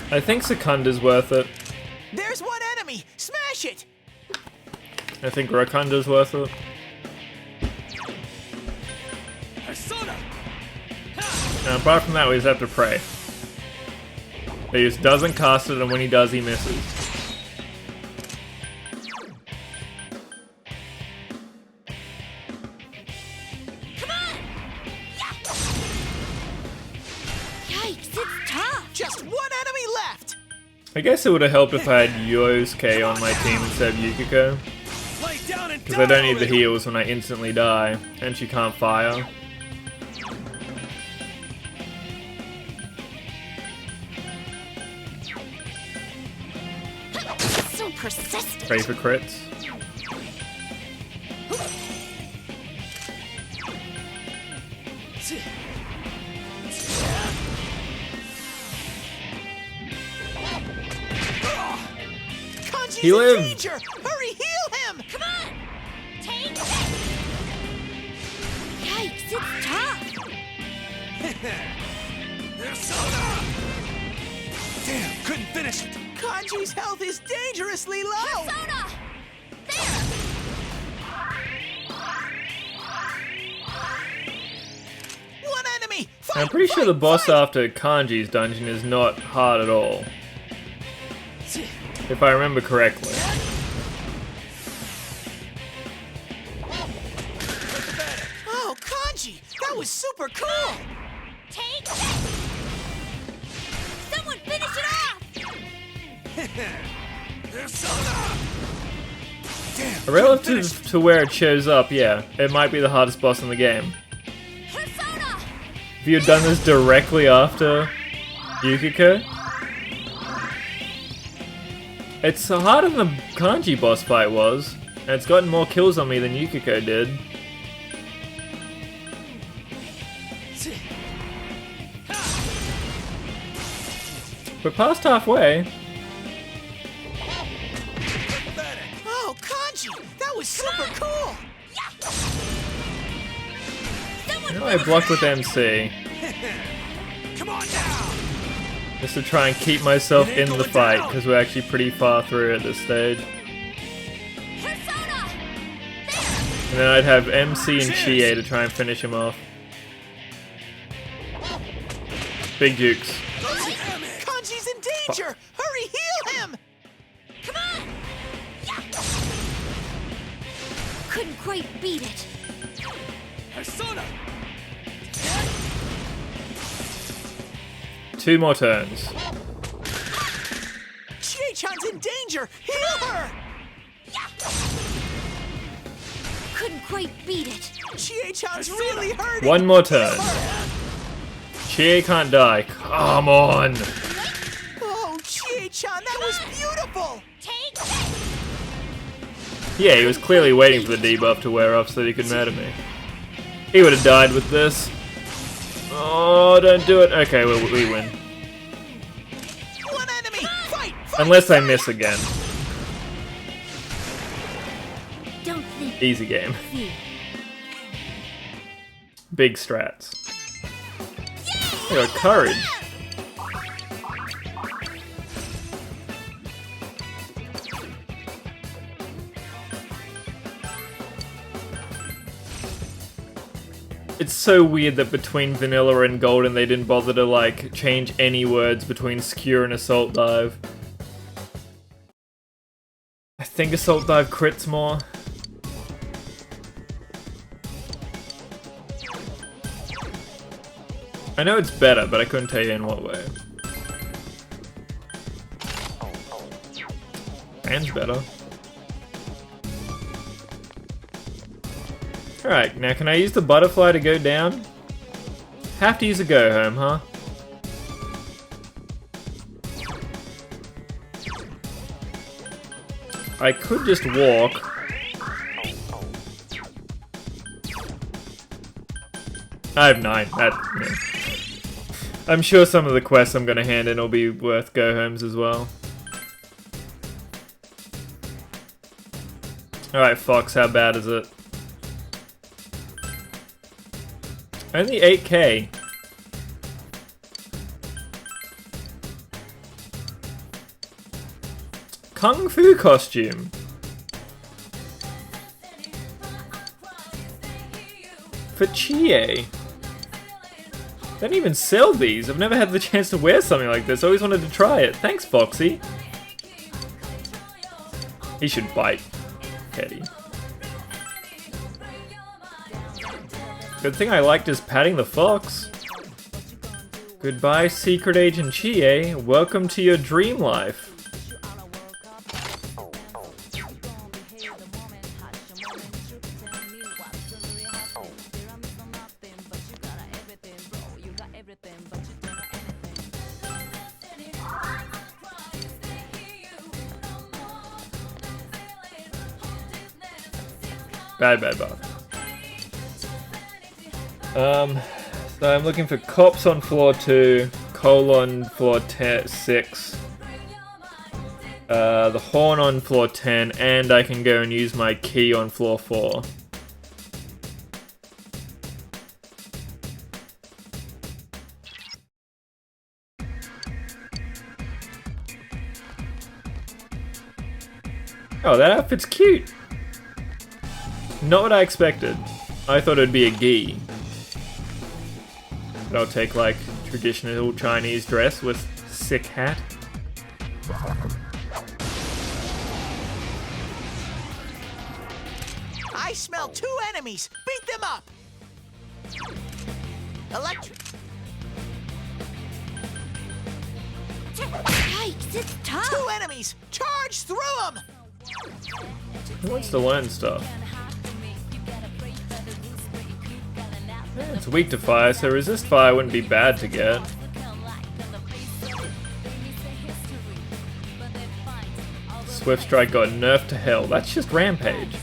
I think Secunda's worth it. There's one enemy! Smash it! I think Rakunda's worth it. Persona! And apart from that, we just have to pray. He just doesn't cast it, and when he does, he misses. Yikes, it's tough. Just one enemy left! I guess it would have helped if I had Yosuke on my team instead of Yukiko. Lay down and Because I don't need the heals when I instantly die, and she can't fire. So persistent. Pray for crits. Kanji's He in lived. danger! Hurry, heal him! Come on. Take it. Yikes, it's tough. Persona! Damn, couldn't finish it. Kanji's health is dangerously low! Persona! One enemy! Fight, I'm pretty sure fight, the boss fight! after Kanji's dungeon is not hard at all. If I remember correctly. Oh, Kanji! That was super cool! Take it. Someone finish it off. Persona! Damn. Relative to where it shows up, yeah, it might be the hardest boss in the game. Persona. If you had done this directly after Yukiko, it's harder than the Kanji boss fight was, and it's gotten more kills on me than Yukiko did. We're past halfway. Oh, Kanji! That was super cool! You know, I blocked with MC. Come on now! Just to try and keep myself in the fight, because we're actually pretty far through at this stage. And then I'd have MC and Chie to try and finish him off. Big jukes. Kanji's in danger! Hurry, heal him! Come on! Yeah. Couldn't quite beat it. Persona! 2 more turns. Chie-chan's in danger! Heal her! Couldn't quite beat it. Chie-chan's really hurting! 1 more turn. Chie can't die. Come on. Oh, Chie-chan, that was beautiful! Take this! Yeah, he was clearly waiting for the debuff to wear off so that he could murder me. He would have died with this. Oh, don't do it. Okay, we win. One enemy! Fight! Unless I miss again. Don't think. Easy game. Big strats. They got courage. It's so weird that between Vanilla and Golden they didn't bother to like change any words between Skewer and Assault Dive. I think Assault Dive crits more. I know it's better, but I couldn't tell you in what way. And better. Alright, now can I use the butterfly to go down? Have to use a go home, huh? I could just walk. I have 9. Yeah. I'm sure some of the quests I'm gonna hand in will be worth go homes as well. Alright, Fox, how bad is it? Only 8k. Kung Fu costume. For Chie. They don't even sell these. I've never had the chance to wear something like this. I always wanted to try it. Thanks, Foxy. He should bite Teddy. Good thing I liked his patting the fox. Goodbye, Secret Agent Chie. Welcome to your dream life. Bad buff. So I'm looking for cops on floor 2, floor 6, the horn on floor 10, and I can go and use my key on floor 4. Oh, that outfit's cute! Not what I expected. I thought it'd be a gi. But I'll take like traditional Chinese dress with sick hat. I smell 2 enemies! Beat them up! Electric. Yikes, it's tough! 2 enemies! Charge through them! Who wants to learn stuff? Yeah, it's weak to fire, so resist fire wouldn't be bad to get. Swift Strike got nerfed to hell. That's just Rampage.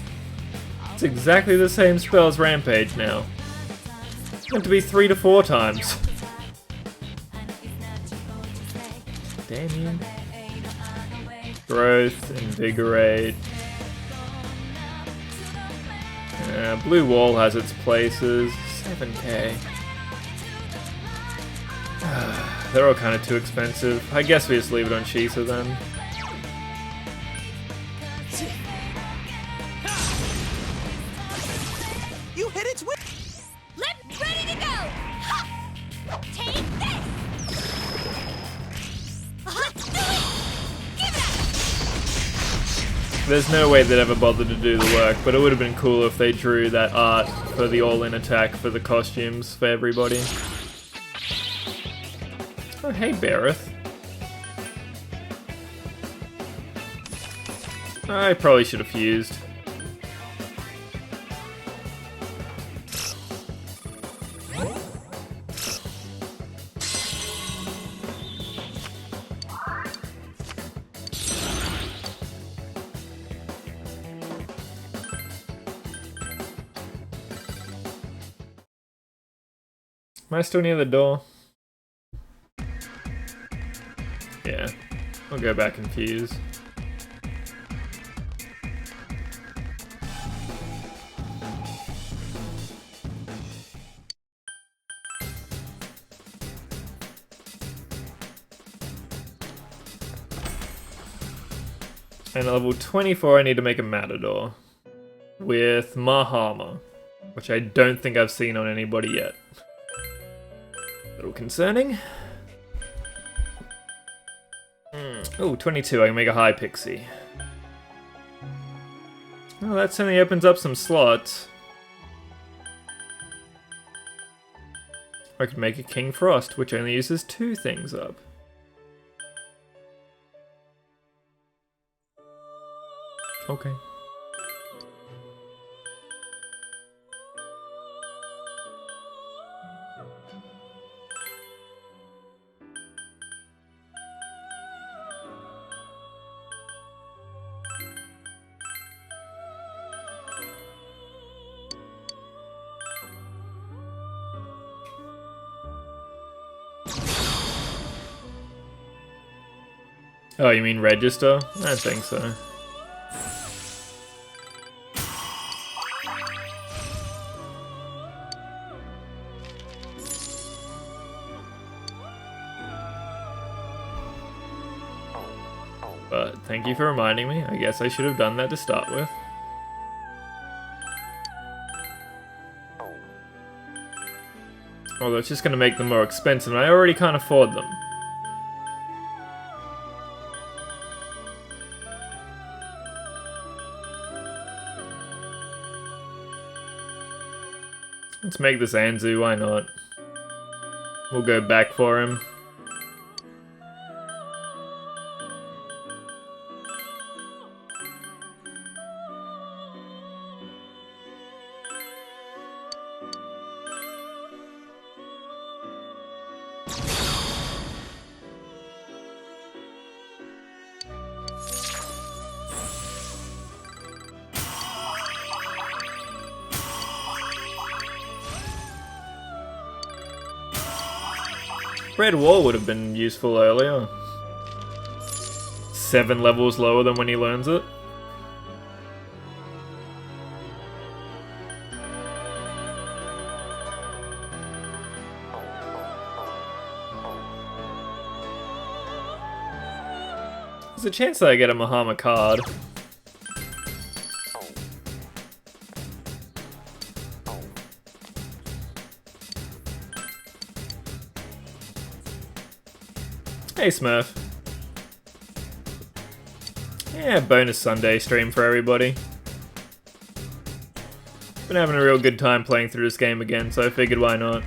It's exactly the same spell as Rampage now. It's meant to be 3 to 4 times. Damn you. Growth, Invigorate. Blue Wall has its places. 7k. They're all kind of too expensive. I guess we just leave it on Shisa then. You hit its Let's ready to go! Ha! Take this! There's no way they'd ever bother to do the work, but it would have been cool if they drew that art for the all-in attack for the costumes for everybody. Oh, hey, Bareth. I probably should have fused. Am I still near the door? Yeah. I'll go back and fuse. And at level 24 I need to make a Matador. With Mahama. Which I don't think I've seen on anybody yet. A little concerning. Oh, 22, I can make a high pixie. Well, that certainly opens up some slots. I could make a King Frost, which only uses 2 things up. Okay. Oh, you mean register? I don't think so. But thank you for reminding me. I guess I should have done that to start with. Although it's just going to make them more expensive, and I already can't afford them. Let's make this Anzu, why not? We'll go back for him. Red Wall would have been useful earlier. 7 levels lower than when he learns it. There's a chance that I get a Mahama card. Hey Smurf. Yeah, bonus Sunday stream for everybody. Been having a real good time playing through this game again, so I figured why not.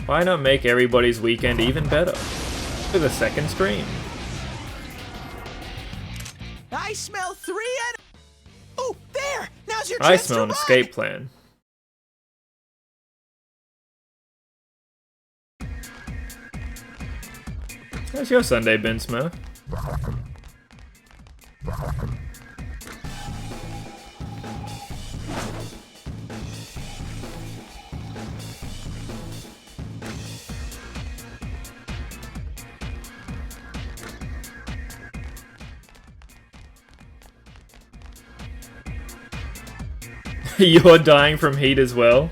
Why not make everybody's weekend even better? With a second stream. I smell 3 and... Oh, there! Now's your I chance smell to an run! escape plan. How's your Sunday been, Smurf? You're dying from heat as well?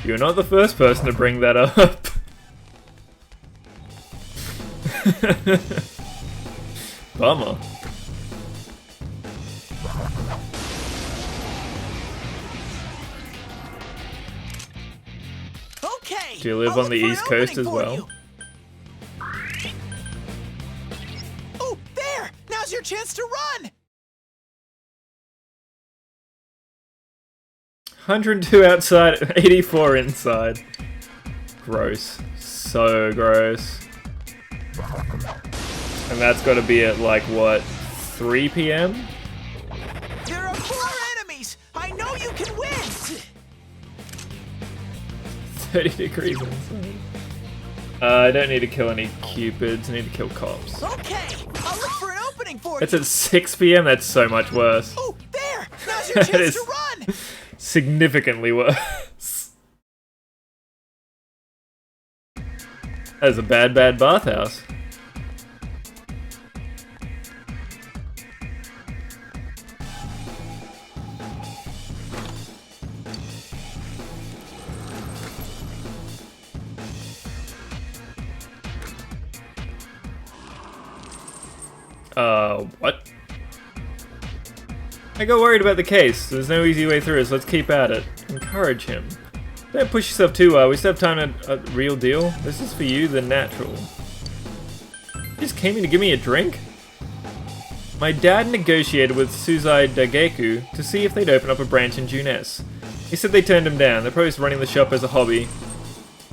You're not the first person to bring that up. Bummer. Okay. Do you live on the East Coast as well? Oh, there! Now's your chance to run! 102 outside, 84 inside. Gross. So gross. And that's got to be at like, what, 3 p.m.? There are 4 enemies! I know you can win! 30 degrees inside. I don't need to kill any cupids, I need to kill cops. Okay, I'll look for an opening for It's you! at 6 p.m.? That's so much worse. Oh, there! Now's your That chance is to run! significantly worse. That is a bad bathhouse. What? I got worried about the case. There's no easy way through, so let's keep at it. Encourage him. Don't push yourself too well. We still have time to real deal. This is for you, the natural. You just came in to give me a drink? My dad negotiated with Suzai Dageku to see if they'd open up a branch in Junes. He said they turned him down. They're probably just running the shop as a hobby.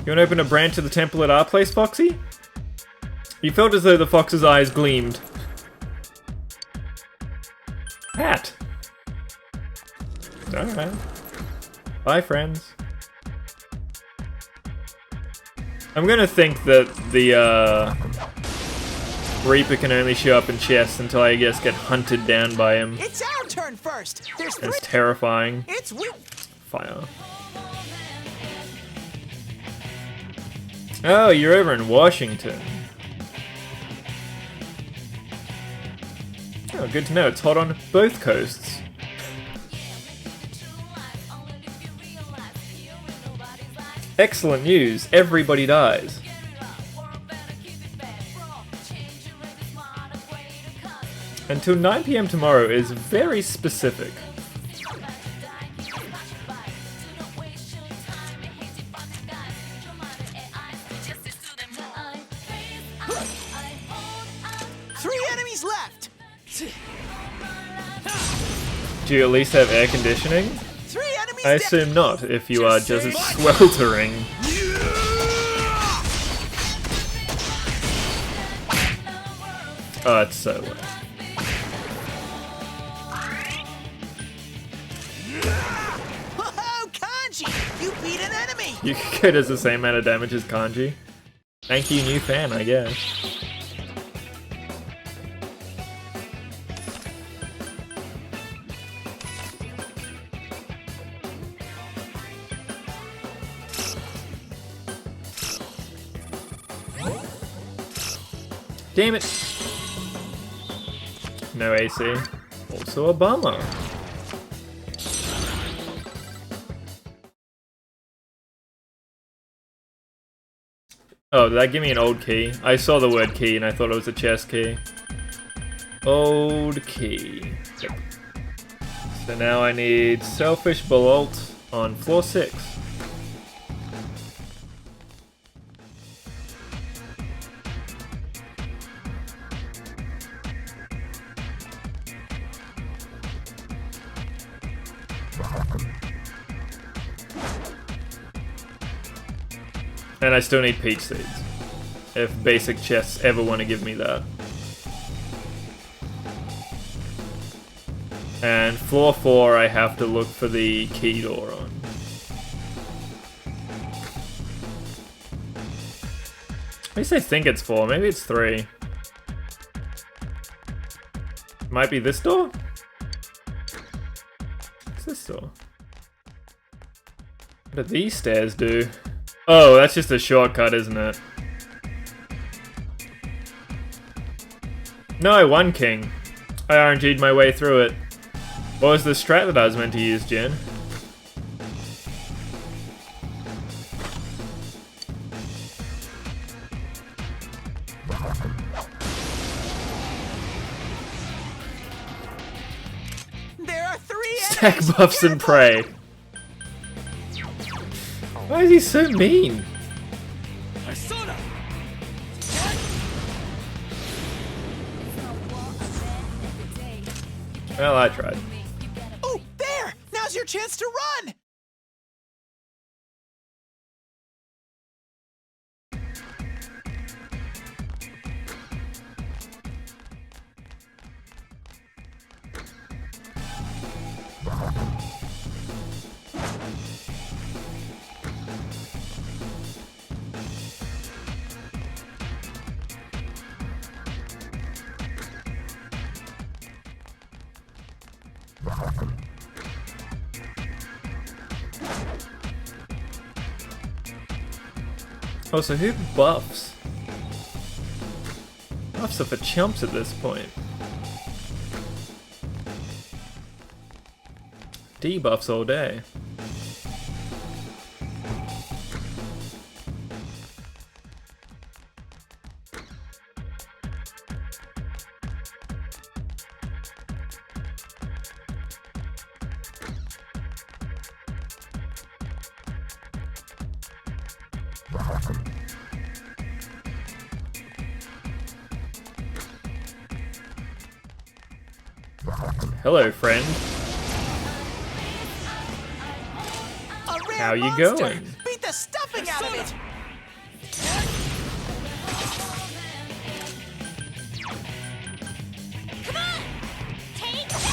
You want to open a branch of the temple at our place, Foxy? You felt as though the fox's eyes gleamed. Hat. Alright. Bye, friends. I'm gonna think that the, Reaper can only show up in chests until I guess get hunted down by him. It's our turn first! There's 3. It's terrifying. It's Fire. Oh, you're over in Washington. Oh, good to know. It's hot on both coasts. Excellent news. Everybody dies. Until 9 p.m. tomorrow is very specific. Three enemies left! Do you at least have air conditioning? 3 enemies I assume not, if you are just sweltering. Oh, it's so low. Oh, Kanji! You beat an enemy! Yukiko does the same amount of damage as Kanji. Thank you, new fan, I guess. Damn it! No AC. Also a bummer. Oh, did that give me an old key? I saw the word key and I thought it was a chest key. Old key. Yep. So now I need Selfish Bolt on floor 6. And I still need peach seeds. If basic chests ever want to give me that. And floor 4 I have to look for the key door on. At least I think it's 4, maybe it's 3. Might be this door? What's this door? What do these stairs do? Oh, that's just a shortcut, isn't it? No, I won King. I RNG'd my way through it. What was the strat that I was meant to use, Jen? There are 3 Stack buffs and pray. Why is he so mean? Well, I tried. Oh, there! Now's your chance to run! Oh, so who buffs? Buffs are for chumps at this point. Debuffs all day. Hello, friend. How you going? Beat the stuffing out of it. Come on! Take this!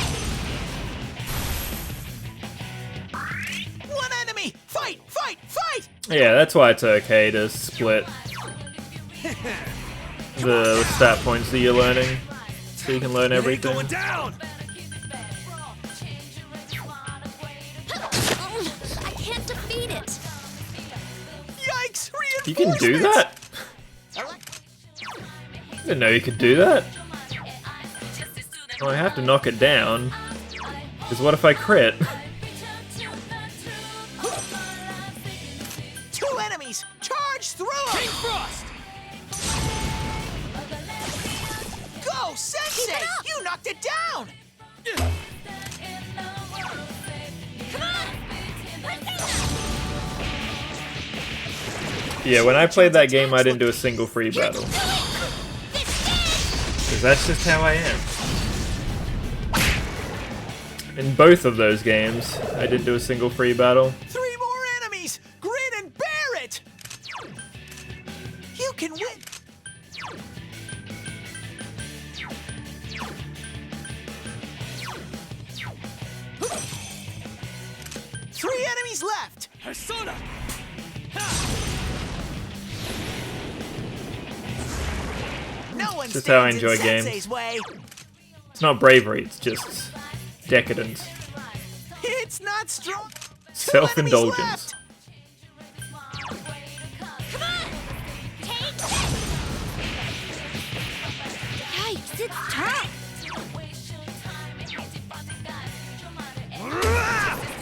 One enemy! Fight! Fight! Fight! Yeah, that's why it's okay to split the stat points that you're learning, so you can learn everything. I can't defeat it. Yikes! You can do that? I didn't know you could do that. Well, I have to knock it down. Because what if I crit? Two enemies! Charge through them! King Frost! Go, Sensei! You knocked it down! Yeah, when I played that game, I didn't do a single free battle. Because that's just how I am. In both of those games, I didn't do a single free battle. 3 more enemies! Grin and bear it! You can win! Three enemies left! Persona! No one Just how I stands in enjoy games. Sensei's way. It's not bravery, it's just decadence. It's not strong. Self-indulgence. Yikes, it's tough.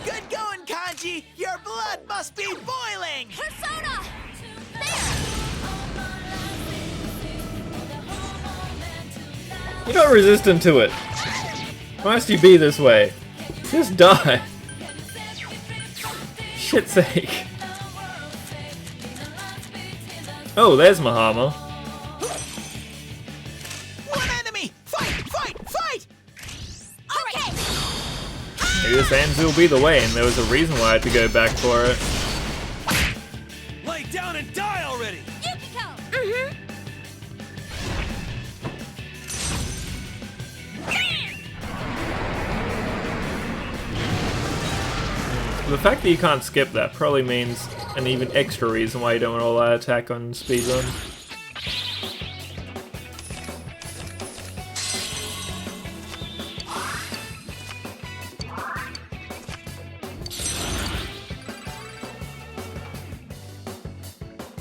Good going, Kanji! Your blood must be boiling! Persona! You're not resistant to it. Why must you be this way? Just die. Shit's sake. Oh, there's Mahama. One enemy! Fight! Fight! Fight! Okay. Maybe this Anzu will be the way, and there was a reason why I had to go back for it. Lay down and die already! Yukiko! The fact that you can't skip that probably means an even extra reason why you don't want all that attack on speedruns.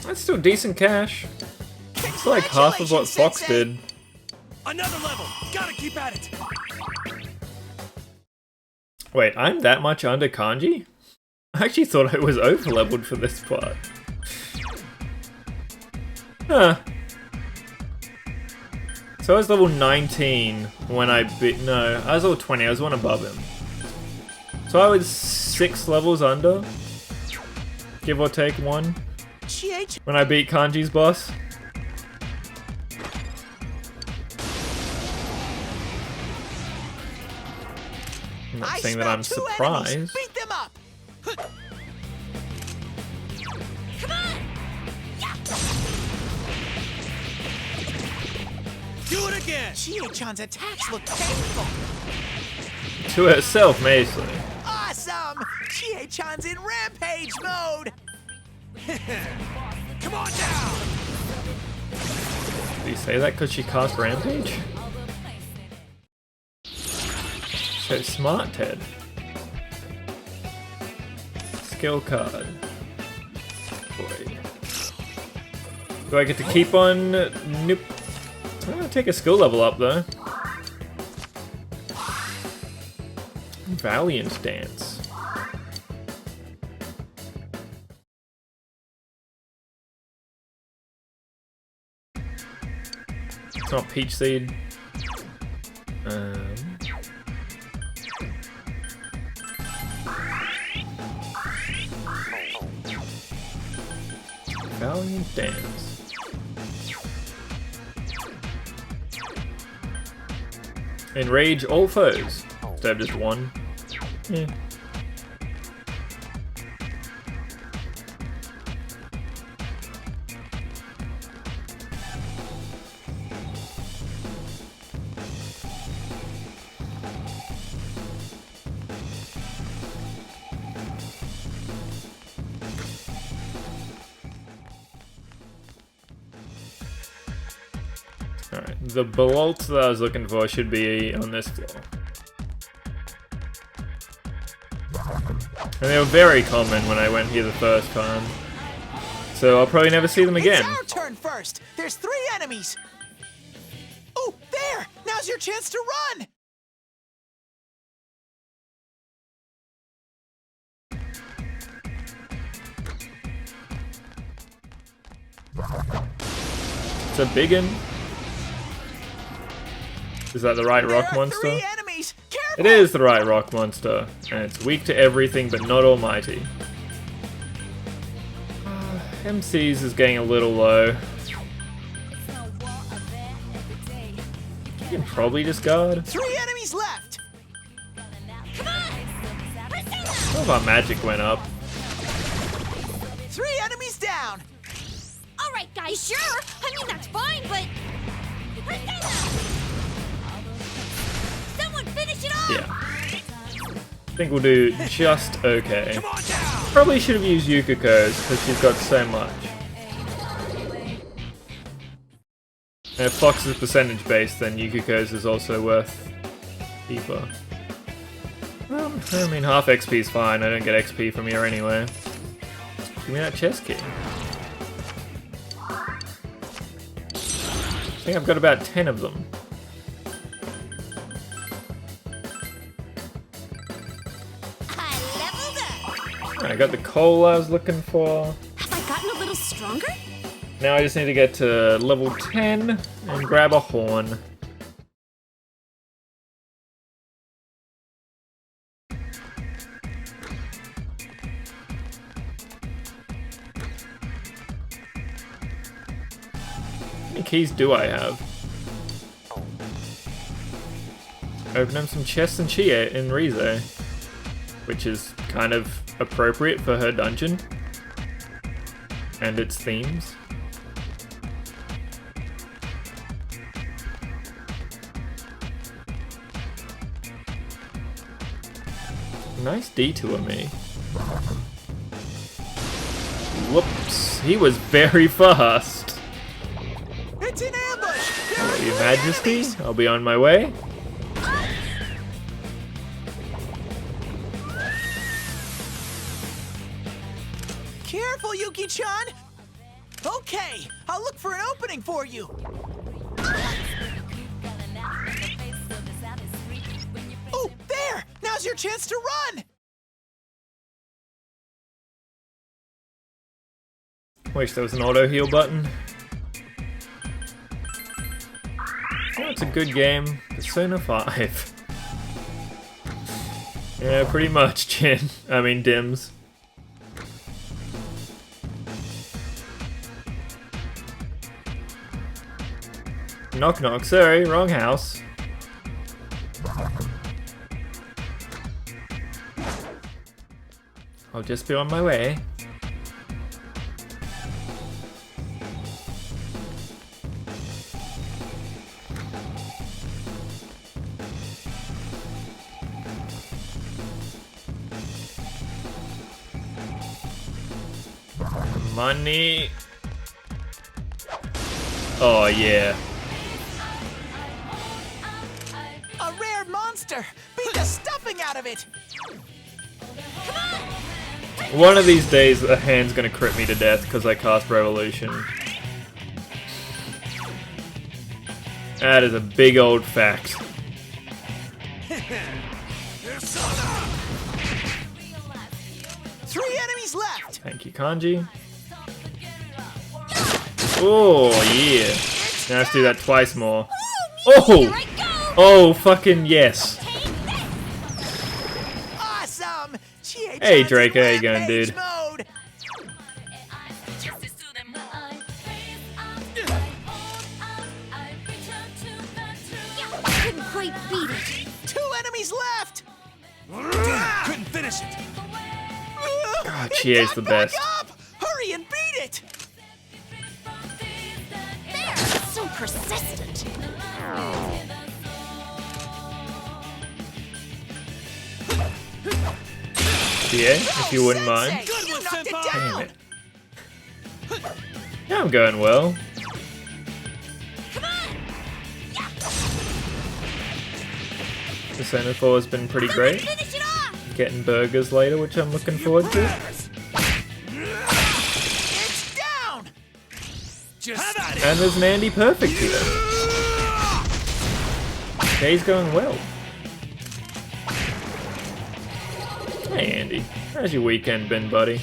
That's still decent cash. It's like half of what Fox did. Another level! Gotta keep at it! Wait, I'm that much under Kanji? I actually thought I was over-leveled for this part. Huh. So I was level 19 when I beat... No, I was level 20, I was one above him. So I was 6 levels under. Give or take 1. When I beat Kanji's boss. I'm not saying that I'm surprised. Beat them up! Come on! Do it again! Chie-chan's attacks look painful! To herself, mostly. Awesome! Chie-chan's in rampage mode! Come on down! Did you say that because she cast Rampage? So smart, Ted. Skill card. Boy. Do I get to keep on? Nope. I'm gonna take a skill level up though. Valiant Dance. It's not Peach Seed. Valiant Dance. Enrage all foes. Instead of just one. Yeah. Alright, the bolts that I was looking for should be on this floor. And they were very common when I went here the first time. So I'll probably never see them again. It's our turn first. There's 3 enemies. Oh, there! Now's your chance to run! It's a biggin. Is that the right rock monster? 3 enemies. Careful! It is the right rock monster, and it's weak to everything but not almighty. MC's is getting a little low. You can probably discard. 3 enemies left. Some of our magic went up. 3 enemies down. All right, guys. Sure. I mean, that's fine, but someone finish it off. Yeah. I think we'll do just okay. Probably should have used Yukiko's because she's got so much. And if Fox is percentage based, then Yukiko's is also worth deeper. Well, I mean, half XP is fine. I don't get XP from here anyway. Give me that chest key. I think I've got about 10 of them. I got the coal I was looking for. Have I gotten a little stronger? Now I just need to get to level 10 and grab a horn. How many keys do I have? Open up some chests and Chie in Rize, which is kind of appropriate for her dungeon and its themes. Nice detour me. Whoops, he was very fast. It's an ambush. Hello, Your Majesty, I'll be on my way. Careful, Yuki-chan! Okay, I'll look for an opening for you! Oh, there! Now's your chance to run! Wish there was an auto heal button. Oh, it's a good game. Persona 5. Yeah, pretty much, Chin. I mean, Dims. Knock knock, sorry, wrong house. I'll just be on my way. Money. Oh yeah. A rare monster! Beat the stuffing out of it. One of these days, a hand's gonna crit me to death because I cast Revolution. That is a big old fact. 3 enemies left. Thank you, Kanji. Oh, yeah. Now let's do that twice more. Oh! Oh, fucking yes. Awesome. Hey, Draco, how you going, dude? Mode. Couldn't quite beat it. 2 enemies left. Couldn't finish it. God, Chie's the best. Up. Hurry and beat it. There, so persistent. Chie, if you wouldn't mind. You knocked it down. Damn it. Yeah, I'm going well. Persona 4 has been pretty great. Getting burgers later, which I'm looking forward to. It's down. And there's an Andy Perfect here. Day's going well. Hey Andy, how's your weekend been, buddy?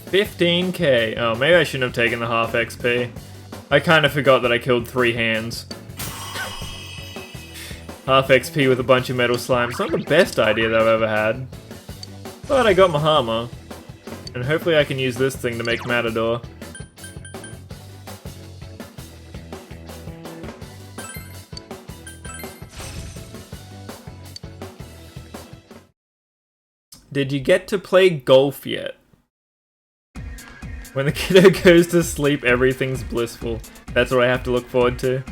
$15K. Oh, maybe I shouldn't have taken the half XP. I kind of forgot that I killed 3 hands. Half XP with a bunch of metal slime. It's not the best idea that I've ever had. But I got my hammer. And hopefully I can use this thing to make Matador. Did you get to play golf yet? When the kiddo goes to sleep, everything's blissful. That's what I have to look forward to.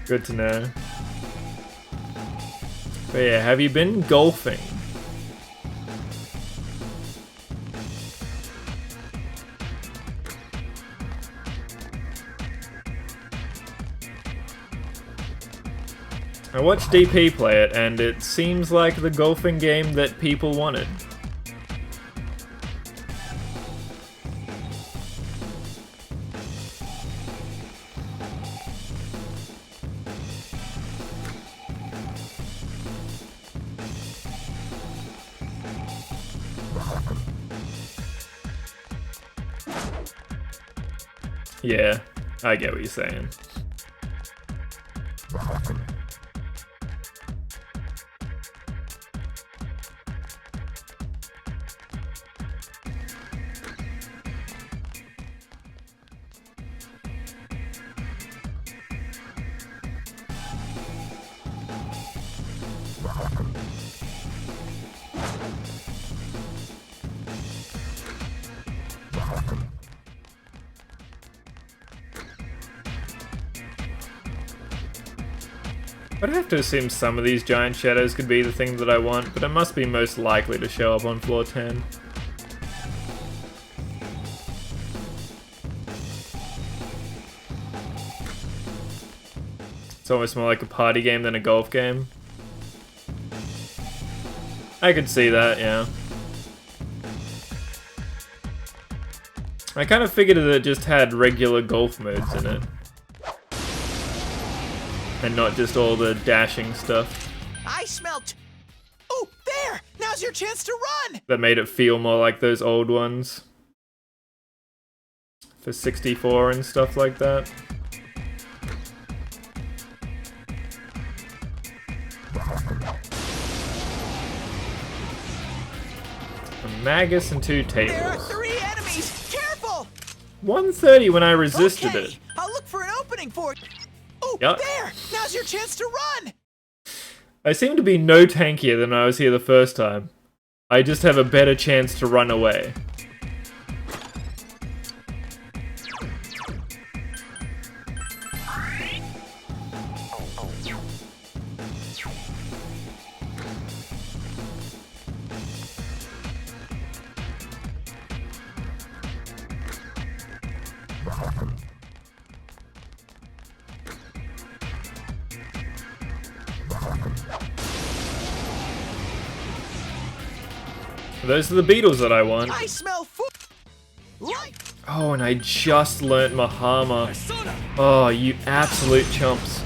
Good to know. But yeah, have you been golfing? I watched DP play it, and it seems like the golfing game that people wanted. Yeah, I get what you're saying. I'd have to assume some of these giant shadows could be the thing that I want, but it must be most likely to show up on floor 10. It's almost more like a party game than a golf game. I could see that, yeah. I kind of figured that it just had regular golf modes in it. And not just all the dashing stuff. I smelt. Oh, there! Now's your chance to run! That made it feel more like those old ones. For 64 and stuff like that. A Magus and 2 tables. There are 3 enemies! Careful! 130 when I resisted it. I'll look for an opening for it. Oh, yep. There! Now's your chance to run! I seem to be no tankier than I was here the first time. I just have a better chance to run away. Those are the beetles that I want. I smell food. Oh, and I just learnt Mahama. Oh, you absolute chumps.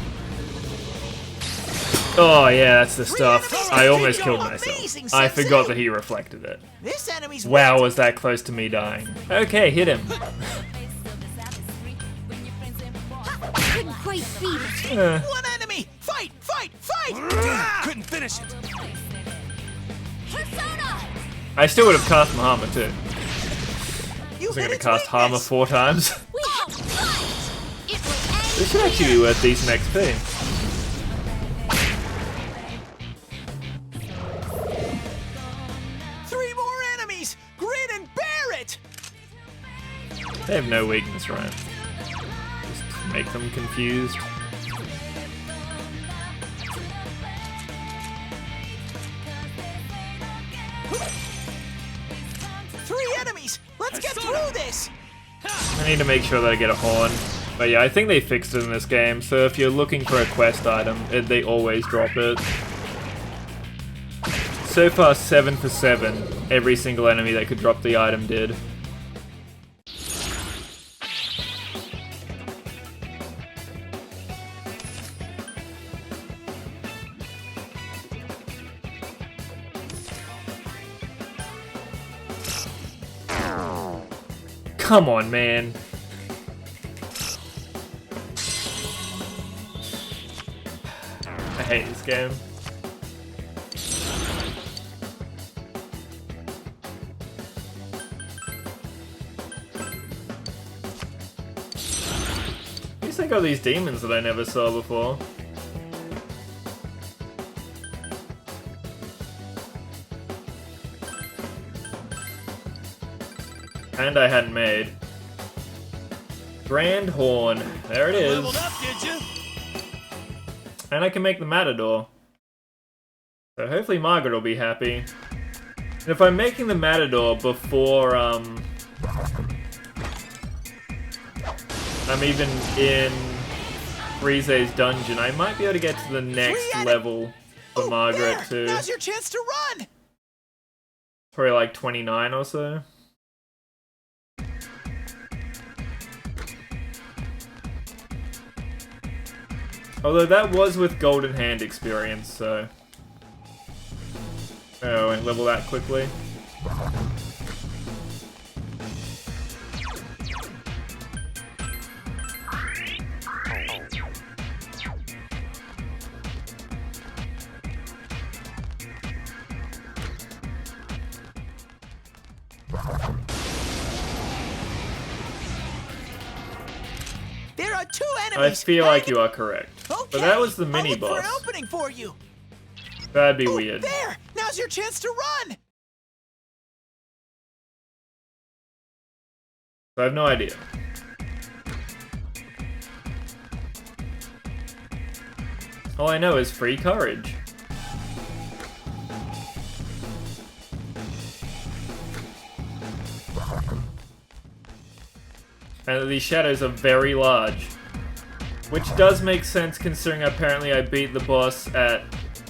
Oh yeah, that's the stuff. I almost killed myself. I forgot that he reflected it. This enemy's Wow, was that close to me dying. Okay, hit him. Couldn't quite beat it. One enemy! Fight! Fight! Fight! Couldn't finish it. I still would have cast Mahama too. I was gonna cast Hama 4 times. This should actually be worth decent XP. Three more enemies! Grin and bear it! They have no weakness, right? Just make them confused. Three enemies! Let's get through this! I need to make sure that I get a horn. But yeah, I think they fixed it in this game, so if you're looking for a quest item, they always drop it. So far, 7 for 7. Every single enemy that could drop the item did. Come on, man. I hate this game. At least I got these demons that I never saw before. And I hadn't made. Grand Horn. There it is. Leveled up, did you? And I can make the Matador. So hopefully Margaret will be happy. And if I'm making the Matador before, I'm even in Rise's dungeon, I might be able to get to the next level for Margaret too. Now's your chance to run! Probably like 29 or so. Although that was with Golden Hand experience, so... Oh, and level that quickly. There are 2 enemies! I feel like you are correct. Okay, But that was the I'll mini look for an boss. opening for you. That'd be weird. There! Now's your chance to run! I have no idea. All I know is free courage. And these shadows are very large. Which does make sense considering apparently I beat the boss at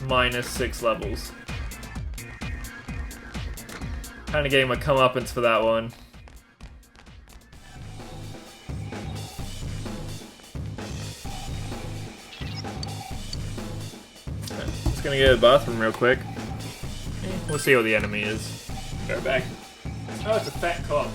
-6 levels. Kinda getting my comeuppance for that one. Just gonna go to the bathroom real quick. We'll see what the enemy is. Go back. Oh, it's a fat cop.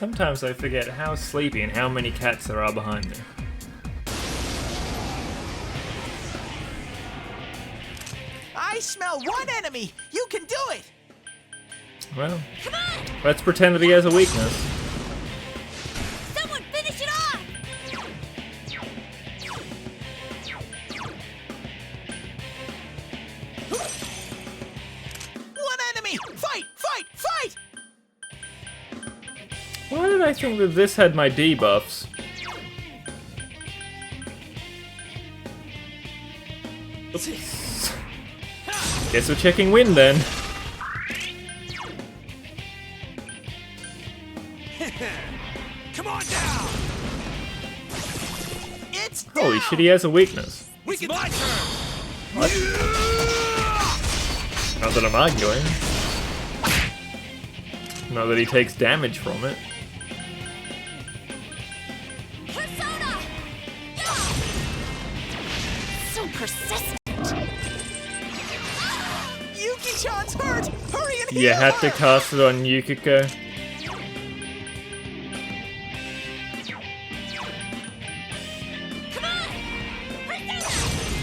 Sometimes I forget how sleepy and how many cats there are behind me. I smell one enemy. You can do it. Well, let's pretend that he has a weakness. Someone finish it off! One enemy. Fight, fight, fight. Why did I think that this had my debuffs? Oops. Guess we're checking win then. Come on down. It's Holy shit, he has a weakness. It's my turn. What? Not that I'm arguing. Not that he takes damage from it. Persona! So persistent. Yuki-chan's hurt. Hurry and You heal had her. to cast it on Yukiko.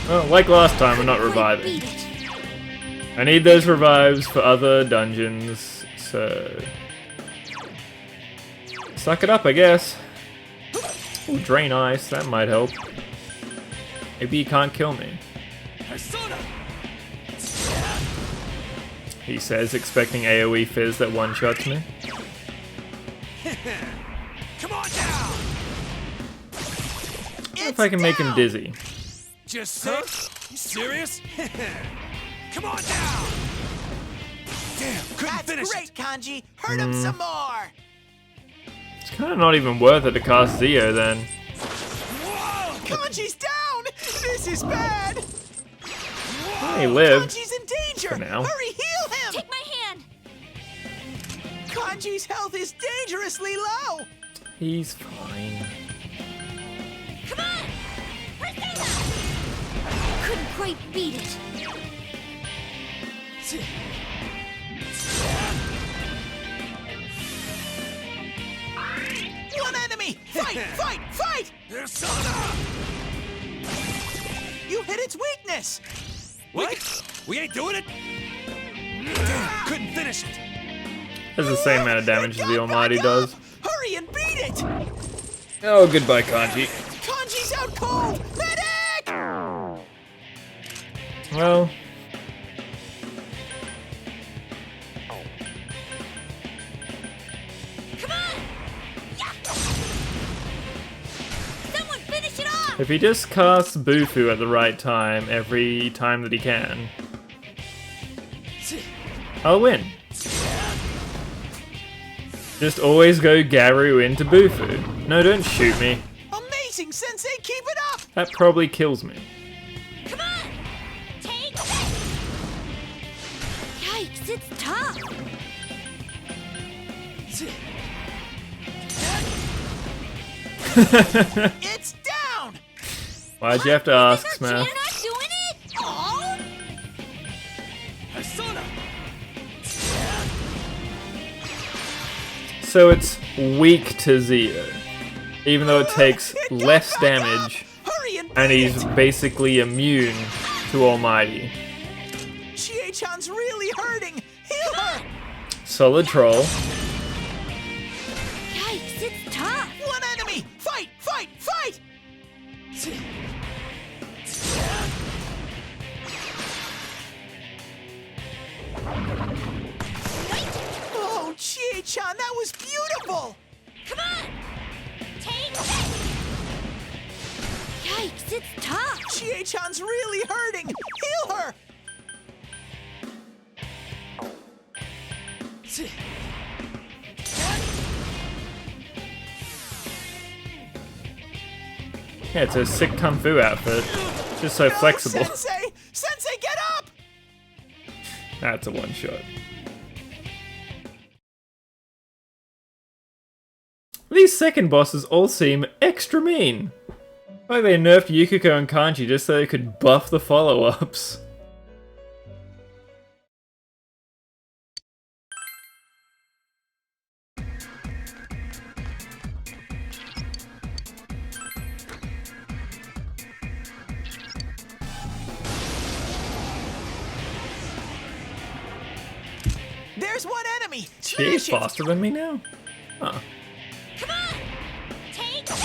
Well, like last time, I'm not reviving. I need those revives for other dungeons, so... Suck it up, I guess. Ooh, drain ice, that might help. Maybe he can't kill me. He says, expecting AoE fizz that one-shots me. Come on down. If I can make him dizzy. Just sick? You serious? Come on down. Damn, couldn't That's finish great, it. Kanji. Hurt him some more. It's kind of not even worth it to cast Zio then. Kanji's down. This is bad. He lived. Kanji's in danger. For now. Hurry, heal him. Take my hand. Kanji's health is dangerously low. He's fine. Come on! Persona! Couldn't quite beat it. One enemy. Fight, fight, fight. Persona! You hit its weakness. What? We ain't doing it? Damn, couldn't finish it. Has the same amount of damage as the Almighty does. Hurry and beat it. Oh, goodbye, Kanji. Kanji's out cold. Medic! Well... Come on! Someone finish it off! If he just casts Bufu at the right time, every time that he can, I'll win. Just always go Garu into Bufu. No, don't shoot me. Amazing, Sensei. Keep it up. That probably kills me. Come on! Take this! Yikes, it's tough! It's down. Why'd you have to ask, Smash? You're not doing it? Oh! Persona! So it's weak to Zio, even though it takes less damage, and he's basically immune to Almighty. Chie-chan's really hurting. Heal her. Solid troll. Yikes, it's tough! One enemy. Fight, fight, fight. Oh, Chie-chan, that was beautiful. Come on! Take this! Yikes, it's tough! Chie-chan's really hurting. Heal her. Yeah, it's a sick kung fu outfit. Just so flexible. Sensei! Sensei, get up! That's a one-shot. These second bosses all seem extra mean. Like they nerfed Yukiko and Kanji just so they could buff the follow-ups. There's one enemy! She's Smash it! faster than me now? Huh. Come on! Take this!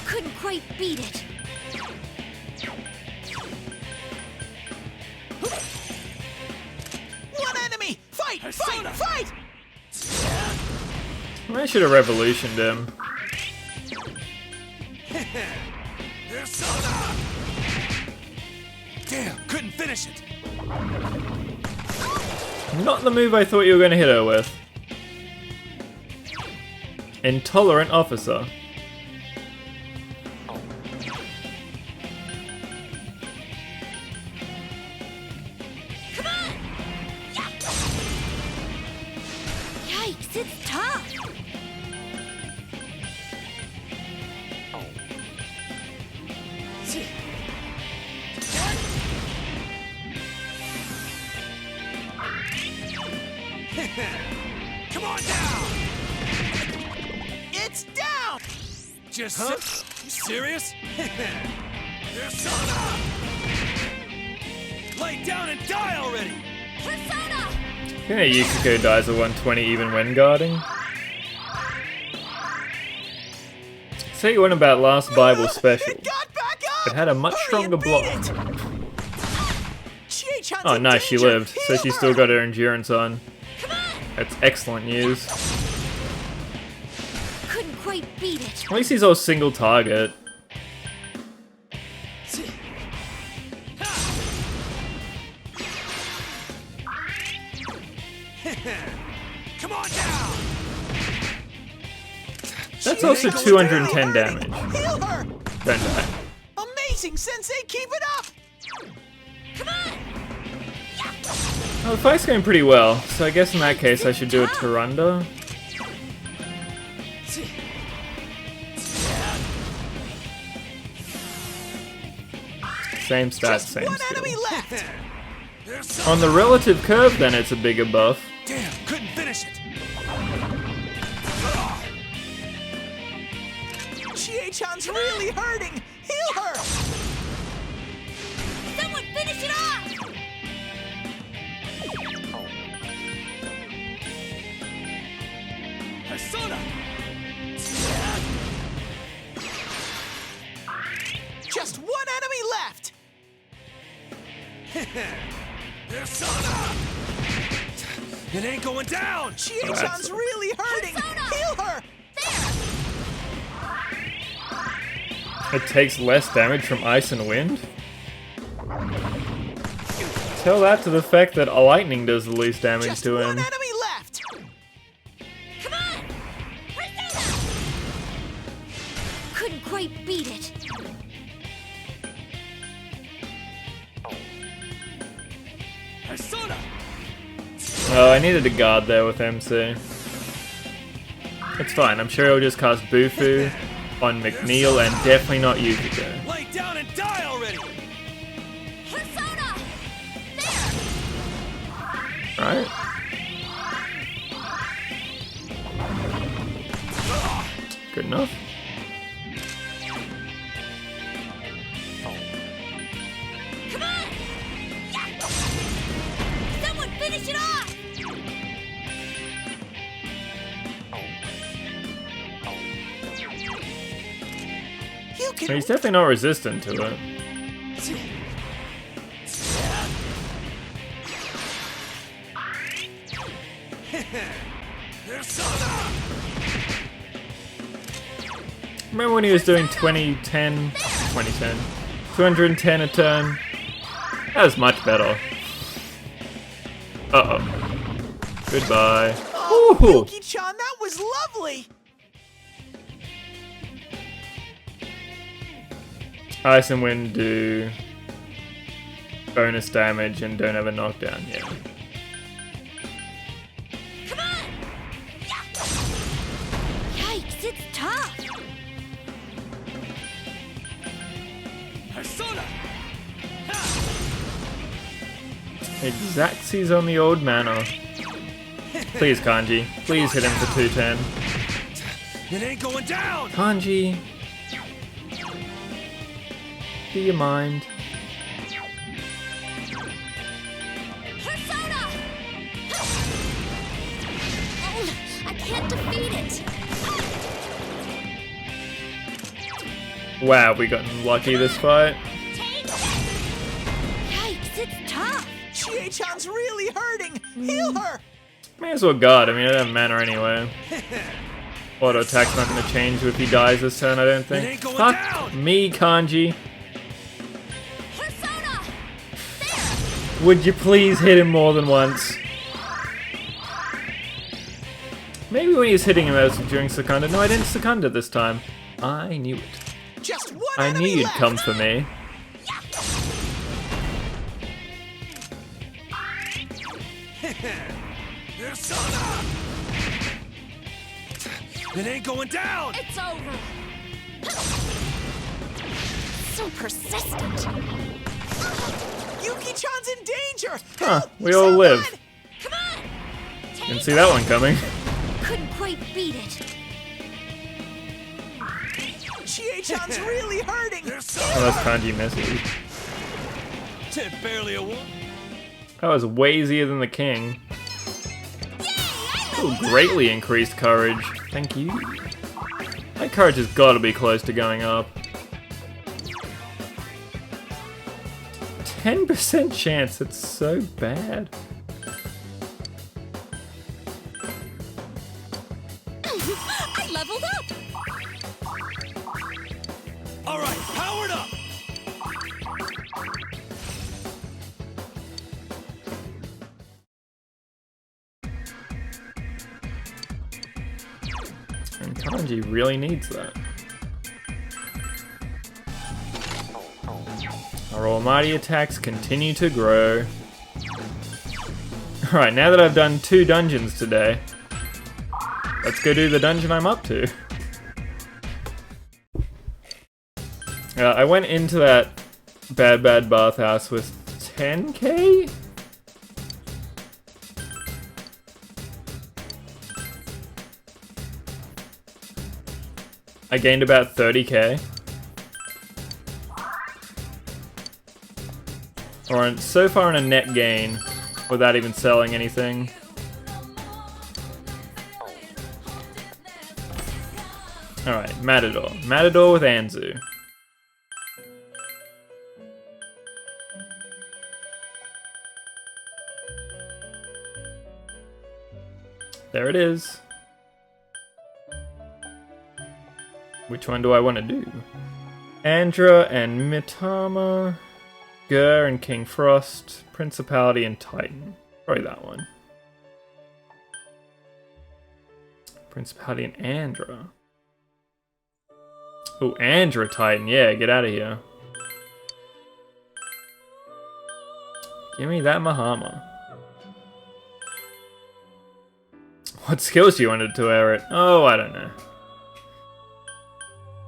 Couldn't quite beat it. One enemy! Fight! Fight! Fight! I should have revolutioned him. Damn, couldn't finish it. Not the move I thought you were going to hit her with. Intolerant officer. Yikes, it's tough. Come on down! It's down! Just you serious? Persona! Lay down and die already! Persona! I think Yukiko dies at 120 even when guarding. Say one about last Bible special. It had a much stronger block. Oh nice, she lived, so she still got her endurance on. That's excellent news. Couldn't quite beat it. At least he's all single target. Come on down! That's also 210 damage. Heal her! Don't die. Amazing, Sensei! Keep it up! Come on! Well, the fight's going pretty well, so I guess in that case I should do a Tarunda. Same stats, same skill. On the relative curve, then it's a bigger buff. Damn, couldn't finish it. Chie-chan's really hurting! Heal her! Someone finish it off! Persona! Just one enemy left! Persona! It ain't going down! Chie-chan's really hurting! Heal her! It takes less damage from ice and wind? Tell that to the fact that lightning does the least damage to him. One enemy left! Come on! Persona! Couldn't quite beat it. Persona! Oh, I needed a guard there with MC. It's fine, I'm sure he'll just cast Bufu on McNeil and definitely not Yukiko. Lay down and die already! Persona! Right? Good enough. Come on! Someone finish it off! He's definitely not resistant to it. Remember when he was doing 210 a turn? That was much better. Uh-oh. Goodbye. Oh, Ooh. Yuki-chan, that was lovely! Ice and Wind do bonus damage and don't have a knockdown, yeah. Come on! Yikes, it's tough! Persona! Exactsi's on the old manor. Please, Kanji. Please hit him for 210. It ain't going down! Kanji. Do you mind? Persona! can't defeat it. Wow, we got lucky this fight. Yikes, it's tough. Chie-chan's really hurting. Heal her. May as well guard. I mean, it doesn't matter anyway. Auto attack's not going to change if he dies this turn, I don't think. Fuck me, Kanji. Would you please hit him more than once? Maybe when he was hitting him as during Secunda. No, I didn't Secunda this time. I knew it. Just one I knew you'd come for me. It ain't going down! It's over. So persistent. Yuki-chan's in danger. Huh, we all live. Didn't see that one coming. Couldn't quite beat it. Chie-chan's really hurting. Unless Kanji misses. Barely a one. That was way easier than the king. Ooh, greatly increased courage. Thank you. My courage has got to be close to going up. 10% chance. It's so bad. I leveled up. All right, powered up. And Kanji really needs that. Our almighty attacks continue to grow. Alright, now that I've done 2 dungeons today, let's go do the dungeon I'm up to. I went into that bad bathhouse with 10k? I gained about 30k. Or so far in a net gain, without even selling anything. Alright, Matador. Matador with Anzu. There it is. Which one do I want to do? Andra and Mitama, Gur and King Frost, Principality and Titan. Probably that one. Principality and Andra. Oh, Andra Titan. Yeah, get out of here. Give me that Mahama. What skills do you wanted to wear it? Oh, I don't know.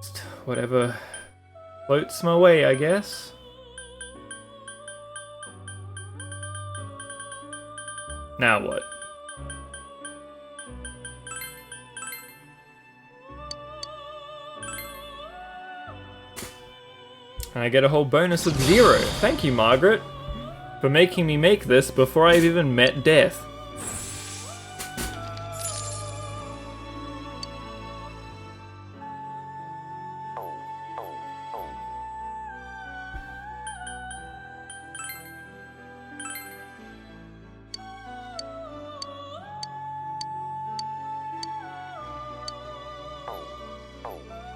Just whatever floats my way, I guess. Now what? And I get a whole bonus of 0. Thank you, Margaret, for making me make this before I've even met death.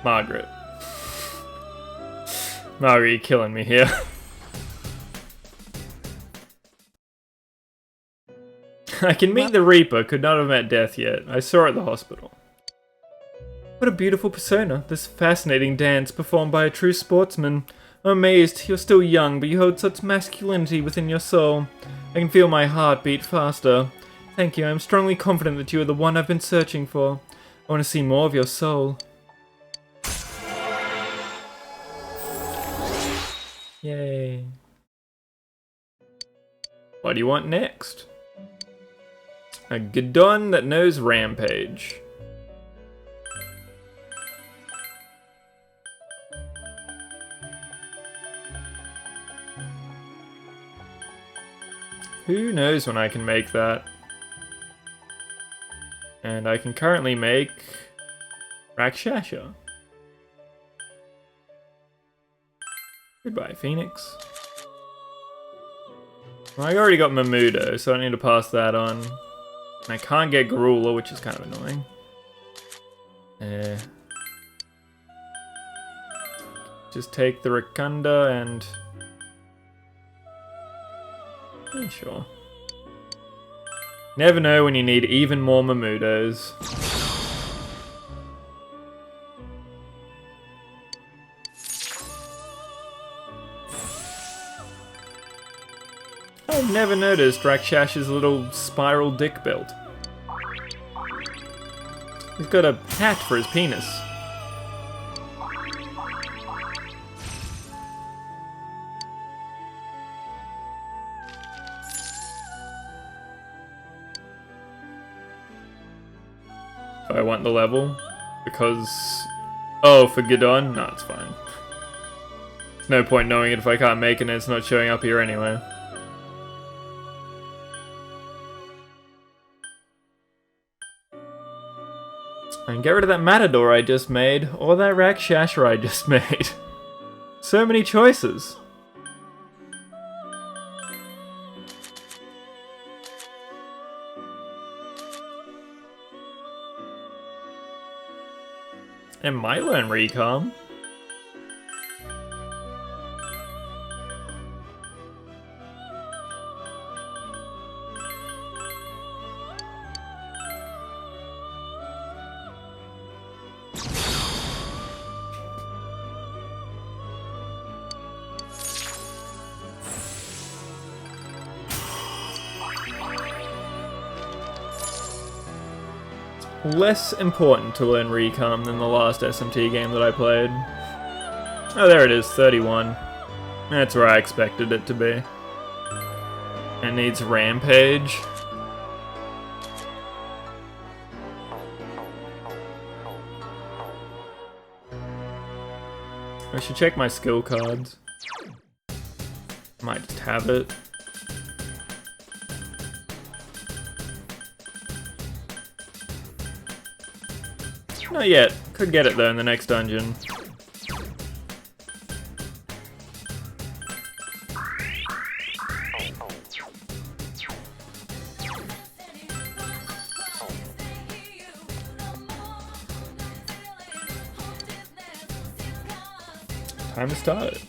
Margaret. Margaret, you're killing me here. I can meet the Reaper, could not have met death yet. I saw her at the hospital. What a beautiful persona, this fascinating dance performed by a true sportsman. I'm amazed, you're still young, but you hold such masculinity within your soul. I can feel my heart beat faster. Thank you, I'm strongly confident that you are the one I've been searching for. I want to see more of your soul. Yay. What do you want next? A Gidon that knows Rampage. Who knows when I can make that? And I can currently make Rakshasha. Goodbye, Phoenix. Well, I already got Mamudo, so I don't need to pass that on. And I can't get Garula, which is kind of annoying. Just take the Rakunda and... Yeah, sure. Never know when you need even more Mamudos. I've never noticed Rakshash's little spiral dick belt. He's got a hat for his penis. If I want the level, because... Oh, for Gidon? No, it's fine. No point knowing it if I can't make it and it's not showing up here anyway. And get rid of that Matador I just made, or that Rakshasha I just made. So many choices. And might learn Recom. Less important to learn Recom than the last SMT game that I played. Oh, there it is, 31. That's where I expected it to be. It needs Rampage. I should check my skill cards. Might just have it. Not yet. Could get it though in the next dungeon. Time to start it.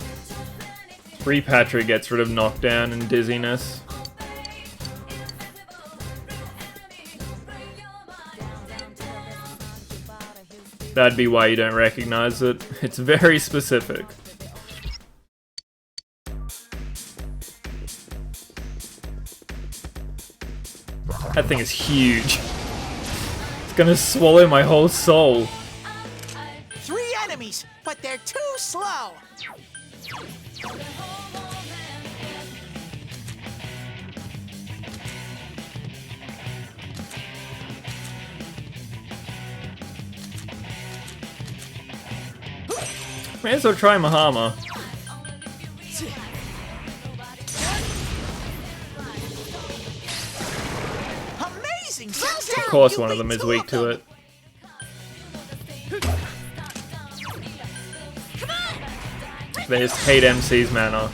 Repatria gets rid of knockdown and dizziness. That'd be why you don't recognize it. It's very specific. That thing is huge. It's gonna swallow my whole soul. 3 enemies, but they're too slow. May as well try Mahama. Amazing! Of course one of them is weak to it. They just hate MC's mana.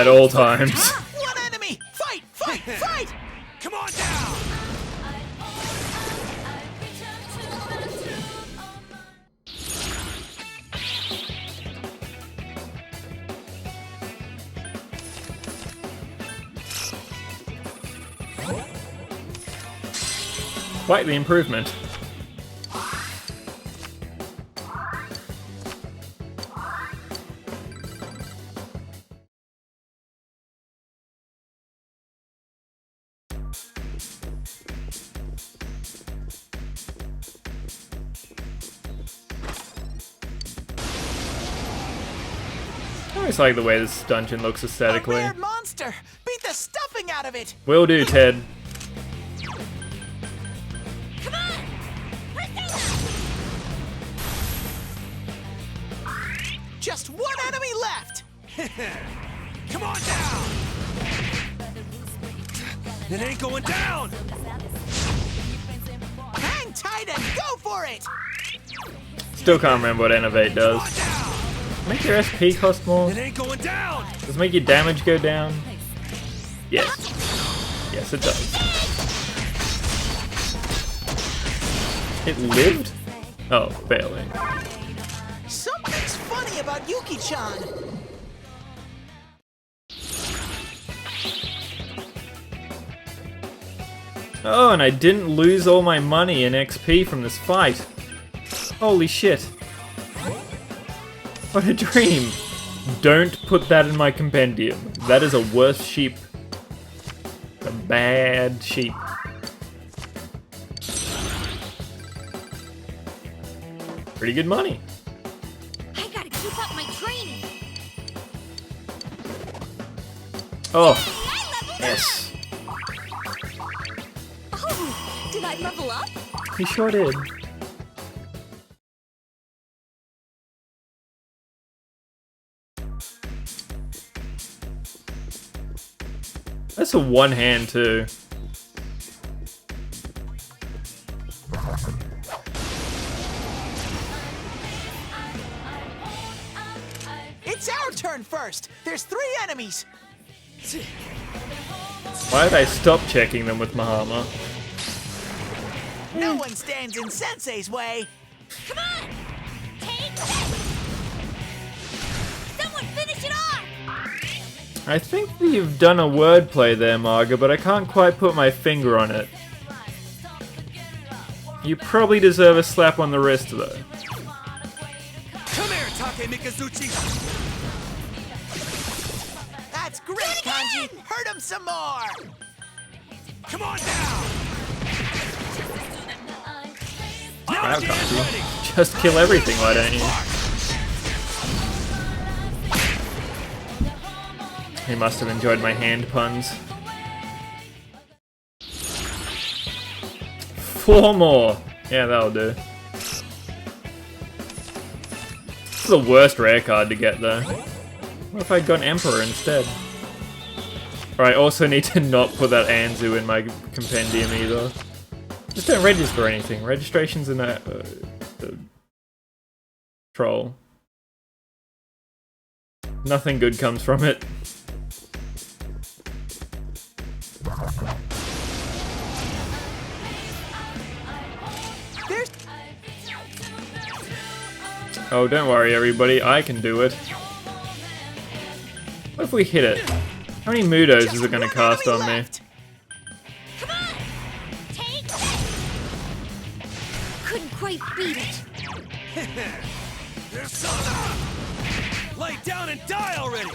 At all times. One enemy! Fight! Fight! Fight! Come on down! Quite the improvement. I always like the way this dungeon looks aesthetically. A rare monster! Beat the stuffing out of it! Will do, Ted. Just one enemy left! Come on down! It ain't going down! Raiden, go for it! Still can't remember what Innovate does. Make your SP cost more? It ain't going down! Does it make your damage go down? Yes. Yes, it does. It lived? Oh, barely. Something's funny about Yuki-chan. Oh, and I didn't lose all my money in XP from this fight. Holy shit. What a dream. Don't put that in my compendium. That is a worse sheep. A bad sheep. Pretty good money. I gotta keep up my training. Oh, yes. Oh, did I level up? He sure did. That's a one hand too. It's our turn first. There's 3 enemies. Why did I stop checking them with Mahama? No one stands in Sensei's way. Come on! Take this! Someone finish it off! I think you've done a wordplay there, Marga, but I can't quite put my finger on it. You probably deserve a slap on the wrist, though. Come here, Take Mikazuchi! That's great, Kanji. Hurt him some more. Come on down! Wow, Kanji. Just kill everything, why don't you? He must have enjoyed my hand puns. 4 more! Yeah, that'll do. This is the worst rare card to get, though. What if I got an Emperor instead? Or I also need to not put that Anzu in my compendium either. Just don't register anything. Registration's in that troll. Nothing good comes from it. Oh, don't worry everybody, I can do it. What if we hit it? How many Mudos is it going to cast on me? Come on! Take this! Couldn't quite beat it. Lay down and die already!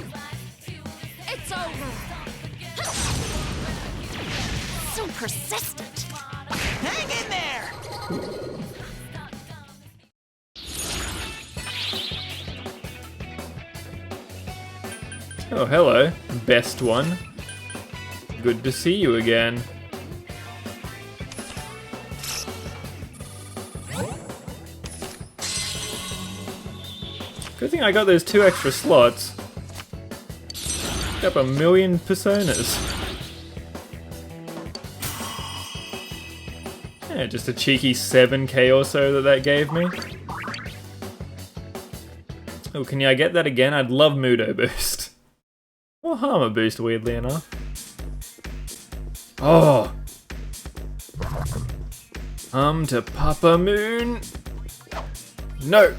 It's over. So persistent. Hang in there. Oh, hello, best one. Good to see you again. Good thing I got those 2 extra slots. Got up 1,000,000 personas. Yeah, just a cheeky 7k or so that gave me. Oh, can I get that again? I'd love Mudo boost. Or Hama boost, weirdly enough. Oh! To Papa Moon! No!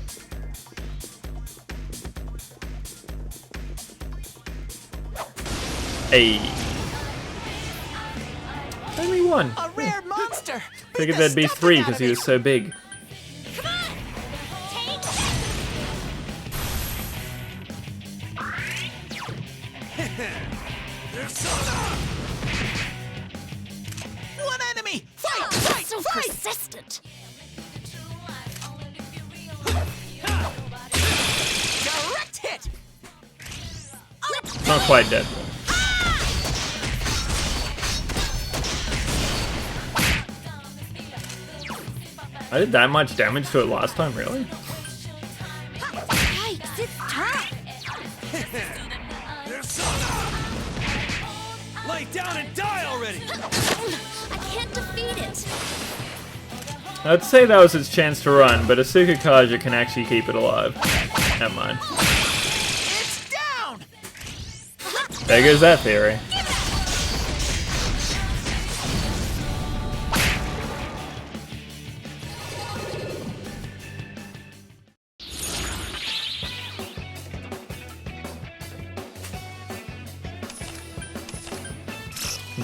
Hey! Only 1! A rare monster. Figured there'd be 3 because he was so big. One enemy. Fight! Fight! So Fight! persistent. Direct hit. Not quite dead. I did that much damage to it last time, really? Yikes, it's time. Lay down and die already! I can't defeat it. I'd say that was its chance to run, but Asuka Kaja can actually keep it alive. Never mind. It's down! There goes that theory.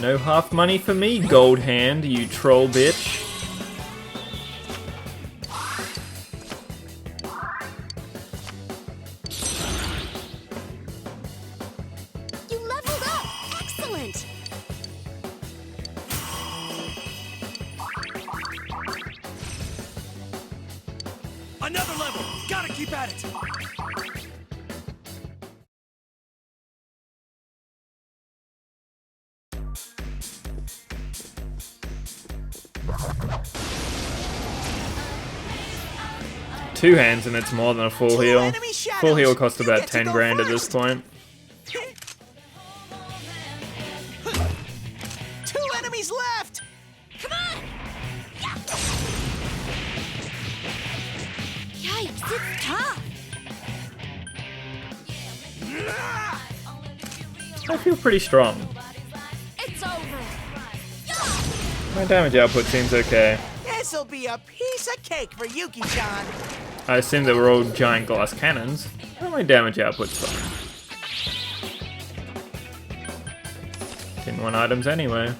No half money for me, Gold Hand, you troll bitch. You leveled up! Excellent! Another level! Gotta keep at it! Two hands and it's more than a full heal. Full heal cost about 10 grand at this point. 2 enemies left! Come on! Yikes, it's tough! I feel pretty strong. It's over! My damage output seems okay. This'll be a piece of cake for Yuki-chan. I assume that we're all giant glass cannons. Well, my damage output's fine. Didn't want items anyway.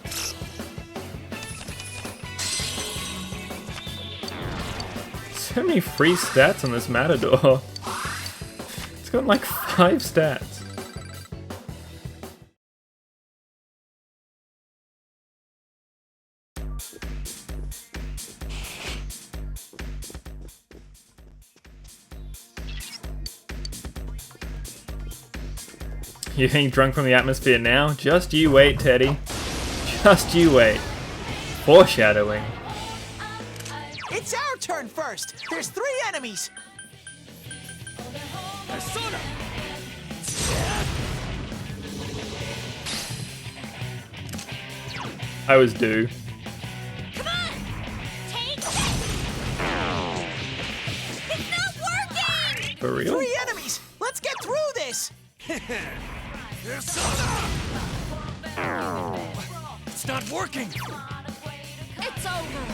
So many free stats on this Matador. It's got like 5 stats. You getting drunk from the atmosphere now? Just you wait, Teddy. Just you wait. Foreshadowing. It's our turn first. There's 3 enemies. Persona! I was due. Come on! Take this! It's not working! For real? 3 enemies. Let's get through this. It's not working! It's over!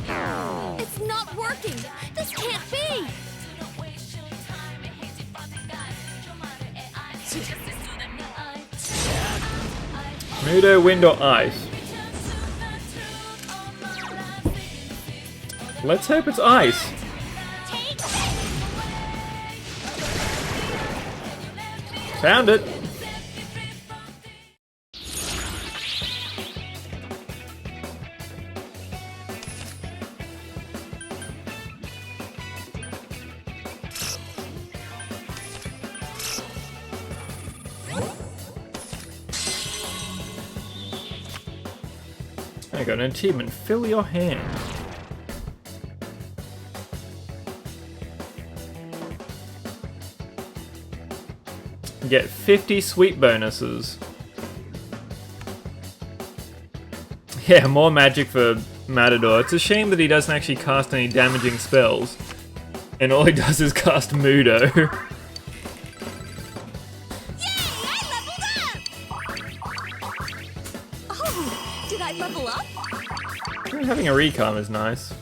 There! It's not working! This can't be! Mudo, wind, or ice? Let's hope it's ice. Found it. I got an achievement. Fill your hand. Get 50 sweet bonuses. Yeah, more magic for Matador. It's a shame that he doesn't actually cast any damaging spells. And all he does is cast Mudo. Oh, did I level up? Having a recom is nice.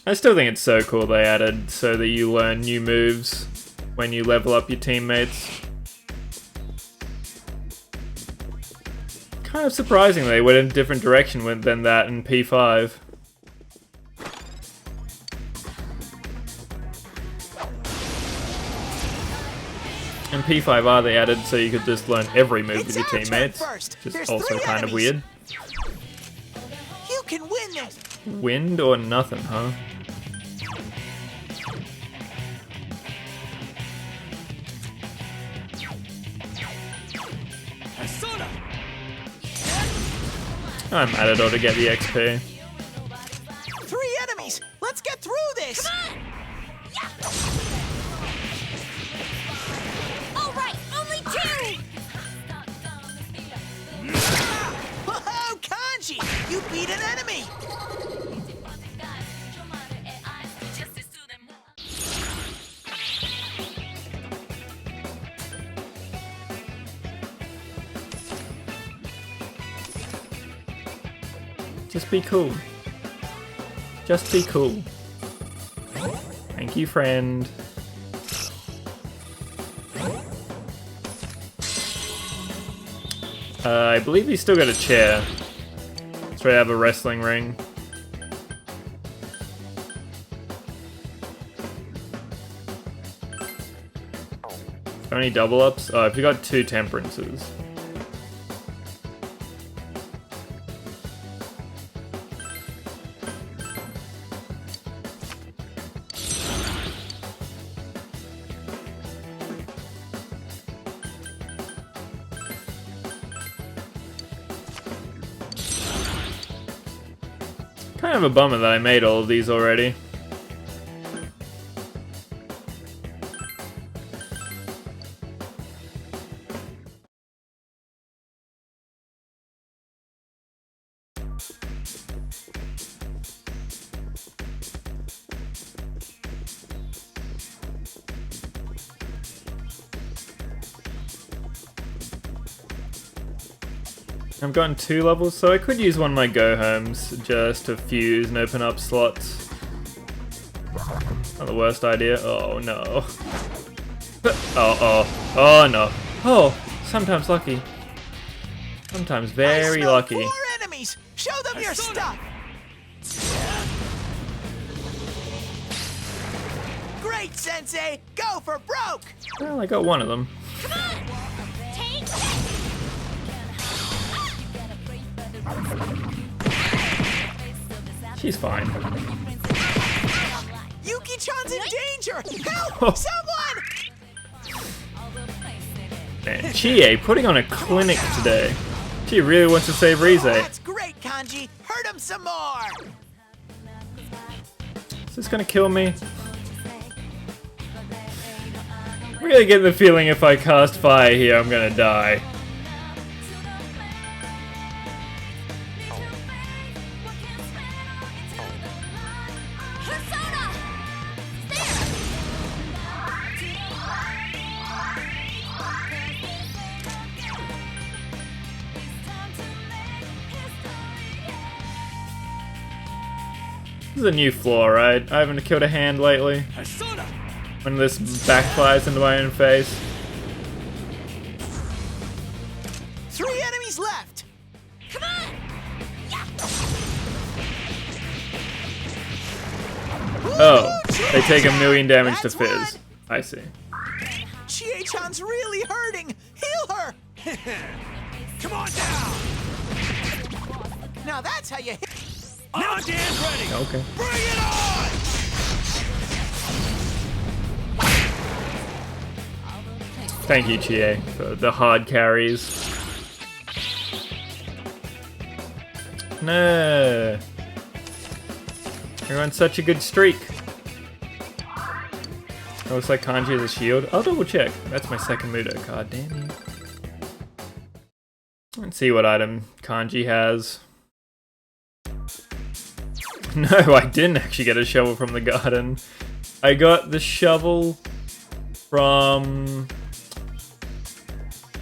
I still think it's so cool they added so that you learn new moves when you level up your teammates. Kind of surprising they went in a different direction than that in P5. In P5R they added so you could just learn every move with your teammates, which is also kind of weird. You can win this. Wind or nothing, huh? I'm Matador to get the XP. 3 enemies. Let's get through this. beat an enemy! Just be cool. Just be cool. Thank you, friend. I believe he's still got a chair. So I have a wrestling ring. Only double ups? Oh, I've got 2 temperances. Kind of a bummer that I made all of these already. I've gotten 2 levels, so I could use one of my go-homes just to fuse and open up slots. Not the worst idea. Oh no. Oh no. Oh, sometimes lucky. Sometimes very lucky. 4 enemies! Show them your stuff! Great, Sensei! Go for broke! Well, I got one of them. Come on! Take She's fine. Yuki-chan's in danger! Help! Someone! Man, Chie putting on a clinic today. She really wants to save Rize. That's great, Kanji! Hurt him some more! Is this gonna kill me? Really get the feeling if I cast fire here, I'm gonna die. This is a new floor, right? I haven't killed a hand lately. When this backfires into my own face. 3 enemies left! Come on! Oh, they take 1,000,000 damage to Fizz. I see. Chie-chan's really hurting! Heal her! Come on down! Now that's how you hit. Now Dan's ready! Okay. Bring it on! Thank you, Chie, for the hard carries. No. You're on such a good streak. It looks like Kanji has a shield. I'll double check. That's my second Mudo card, damn you. Let's see what item Kanji has. No, I didn't actually get a shovel from the garden. I got the shovel from...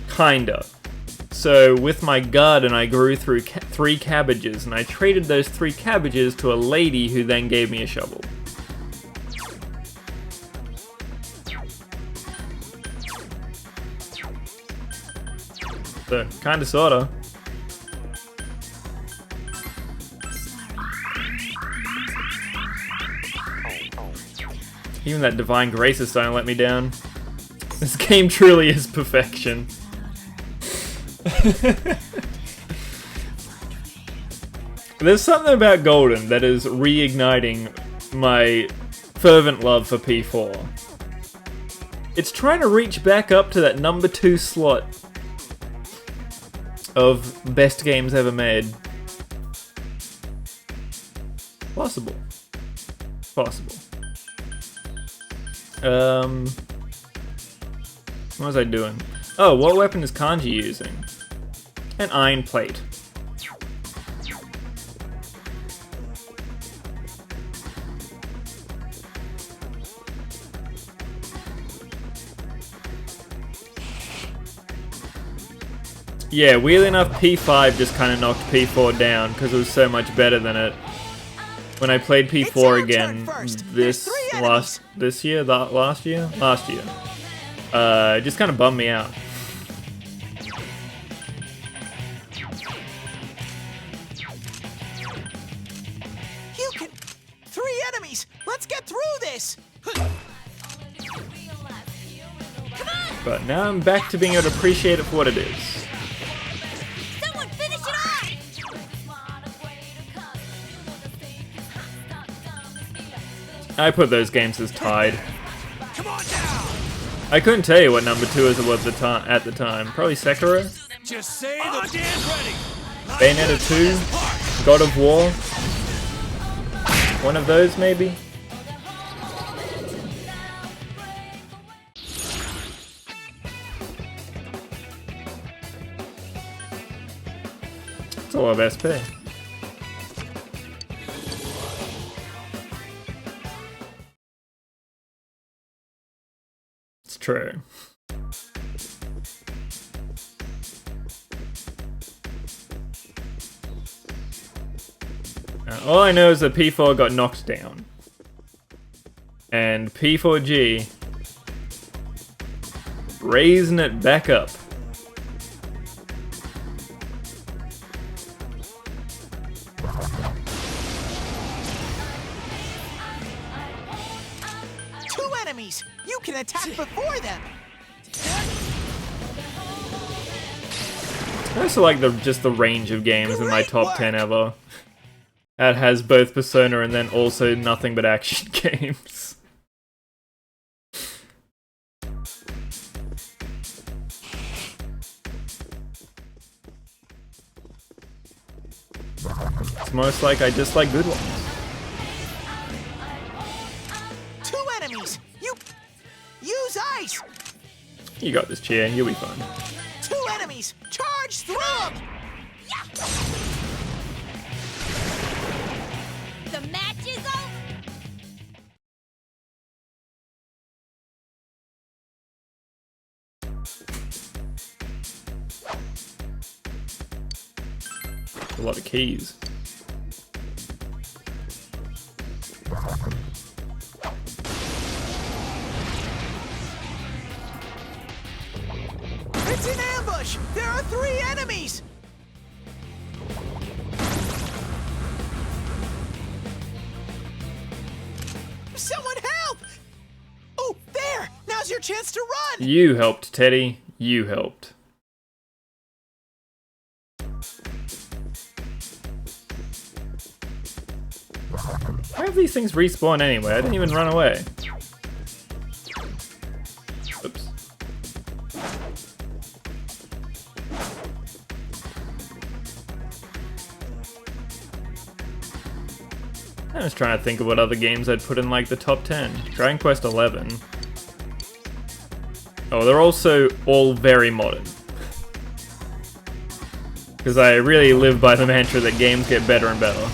Kinda. So with my garden I grew through 3 cabbages and I traded those 3 cabbages to a lady who then gave me a shovel. So, kinda sorta. Even that Divine Graces don't let me down. This game truly is perfection. There's something about Golden that is reigniting my fervent love for P4. It's trying to reach back up to that number 2 slot of best games ever made. Possible. Possible. What was I doing? Oh, what weapon is Kanji using? An iron plate. Yeah, weirdly enough, P5 just kind of knocked P4 down because it was so much better than it. When I played P4 again last year, it just kind of bummed me out. You can... 3 enemies! Let's get through this! But now I'm back to being able to appreciate it for what it is. Someone finish it off! I put those games as tied. I couldn't tell you what number 2 is at the time. Probably Sekiro? Just say the damn ready. Bayonetta 2? God of War? One of those, maybe? It's a lot of SP. It's true. All I know is that P4 got knocked down. And P4G raising it back up. Two enemies! You can attack before them! I also like just the range of games in my top 10 ever. That has both Persona and then also nothing but action games. It's most like I just like good ones. Two enemies! You... use ice! You got this, Chia. You'll be fine. Two enemies! Charge through them! The match is over! A lot of keys. It's an ambush! There are 3 enemies! Someone help! Oh, there! Now's your chance to run! You helped, Teddy. You helped. Why have these things respawn anyway? I didn't even run away. Oops. I'm just trying to think of what other games I'd put in like the top 10. Dragon Quest XI. Oh, they're also all very modern. Because I really live by the mantra that games get better and better.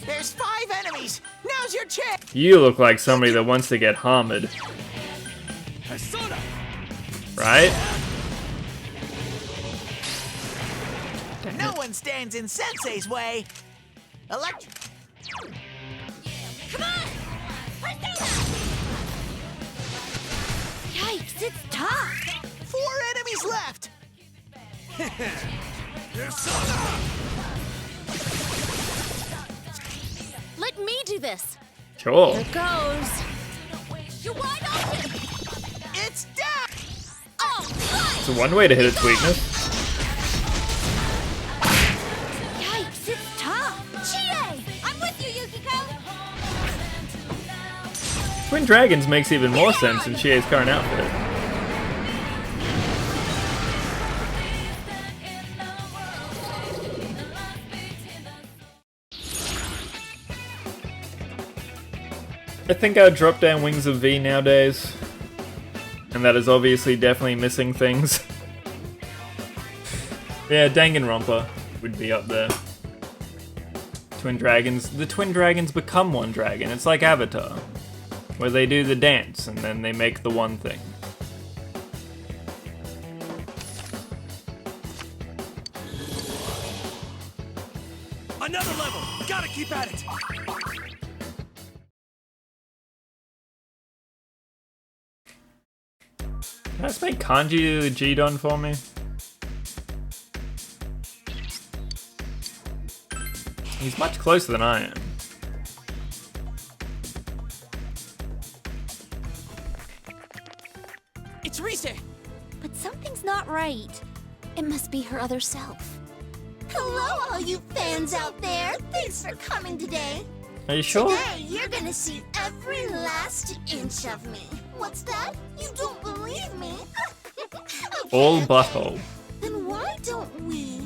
There's 5 enemies! Now's your chance! You look like somebody that wants to get hammered. Right? No one stands in Sensei's way! Electric... Come on! Yikes, it's tough! 4 enemies left! Let me do this. Sure. Here goes. You're wide open! It's down! Oh, So one way to hit its weakness. yikes, it's tough! Chie! I'm with you, Yukiko! Twin Dragons makes even more sense in Chie's current outfit. I think I'd drop down Wings of V nowadays. And that is obviously definitely missing things. Yeah, Danganronpa would be up there. Twin Dragons. The Twin Dragons become one dragon. It's like Avatar. Where they do the dance and then they make the one thing. Another level! Gotta keep at it! Can I just make Kanji do the G-Don for me? He's much closer than I am. It's Rise! But something's not right. It must be her other self. Hello, all you fans out there. Thanks for coming today. Are you sure? Today, you're gonna see every last inch of me. What's that? You don't believe me? All butthole. Then why don't we?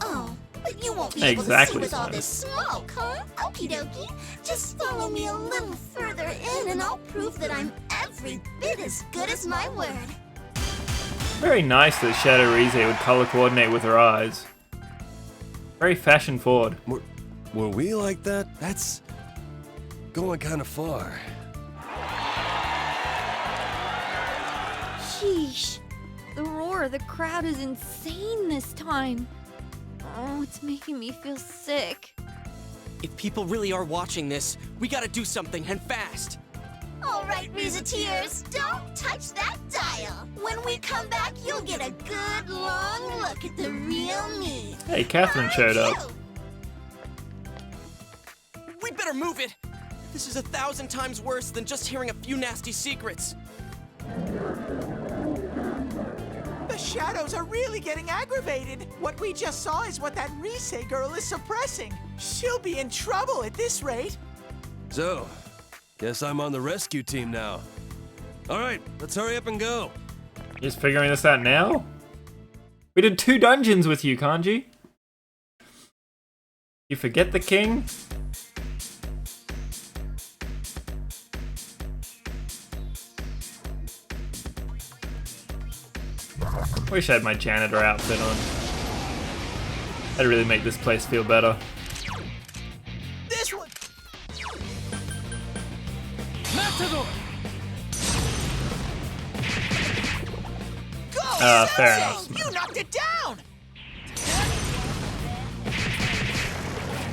Oh, but you won't be Exactly, able to see with all Slice. this smoke, huh? Okie dokie. Just follow me a little further in and I'll prove that I'm every bit as good as my word. Very nice that Shadow Rize would color coordinate with her eyes. Very fashion forward. Were we like that? That's going kind of far. Sheesh. The roar of the crowd is insane this time. Oh, it's making me feel sick. If people really are watching this, we gotta do something, and fast. All right, Reseteers, don't touch that dial. When we come back, you'll get a good long look at the real me. Hey, Catherine showed up. We better move it! This is 1,000 times worse than just hearing a few nasty secrets. The shadows are really getting aggravated. What we just saw is what that Rise girl is suppressing. She'll be in trouble at this rate. So, guess I'm on the rescue team now. All right, let's hurry up and go. You just figuring this out now? We did 2 dungeons with you, Kanji. You forget the king? Wish I had my janitor outfit on. That'd really make this place feel better. This one. Matador! Go, Fair Sensei! enough. You knocked it down.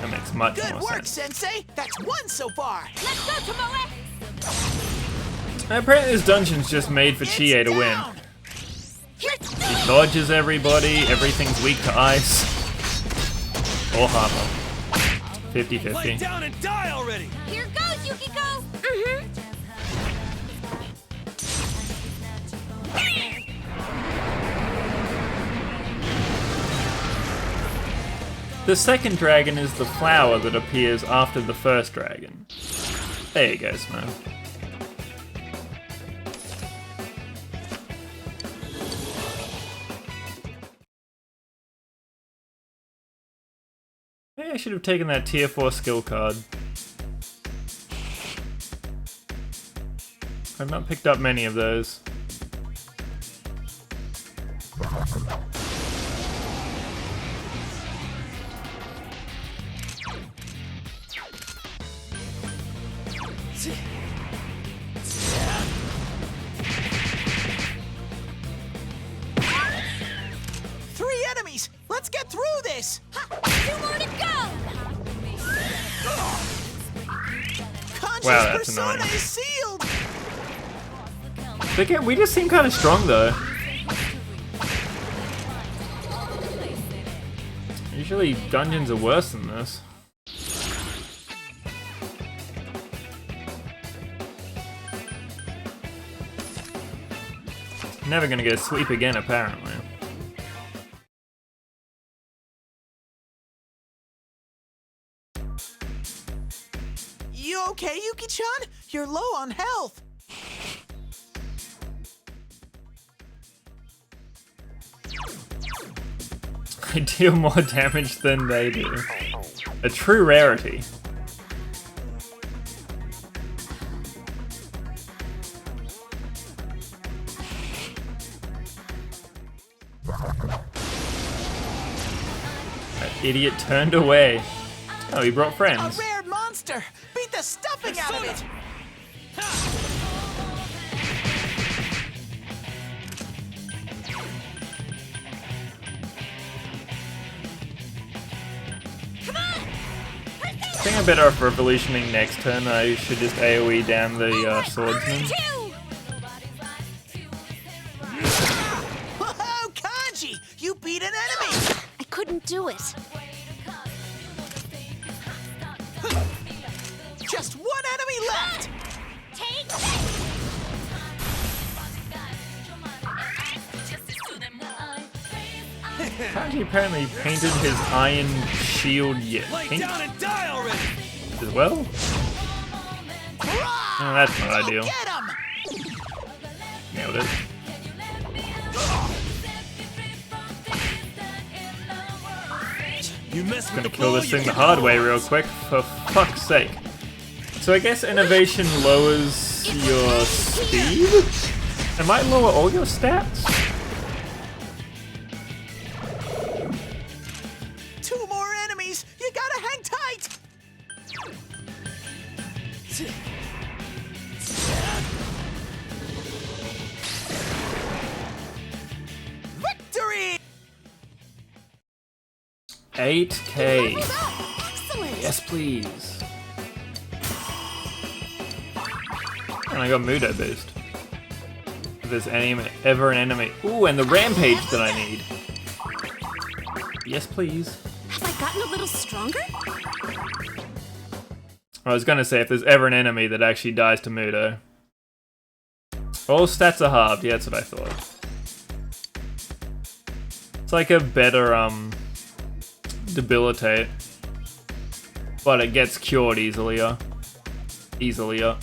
That makes much Good more work, sense. Sensei. That's 1 so far. Let's go, Tomoe! Apparently this dungeon's just made for Chie to win. He dodges everybody, everything's weak to ice. Or armor. 50-50. Lay down and die already! Here goes, Yukiko! The second dragon is the flower that appears after the first dragon. There you go, Smurf. Maybe I should have taken that tier 4 skill card. I've not picked up many of those. Three enemies. Let's get through this. 2 more to go! Kanji's Wow, that's persona annoying. is sealed. Again, we just seem kind of strong though. Usually dungeons are worse than this. Never gonna get a sweep again, apparently. You okay, Yuki-chan? You're low on health. I deal more damage than they do. A true rarity. That idiot turned away. Oh, he brought A friends. rare monster. Beat the stuffing out of it. Come on! think I'm better off revolutioning next turn. I should just AoE damn the swordsman. Whoa, Kanji! You beat an enemy! I couldn't do it. Just one enemy left! Take Kanji apparently painted his iron shield yet. Lay down and die already! As well? Oh, that's not ideal. Get him! Nailed it. You missed Gonna kill this thing the hard way real quick, for fuck's sake. So I guess innovation lowers your speed? It might lower all your stats? Two more enemies! You gotta hang tight! Victory! 8K. Excellent. Yes, please. And I got Mudo boost. If there's ever an enemy. Ooh, and the rampage that I need. Yes, please. Have I gotten a little stronger? I was gonna say, if there's ever an enemy that actually dies to Mudo. All stats are halved, yeah, that's what I thought. It's like a better, debilitate. But it gets cured easier. Easier.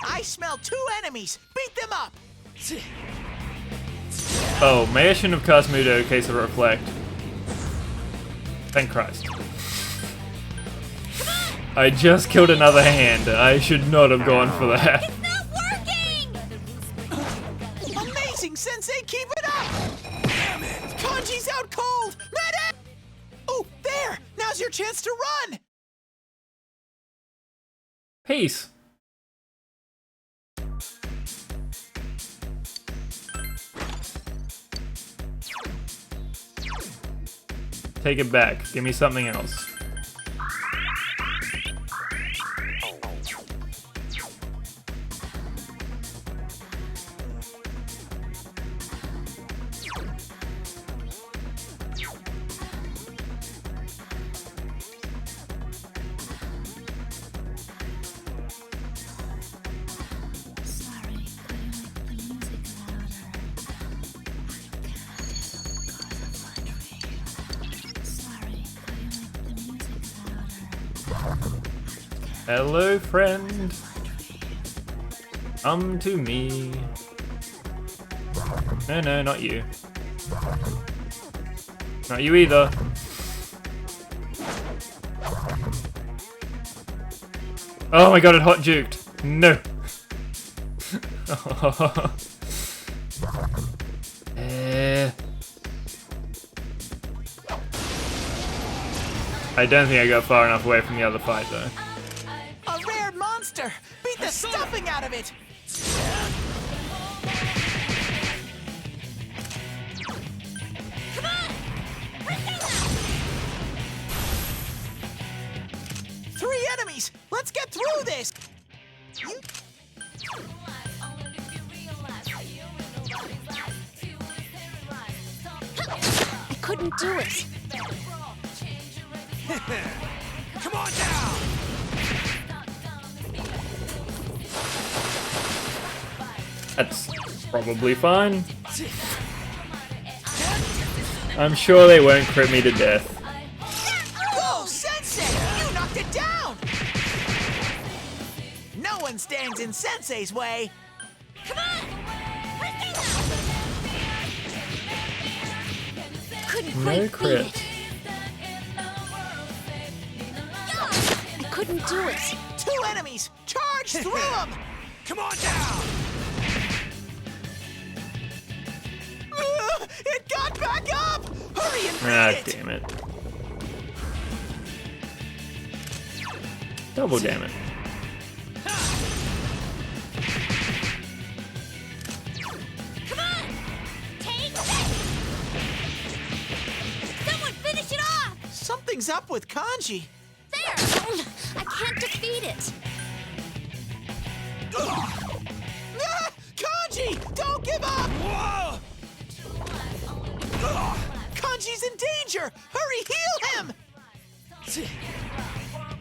I smell two enemies! Beat them up! Oh, maybe I shouldn't have cast Mudo in case of Reflect. Thank Christ. I just killed another hand. I should not have gone for that. Amazing, Sensei! Keep it up! Damn it! Kanji's out cold! Medic! Oh, there! Now's your chance to run! Peace. Take it back. Give me something else. Hello, friend. Come to me. No, not you. Not you either. Oh my god, it hot juked. No. I don't think I got far enough away from the other fight though. A rare monster! Beat the stuffing out of it! Come on! 3 enemies! Let's get through this! I couldn't do it. Come on down! That's probably fine. I'm sure they won't crit me to death. Whoa, Sensei! You knocked it down! No one stands in Sensei's way! Come on! Couldn't No quite crit. beat it. I couldn't do it. 2 enemies! Charge through them! Come on down! It got back up! Hurry and Ah, beat it! damn it. Double damn it. Something's up with Kanji. There! I can't defeat it. Ah, Kanji! Don't give up! Whoa! Kanji's in danger! Hurry, heal him!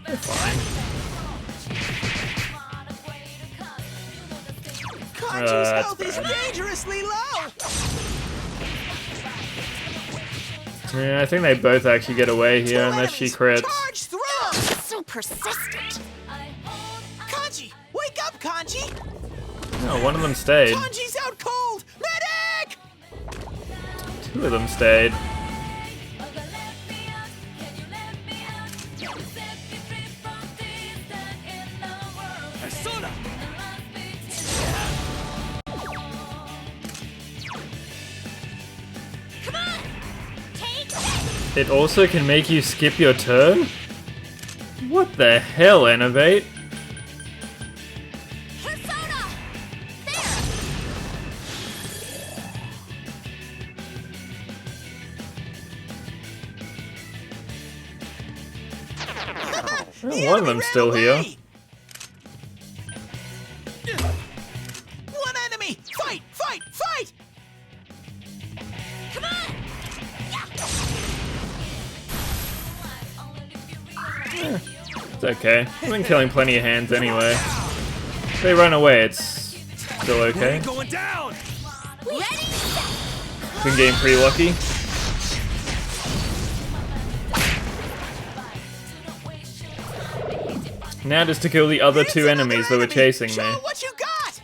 They're fine. Kanji's that's health is bad. dangerously low! Yeah, I think they both actually get away here unless she crits. Charge through! So persistent. Kanji! Wake up, Kanji! No, one of them stayed. Kanji's out cold! Medic! Two of them stayed. Come on! Take this! It also can make you skip your turn? What the hell, Innovate? Persona! There! Oh, one of them's still here. One enemy! Fight! Fight! Fight! Come on! It's okay. I've been killing plenty of hands anyway. If they run away, it's still okay. Going down! Ready? Been getting pretty lucky. Now just to kill the other two enemies that were chasing me. Show what you got!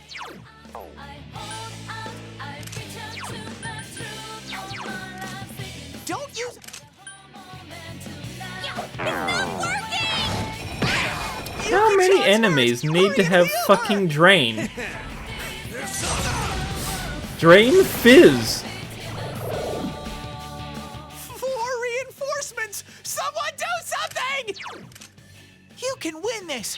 Don't use... How many enemies need to have fucking Drain? Drain Fizz! 4 reinforcements! Someone do something! You can win this!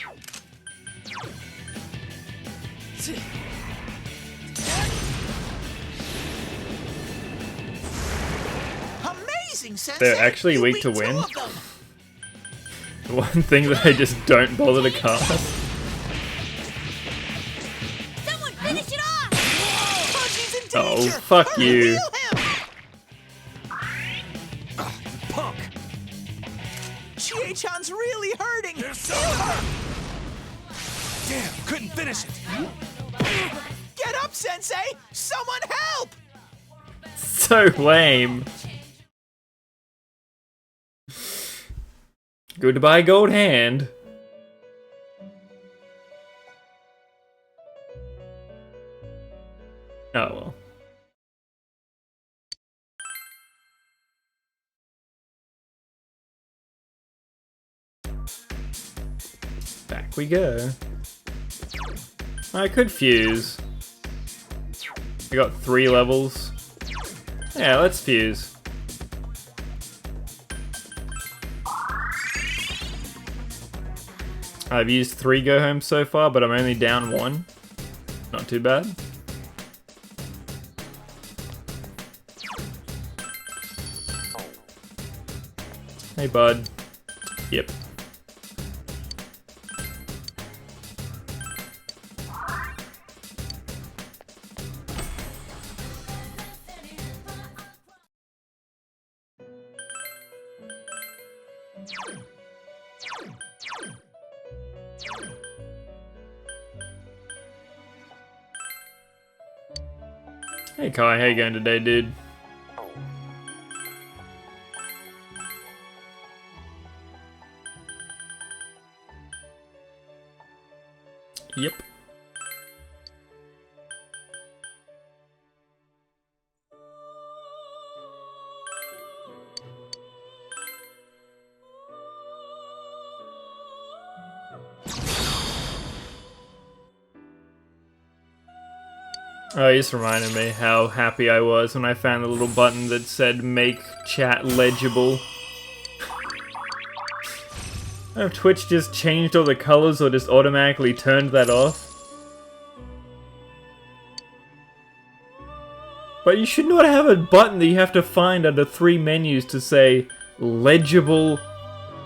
Amazing, Sensei! They're actually You weak beat to 2 win? of them. The one thing that I just don't bother to cast. Someone finish it off! Kanji's in Oh, danger! fuck Hurry, you. heal him! Punk! Chie-chan's really hurting! Heal her! Damn, couldn't finish it. Get up, Sensei! Someone help! So lame. Goodbye, Gold Hand. Oh well. Back we go. I could fuse. We got 3 levels. Yeah, let's fuse. I've used 3 go homes so far, but I'm only down 1. Not too bad. Hey, bud. Yep. Hey Kai, how you going today, dude? Yep. Oh, you just reminded me how happy I was when I found the little button that said make chat legible. I don't know if Twitch just changed all the colors or just automatically turned that off. But you should not have a button that you have to find under 3 menus to say legible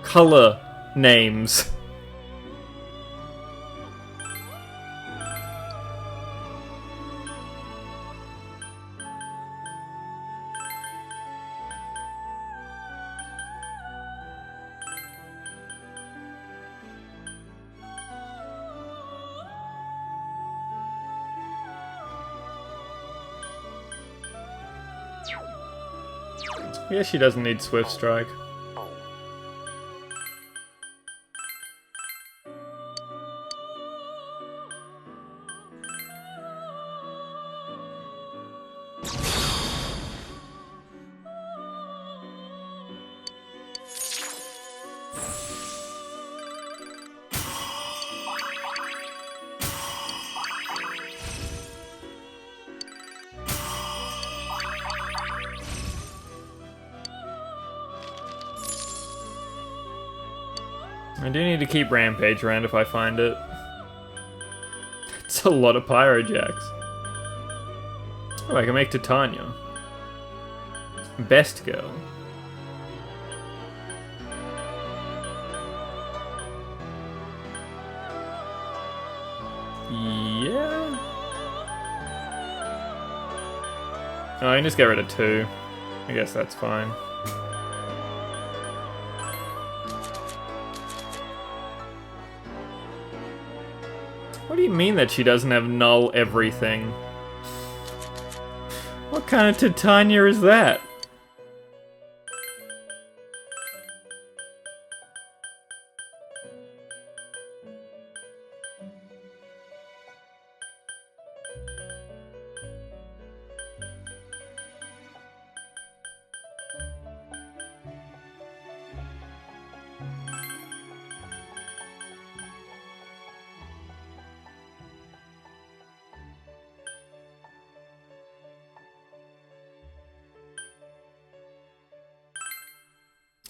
color names. Yeah, she doesn't need Swift Strike. I do need to keep Rampage around if I find it. It's a lot of Pyrojacks. Oh, I can make Titania. Best girl. Yeah. Oh, I can just get rid of 2. I guess that's fine. What do you mean that she doesn't have null everything? What kind of Titania is that?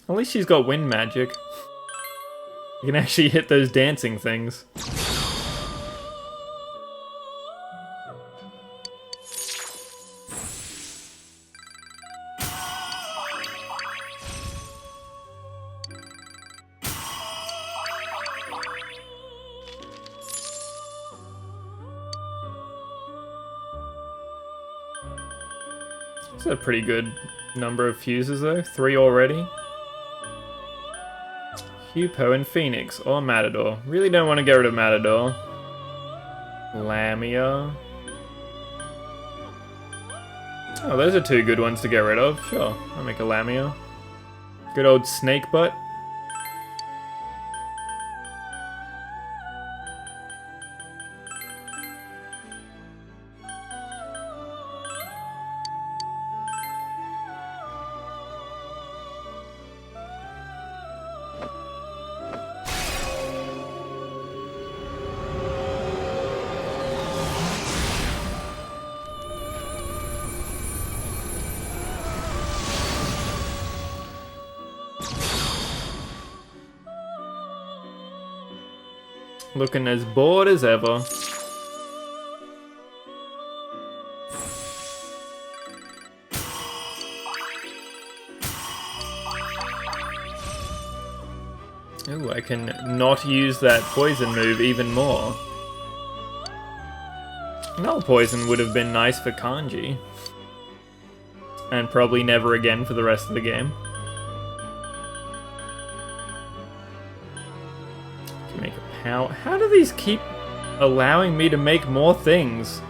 At least she's got wind magic. You can actually hit those dancing things. That's a pretty good number of fuses though. 3 already. Hupo and Phoenix, or Matador. Really don't want to get rid of Matador. Lamia. Oh, those are 2 good ones to get rid of. Sure, I'll make a Lamia. Good old Snake Butt. Looking as bored as ever. Ooh, I can not use that poison move even more. Null poison would have been nice for Kanji. And probably never again for the rest of the game. How do these keep allowing me to make more things?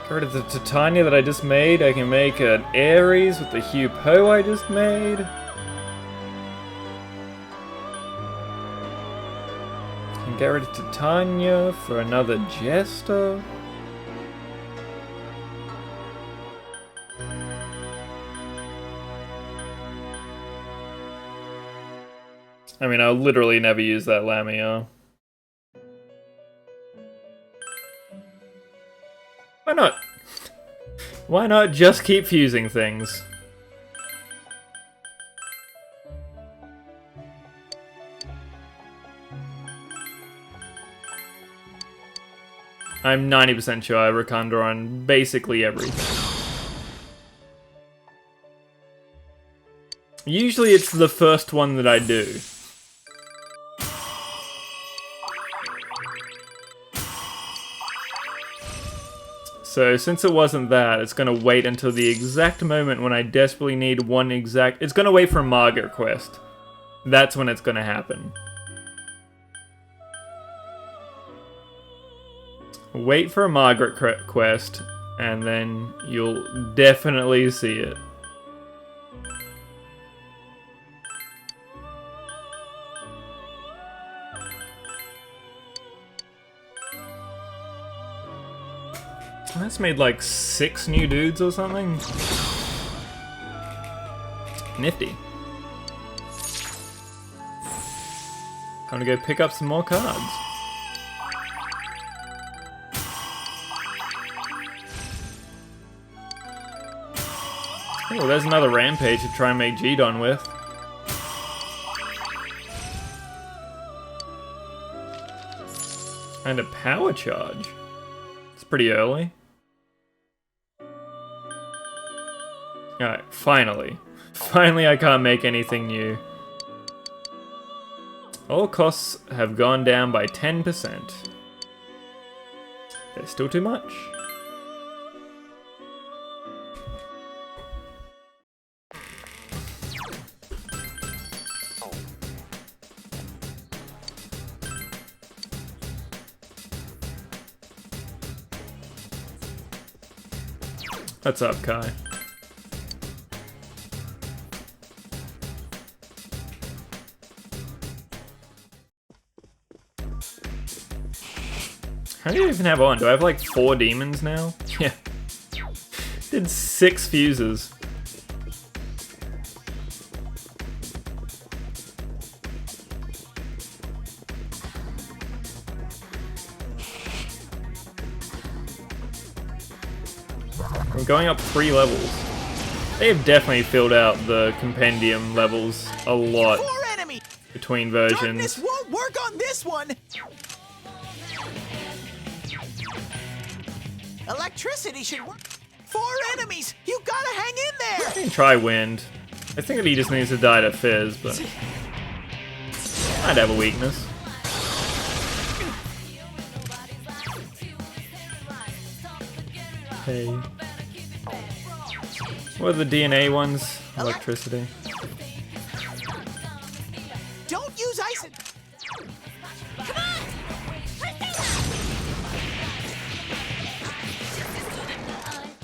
Get rid of the Titania that I just made. I can make an Ares with the Hupo I just made. Can get rid of Titania for another Jester. I mean, I'll literally never use that Lamia. Why not? Why not just keep fusing things? I'm 90% sure I Rakanda on basically everything. Usually it's the first one that I do. So since it wasn't that, it's gonna wait until the exact moment when I desperately need one exact... It's gonna wait for a Margaret quest. That's when it's gonna happen. Wait for a Margaret quest, and then you'll definitely see it. That's made like 6 new dudes or something. Nifty. Time to go pick up some more cards. Oh, there's another rampage to try and make G-Don with. And a power charge. It's pretty early. Alright, finally. Finally I can't make anything new. All costs have gone down by 10%. There's still too much. What's up, Kai? How do you even have on? Do I have like 4 demons now? Yeah. Did 6 fuses. I'm going up 3 levels. They have definitely filled out the compendium levels a lot between versions. Darkness won't work on this one. Electricity should work. 4 enemies! You gotta hang in there! I can try wind. I think that he just needs to die to Fizz, but I'd have a weakness. Hey. What are the DNA ones? Electricity. Don't use ice.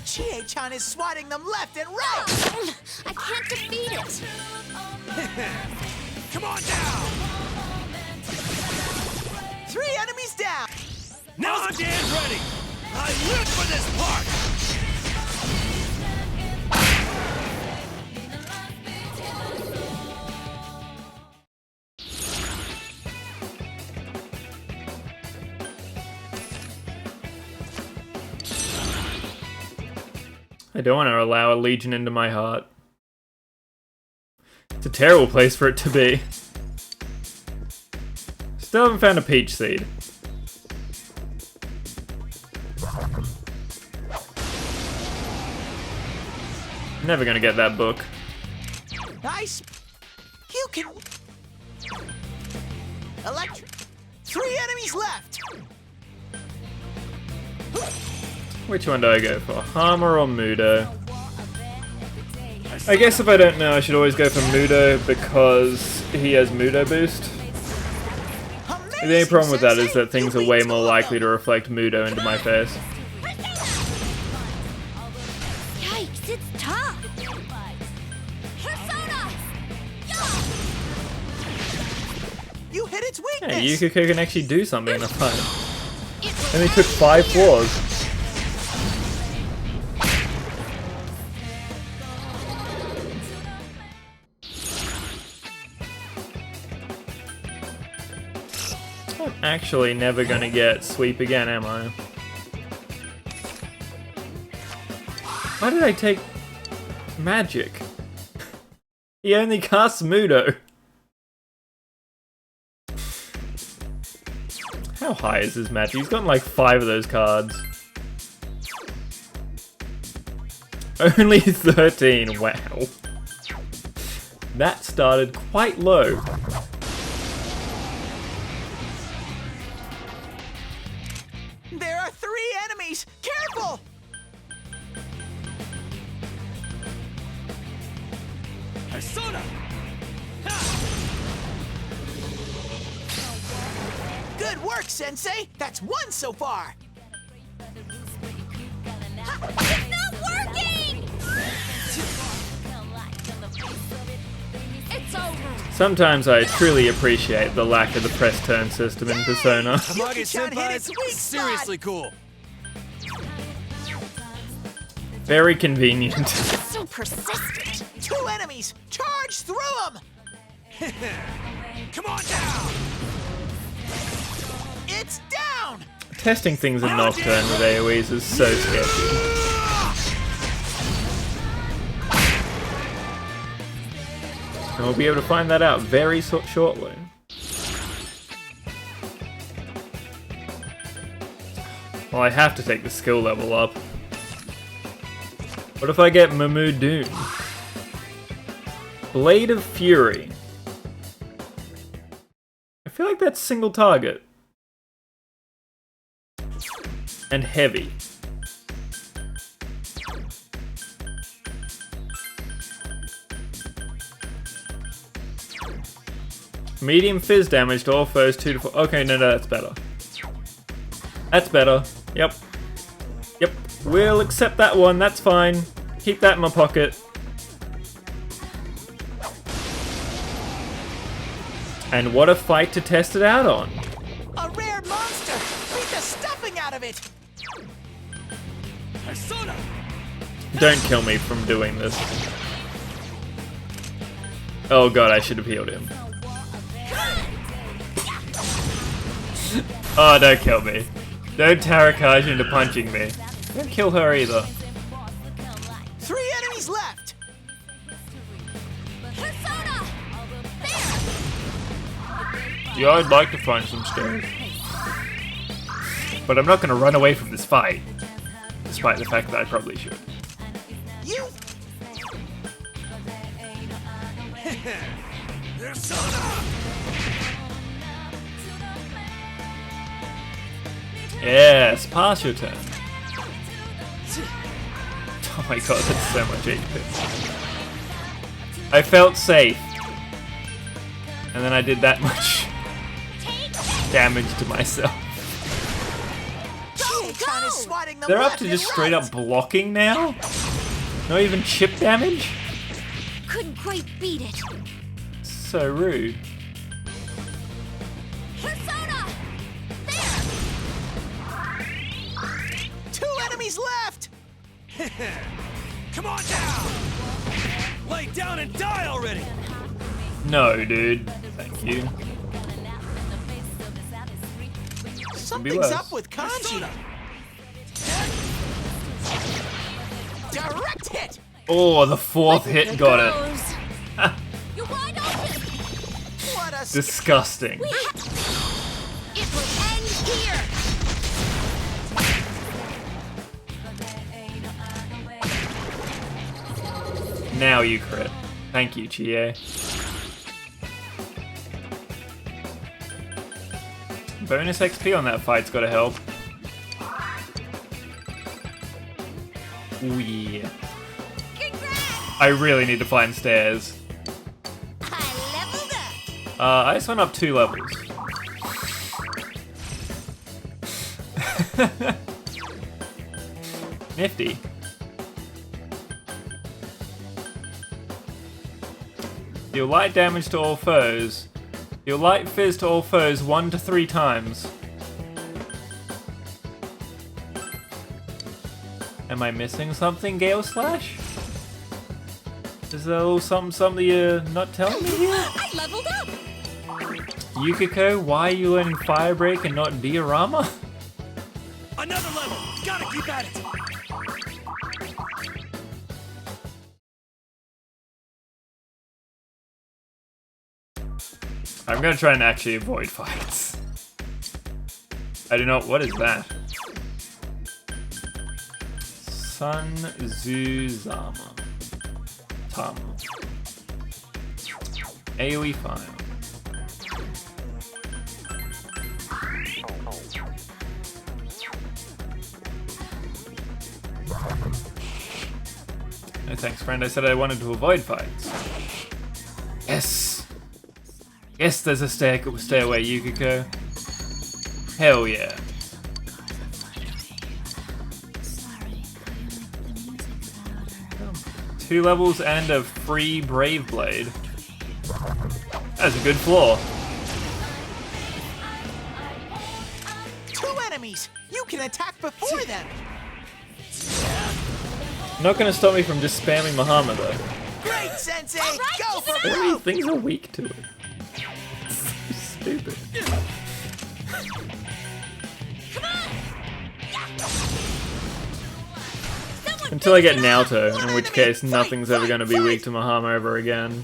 Chie-chan is swatting them left and right! I can't defeat it! Come on down! 3 enemies down! Now I'm dead ready! I live for this part! I don't want to allow a legion into my heart. It's a terrible place for it to be. Still haven't found a peach seed. Never gonna get that book. Nice. You can. Electric. 3 enemies left. Which one do I go for? Hammer or Mudo? I guess if I don't know, I should always go for Mudo because he has Mudo boost. The only problem with that is that things are way more likely to reflect Mudo into my face. Yikes, it's tough! Persona! You hit its weakness! Hey, Yukiko can actually do something in a fight. And he took 5 floors. I'm actually never gonna get sweep again, am I? Why did I take magic? He only casts Mudo. How high is his magic? He's gotten like 5 of those cards. Only 13, wow. That started quite low. There are 3 enemies! Careful! Persona! Good work, Sensei! That's 1 so far! It's not working! It's over. Sometimes I truly appreciate the lack of the press turn system in Persona. Tamage Senpai's seriously cool. Very convenient. So persistent. 2 enemies! Charge through them! Come on down! It's down! Testing things in Nocturne with AoEs is so sketchy. And we'll be able to find that out very shortly. Well, I have to take the skill level up. What if I get Mamu Doom? Blade of Fury. I feel like that's single target. And heavy. Medium fizz damage to all foes 2 to 4. Okay, no, that's better. That's better. Yep. Yep. We'll accept that one. That's fine. Keep that in my pocket. And what a fight to test it out on. A rare monster! Beat the stuffing out of it! Persona! Don't kill me from doing this. Oh god, I should have healed him. Oh, don't kill me. Don't Tarakaj into punching me. Don't kill her either. 3 enemies left! Yeah, I'd like to find some stairs. But I'm not going to run away from this fight. Despite the fact that I probably should. You! Yes, pass your turn. Oh my god, that's so much HP. I felt safe. And then I did that much damage to myself. They're up to just straight up blocking now? Not even chip damage? Couldn't quite beat it. So rude. Persona! 2 enemies left! Come on down! Lay down and die already! No, dude. Thank you. Something's up with Kanji. Direct hit! Oh, the 4th hit got it. You're wide open. What a Disgusting. It will end here. Now you crit. Thank you, Chie. Bonus XP on that fight's gotta help. Ooh, yeah. I really need to find stairs. I just went up 2 levels. Nifty. Deal light damage to all foes. Deal light fizz to all foes 1 to 3 times. Am I missing something, Gale Slash? Is there a little something you're not telling me here? I leveled up. Yukiko, why are you learning Fire Break and not Diorama? Another level! Gotta keep at it! I'm gonna try and actually avoid fights. I do not. What is that? Sun Zuzama. Tama. AoE file. No thanks, friend. I said I wanted to avoid fights. Yes! Yes, there's a stairway, Yukiko. Hell yeah. Two levels and a free Brave Blade. That's a good floor. Two enemies! You can attack before them! Not gonna stop me from just spamming Mahama though. Great, Sensei! Go for So many broke! things are weak to it. Stupid. Until I get Naoto, in which case nothing's ever gonna be weak to Mahama ever again.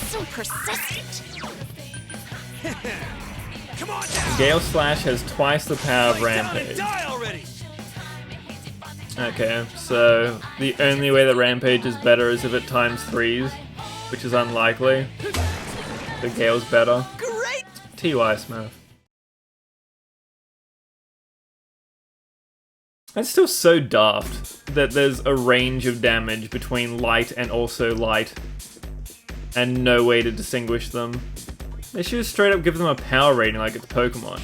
So persistent. Come on Gale Slash has twice the power of Rampage. Die already! Okay, so the only way that Rampage is better is if it times 3s, which is unlikely. The Gale's better. Great! TY Smurf. That's still so daft that there's a range of damage between light and also light, and no way to distinguish them. They should just straight up give them a power rating like it's Pokemon.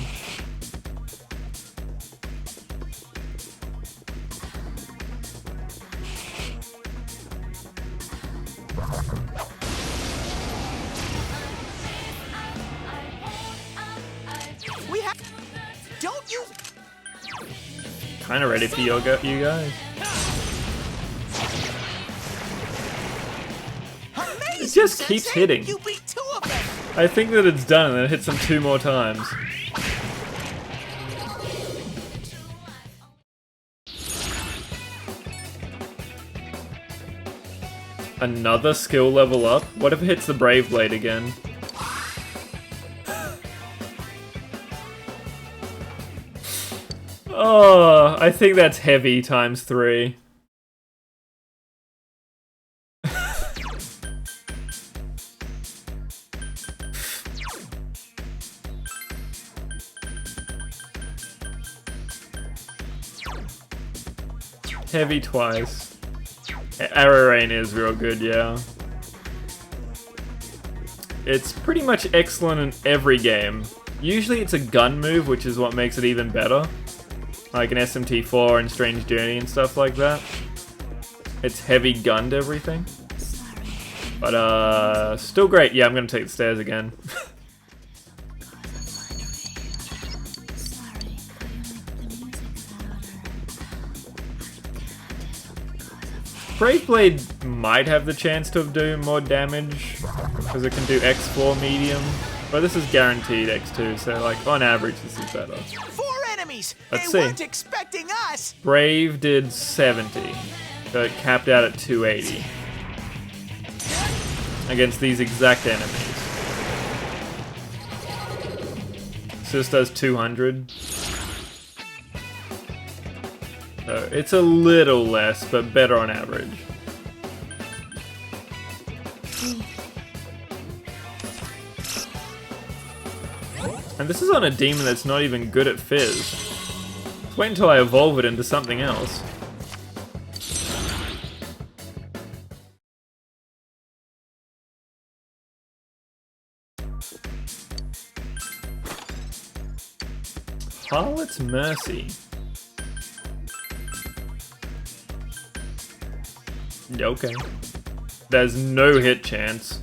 We have. Don't you? Kinda ready for you guys. Amazing, It just keeps Sensei! hitting. You beat two of them! I think that it's done and then it hits them 2 more times. Another skill level up? What if it hits the Brave Blade again? Oh, I think that's heavy times 3. Heavy twice. Arrow Rain is real good, yeah. It's pretty much excellent in every game. Usually it's a gun move, which is what makes it even better. Like an SMT4 and Strange Journey and stuff like that. It's heavy gunned everything. But still great. Yeah, I'm gonna take the stairs again. Brave Blade might have the chance to do more damage, because it can do X4 medium, but this is guaranteed X2, so like on average this is better. 4 enemies! Let's they see. weren't expecting us! Brave did 70, so it capped out at 280 against these exact enemies. Sis does 200. So it's a little less, but better on average. And this is on a demon that's not even good at Fizz. Let's wait until I evolve it into something else. Harlot's Mercy. Okay. There's no hit chance.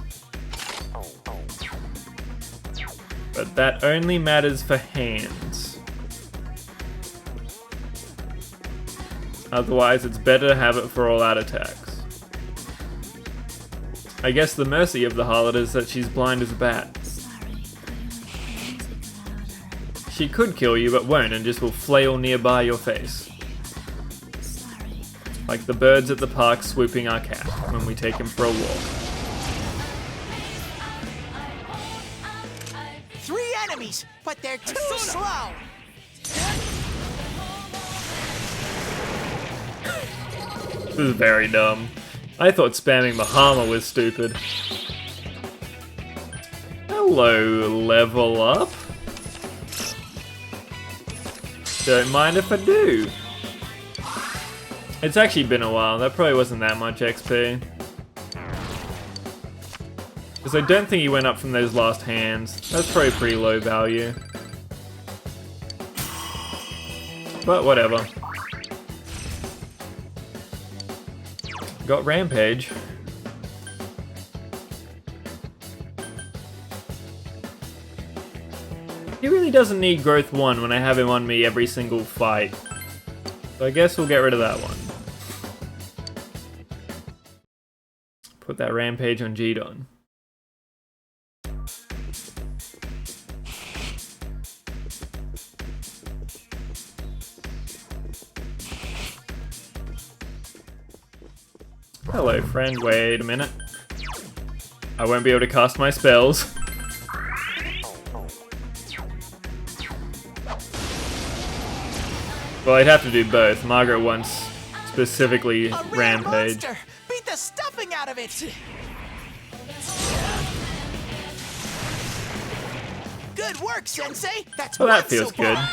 But that only matters for hands. Otherwise, it's better to have it for all out attacks. I guess the mercy of the harlot is that she's blind as a bat. She could kill you, but won't, and just will flail nearby your face. Like the birds at the park swooping our cat when we take him for a walk. 3 enemies, but they're too slow! This is very dumb. I thought spamming Bahama was stupid. Hello, level up. Don't mind if I do. It's actually been a while. That probably wasn't that much XP. Because I don't think he went up from those last hands. That's probably pretty low value. But whatever. Got Rampage. He really doesn't need Growth 1 when I have him on me every single fight. So I guess we'll get rid of that one. Put that Rampage on Gdon. Hello, friend. Wait a minute. I won't be able to cast my spells. Well, I'd have to do both. Margaret wants specifically Rampage. Monster. Beat the stuffing out of it. Good work, Sensei. That's Well, that one feels so good. far.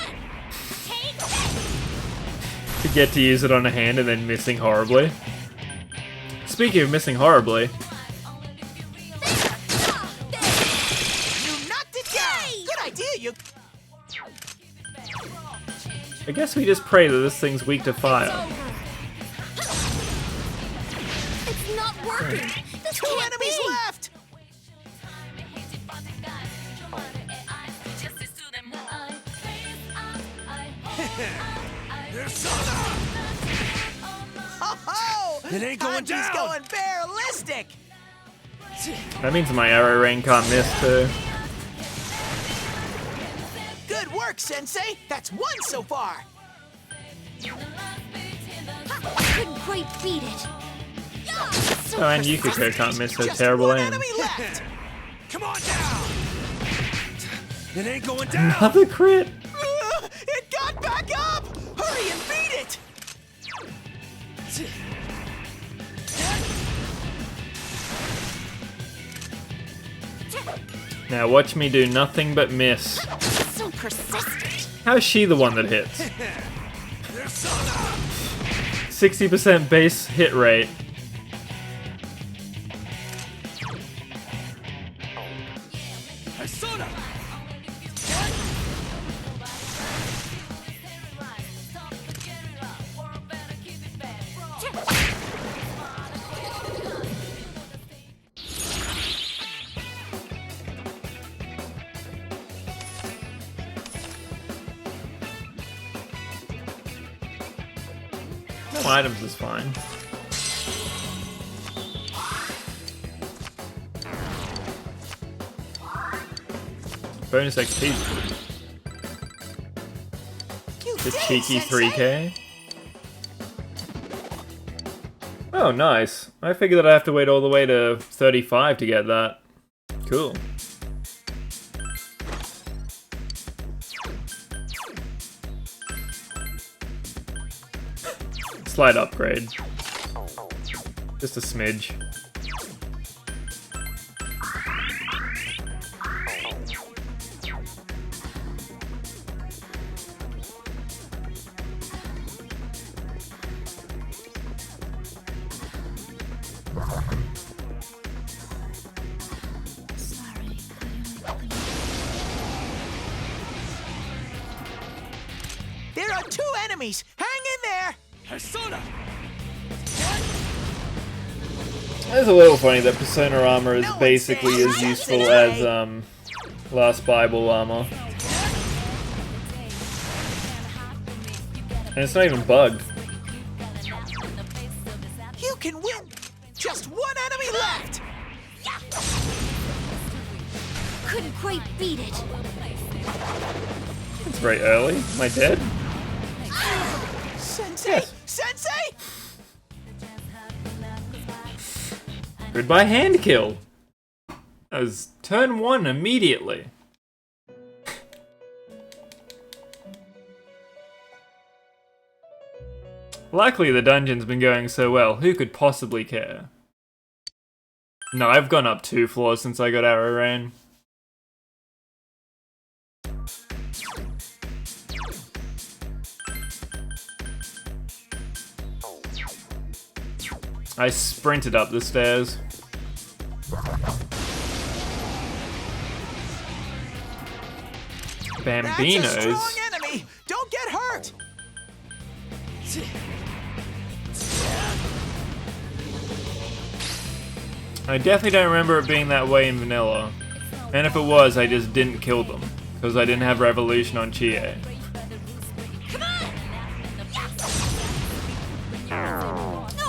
To get to use it on a hand and then missing horribly. Speaking of missing horribly, You knocked it down. Good idea, you. I guess we just pray that this thing's weak to fire. It's not working. This Two can't enemies be. left. Oh, It ain't going Kanji's down. going ballistic. That means my arrow rain can't miss too. Good work, Sensei. That's one so far. Couldn't quite beat it. Oh, and Yukiko can't miss her Just terrible one aim. enemy left. Come on down. It ain't going down. Another crit! It got back up. Hurry and beat it. Now watch me do nothing but miss. So persistent. How's she the one that hits? 60% base hit rate. No items is fine. Bonus XP. The cheeky 3k. Oh, nice. I figured that I have to wait all the way to 35 to get that. Cool. Slight upgrade. Just a smidge. There are two enemies. Hang in there. Persona. It's a little funny that Persona armor is basically as useful as Last Bible armor. And it's not even bugged. You can win. Just one enemy left. Couldn't quite beat it. It's very early. Am I dead? Sensei! Yes. Sensei! Goodbye hand kill. That was turn 1 immediately. Luckily the dungeon's been going so well, who could possibly care? No, I've gone up 2 floors since I got Arrow Rain. I sprinted up the stairs. Bambinos? That's a strong enemy! Don't get hurt! I definitely don't remember it being that way in vanilla. And if it was, I just didn't kill them. Because I didn't have Revolution on Chie.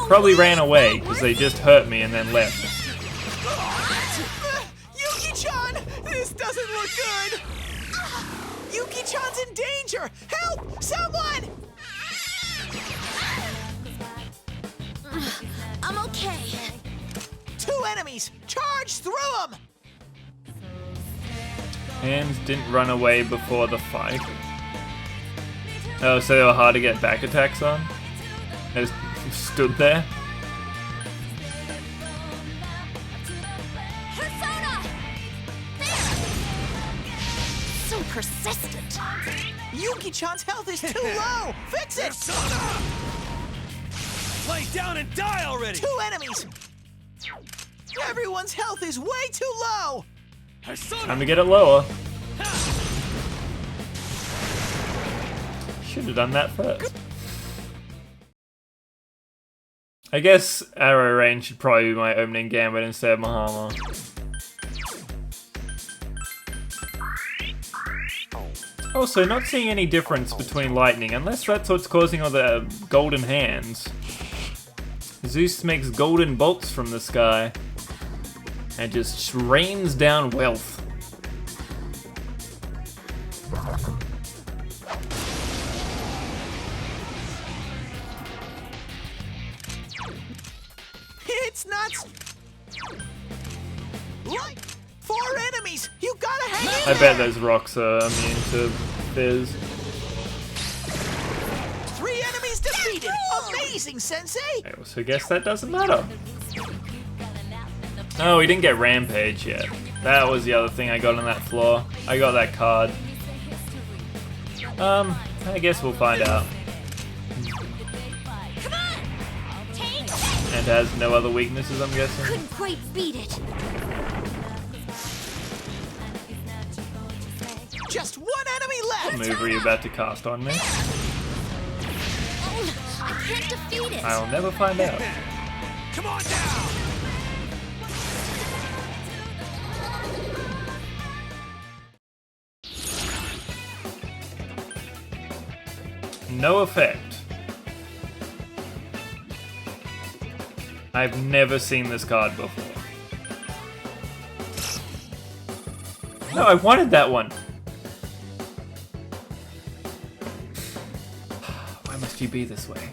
Probably ran away, because they just hurt me and then left. Yuki-chan! This doesn't look good! Yuki-chan's in danger! Help! Someone! I'm okay. 2 enemies! Charge through them! And didn't run away before the fight. Oh, so they were hard to get back attacks on? They just stood there? So persistent. Yuki-chan's health is too low! Fix it! Lay down and die already! 2 enemies! Everyone's health is way too low! Time to get it lower. Should have done that first. I guess Arrow Rain should probably be my opening gambit instead of Mahama. Also, not seeing any difference between lightning, unless that's what's causing all the golden hands. Zeus makes golden bolts from the sky and just rains down wealth. It's nuts! 4 enemies! You gotta hang in I there! bet those rocks are immune to fizz. 3 enemies defeated! Amazing, Sensei! I also guess that doesn't matter. Oh, we didn't get Rampage yet. That was the other thing I got on that floor. I got that card. I guess we'll find out. And has no other weaknesses, I'm guessing. Couldn't quite beat it. Just 1 enemy left! What move are you about to cast on me? Oh, I can't defeat it. I'll never find out. Come on down! No effect. I've never seen this card before. No, I wanted that one. Why must you be this way?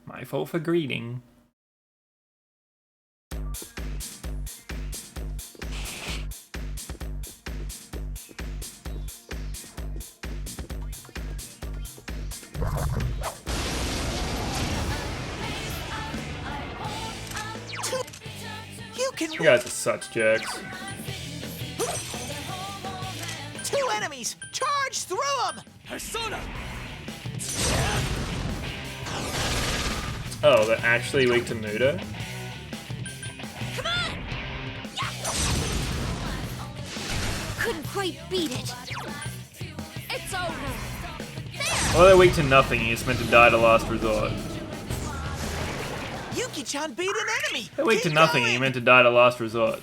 My fault for greeting. You guys are such jerks. 2 enemies! Charge through them! Persona! Oh, they're actually weak to Muda? Couldn't quite beat it. It's over. Well, they're weak to nothing. He's meant to die to last resort. Yuki-chan beat an enemy! They're weak to Keep nothing. going. He meant to die to last resort.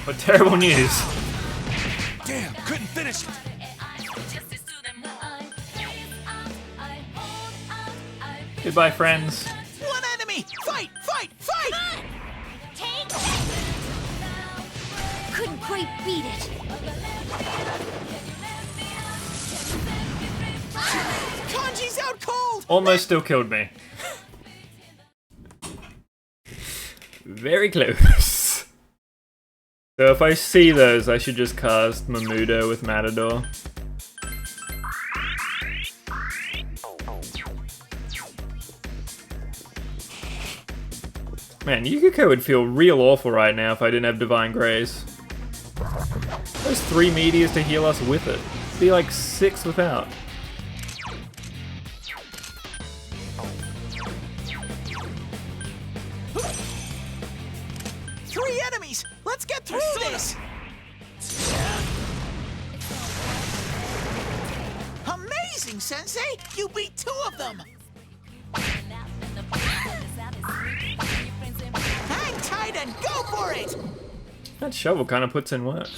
What terrible news. Damn, couldn't finish it! Goodbye, friends. 1 enemy! Fight! Fight! Fight! Couldn't quite beat it. Kanji's out cold! Almost still killed me. Very close. So if I see those, I should just cast Mamudo with Matador. Man, Yukiko would feel real awful right now if I didn't have Divine Grace. Those 3 meteors to heal us with it. It'd be like 6 without. Three enemies! Let's get through this! Amazing, Sensei! You beat 2 of them! Hang tight and go for it! That shovel kind of puts in work.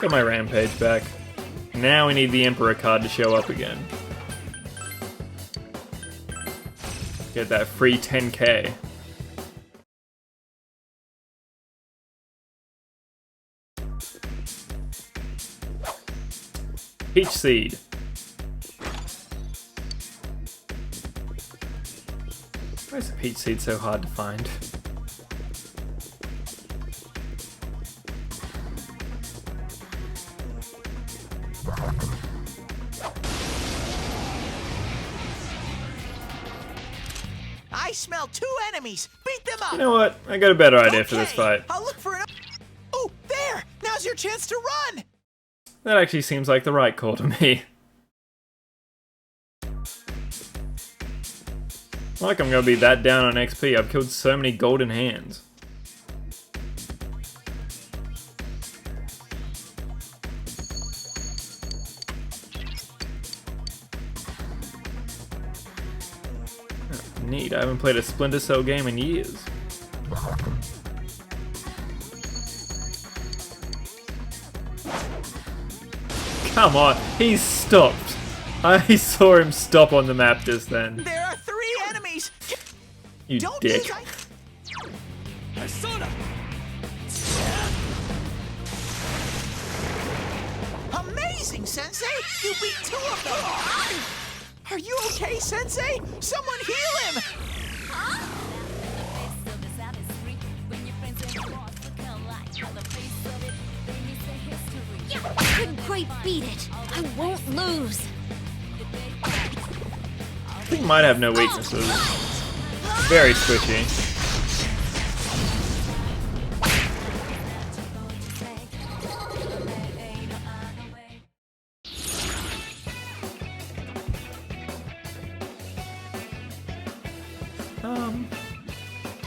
Got my rampage back. Now we need the Emperor card to show up again. Get that free 10k. Peach Seed. Why is the Peach Seed so hard to find? I smell 2 enemies! Beat them up! You know what? I got a better idea for this fight. I'll look for an... Oh, there! Now's your chance to run! That actually seems like the right call to me. Not like I'm gonna be that down on XP. I've killed so many golden hands. Oh, neat. I haven't played a Splinter Cell game in years. Come on, he stopped. I saw him stop on the map just then. There are 3 enemies! You dick. Amazing, Sensei! You beat 2 of them! Are you okay, Sensei? Someone heal him! I couldn't quite beat it. I won't lose. I think mine have no weaknesses. Very squishy.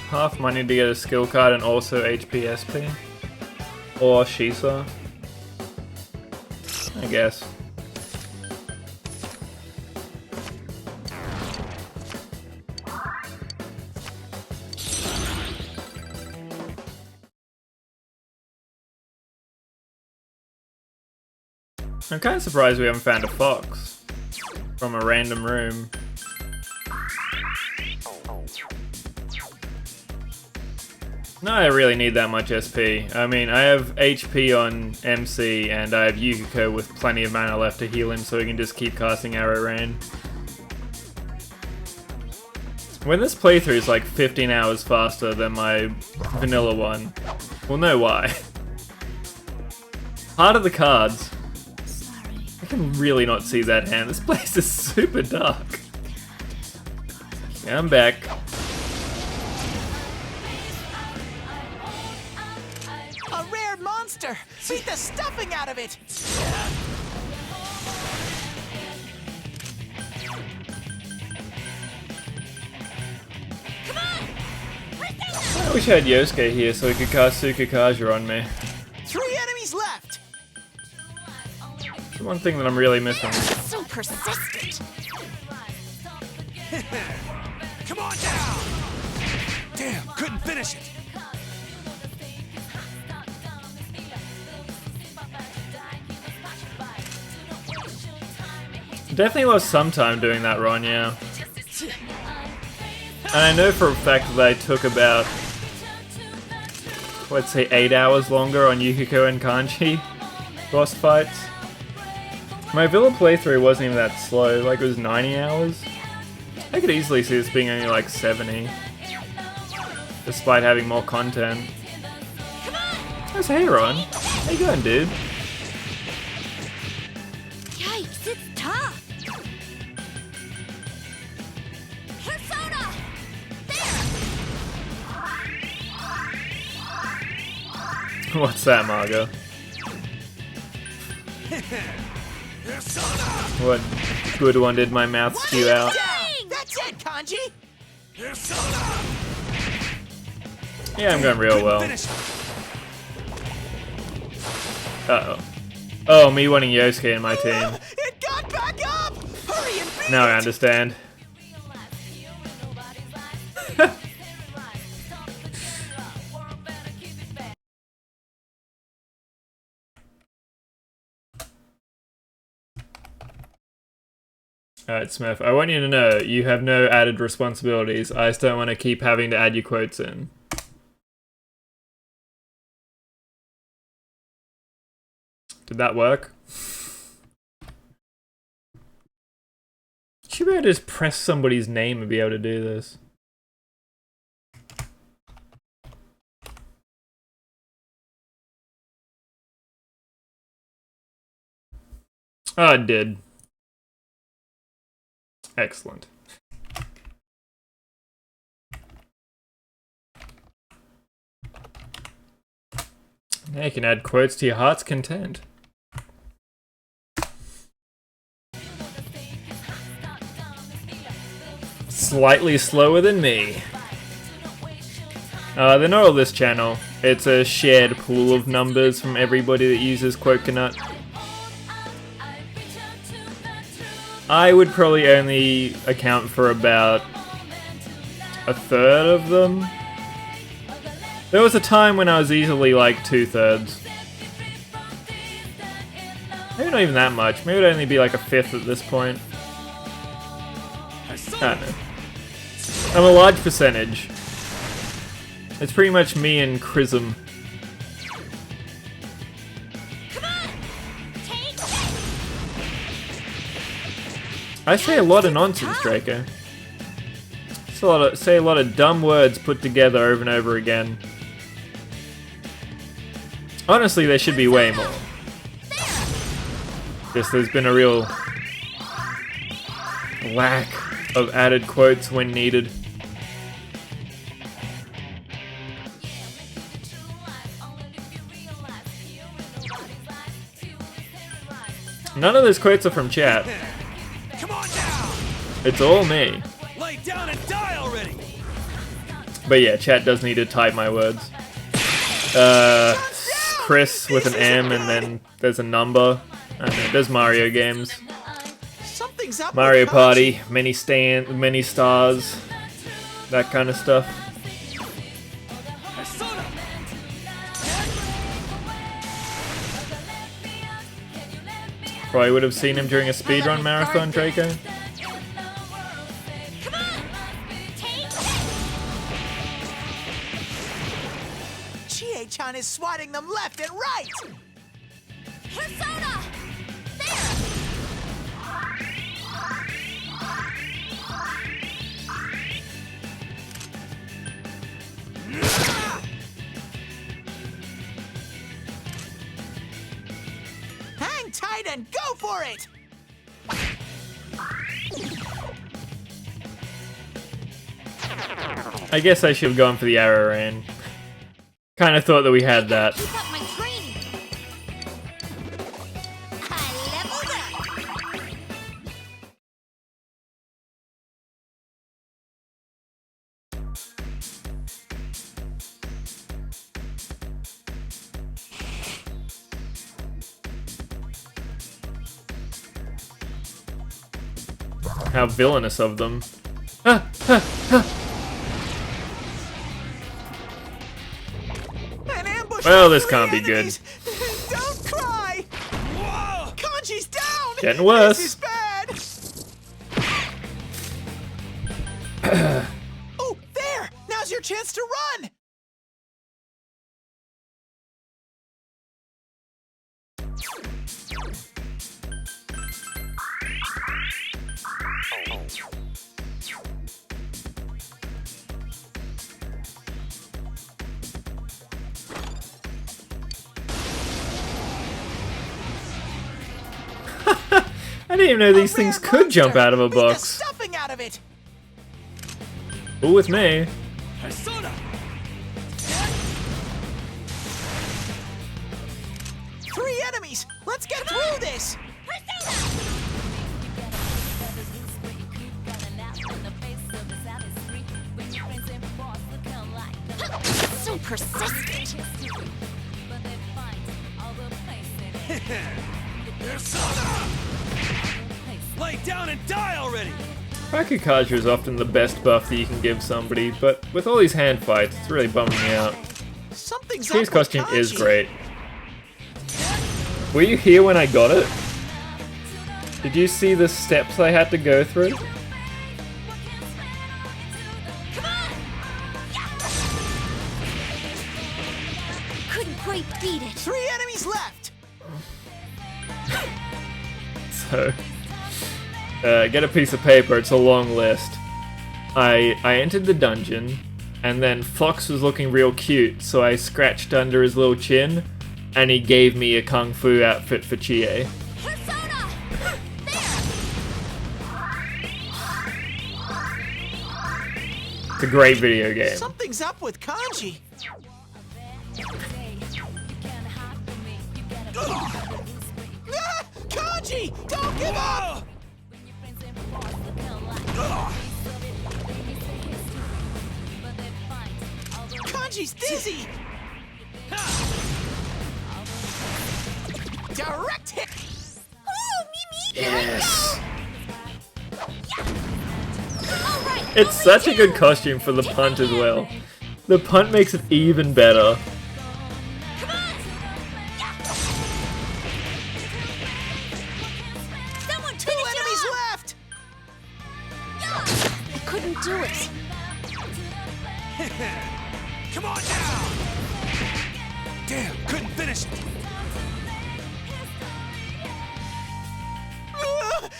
Half money to get a skill card and also HP SP. Or Shisa. I guess. I'm kind of surprised we haven't found a fox from a random room. No, I really need that much SP. I mean, I have HP on MC and I have Yukiko with plenty of mana left to heal him so he can just keep casting Arrow Rain. When this playthrough is like 15 hours faster than my vanilla one, we'll know why. Heart of the cards. I can really not see that hand. This place is super dark. Yeah, I'm back. A rare monster! Beat the stuffing out of it! I wish I had Yosuke here so he could cast Tsukikaja on me. 3 enemies left! It's one thing that I'm really missing. So persistent. Come on down! Damn, couldn't finish it. Definitely lost some time doing that run, yeah. And I know for a fact that I took about, let's say 8 hours longer on Yukiko and Kanji boss fights. My Villa playthrough wasn't even that slow, like it was 90 hours. I could easily see this being only like 70, despite having more content. How's Heiron? How you going, dude? Yikes, it's What's that, Margo? What good one did my mouth spew out? That's it, Kanji! Yeah, I'm going real well. Uh-oh. Oh, me wanting Yosuke in my team. It got back up! Hurry and beat Now I it! understand. Alright, Smurf, I want you to know, you have no added responsibilities. I just don't want to keep having to add your quotes in. Did that work? Should be able to just press somebody's name and be able to do this. Oh, it did. Excellent. Now you can add quotes to your heart's content. Slightly slower than me. They're not all this channel. It's a shared pool of numbers from everybody that uses Quoconut. I would probably only account for about a third of them. There was a time when I was easily like 2/3. Maybe not even that much. Maybe it would only be like a fifth at this point. I don't know. I'm a large percentage. It's pretty much me and Chrism. I say a lot of nonsense, Draco. Say a lot of dumb words put together over and over again. Honestly, there should be way more. Just there's been a real lack of added quotes when needed. None of those quotes are from chat. It's all me. Lay down and die already. But yeah, chat does need to type my words. Chris with an M and then there's a number. I don't know, there's Mario games. Something's up Mario with Party, many stars, that kind of stuff. Probably would have seen him during a speedrun marathon, Draco. Chie-chan is swatting them left and right! Persona! Hang tight and go for it! I guess I should have gone for the arrow rain. Kind of thought that we had that. Keep up my training. I leveled up. How villainous of them. Well, this can't be good. Don't cry! Whoa! Kanji's down! Getting worse. This is bad! Oh, there! Now's your chance to run! I didn't even know these things could jump out of a box. Stuffing out of it. Cool with me. get through this! So persistent. Lay down and die already! Rakukaja is often the best buff that you can give somebody, but with all these hand fights, it's really bumming me out. Something's His up with costume is Kanji. great. Were you here when I got it? Did you see the steps I had to go through? Couldn't quite beat it. 3 enemies left! So, get a piece of paper, it's a long list. I entered the dungeon, and then Fox was looking real cute, so I scratched under his little chin, and he gave me a kung fu outfit for Chie. It's a great video game. Something's up with Kanji. Ah, Kanji! Don't give up! Kanji's dizzy! Direct hit! Oh, Mimi! Yes! It's such a good costume for the punt as well. The punt makes it even better. Someone 2 enemies left! I couldn't do it. Come on now! Damn, couldn't finish it.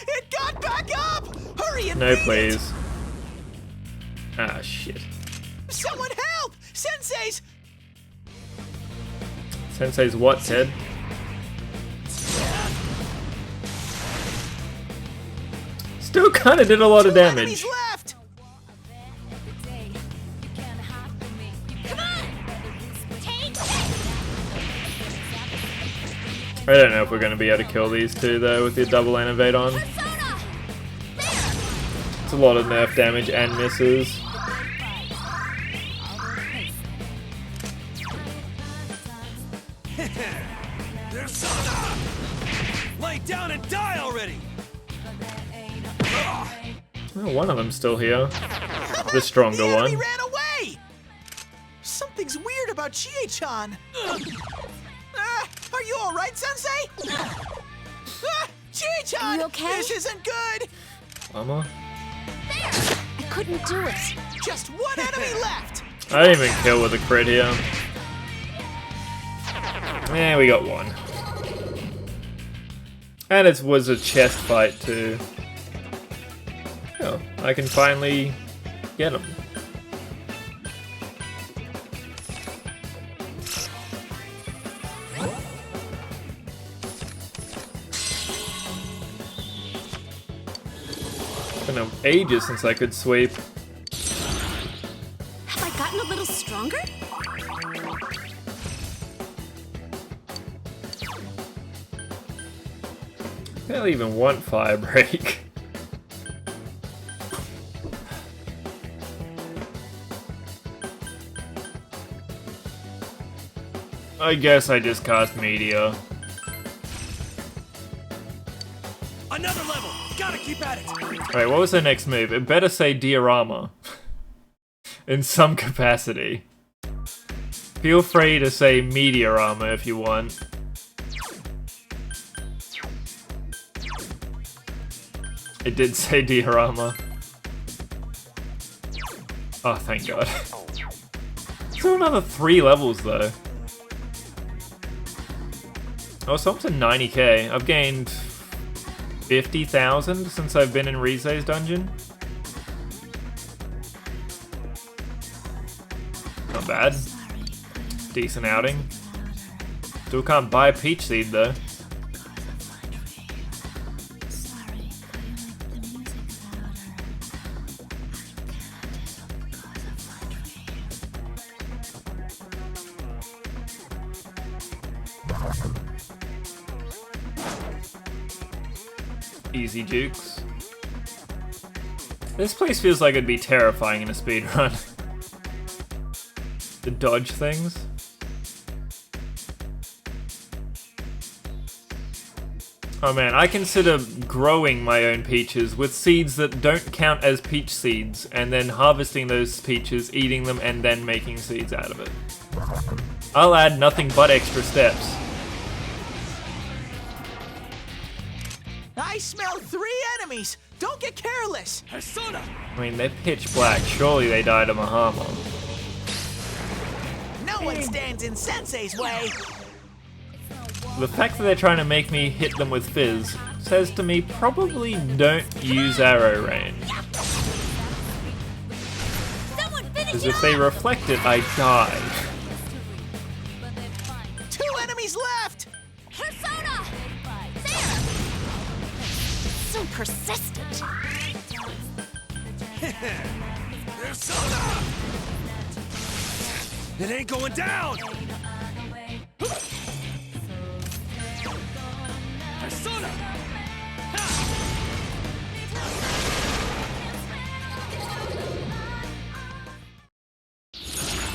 It got back up! Hurry and No, beat please. it! Ah, shit. Someone help! Sensei's... Sensei's what, Ted? Still kinda did a lot of damage. Enemies left! I don't know if we're gonna be able to kill these two though with the double innovate on. It's a lot of nerf damage and misses. There's Sona! Lay down and die already! Oh, one of them's still here. The stronger The enemy one. ran away! Something's weird about Chie-chan. Are you alright, Sensei? Chie-chan! You okay? This isn't good! Mama? I couldn't do it. Just 1 enemy left! I didn't even kill with a crit here. Yeah, we got one. And it was a chest fight too. Oh, I can finally get him. It's been ages since I could sweep. Have I gotten a little stronger? I don't even want fire break. I guess I just cast Meteor. Another level! Gotta keep at it! Alright, what was the next move? It better say diorama. In some capacity. Feel free to say Meteorama if you want. It did say diorama. Oh, thank God. Still another 3 levels though. Oh, so I'm to 90k. I've gained 50,000 since I've been in Rise's dungeon. Not bad. Decent outing. Still can't buy a peach seed though. Easy jukes. This place feels like it'd be terrifying in a speedrun. To dodge things. Oh man, I consider growing my own peaches with seeds that don't count as peach seeds, and then harvesting those peaches, eating them, and then making seeds out of it. I'll add nothing but extra steps. I smell 3 enemies! Don't get careless! I mean, they're pitch black. Surely they died of Mahama. No one stands in Sensei's way! The fact that they're trying to make me hit them with fizz says to me probably don't use arrow range. Because if they reflect it, I die. 2 enemies left! Persona! There! So persistent. Persona! It ain't going down! Persona!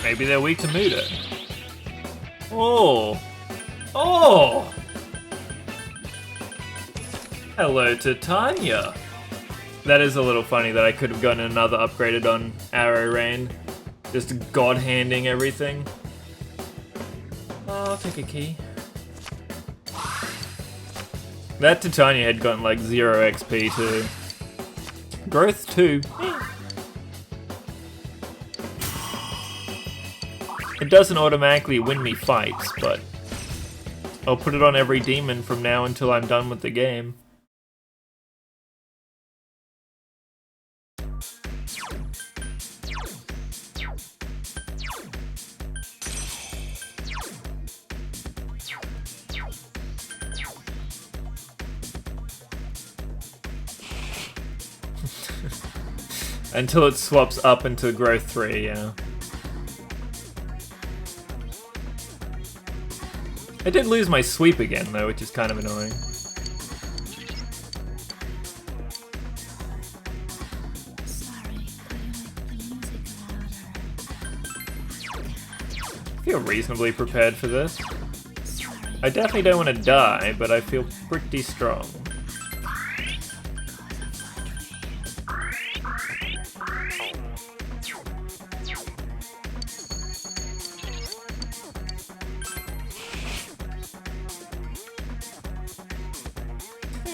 Maybe they're weak to Muda. Oh! Oh! Hello, Titania. That is a little funny that I could have gotten another upgraded on Arrow Rain. Just god-handing everything. Oh, I'll take a key. That Titania had gotten like 0 XP too. Growth 2. It doesn't automatically win me fights, but I'll put it on every demon from now until I'm done with the game. Until it swaps up into growth 3, yeah. I did lose my sweep again though, which is kind of annoying. I feel reasonably prepared for this. I definitely don't want to die, but I feel pretty strong.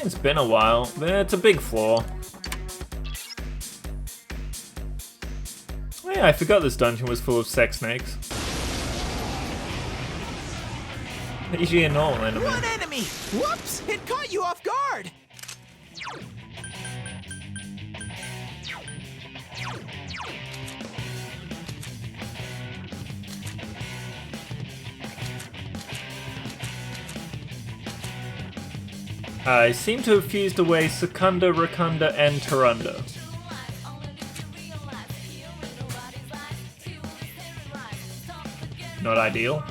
It's been a while. It's a big flaw. Oh yeah, I forgot this dungeon was full of sex snakes. Easy and all enemy. 1 enemy! Whoops! It caught you off guard! I seem to have fused away Secunda, Rakunda, and Tarunda. Not ideal.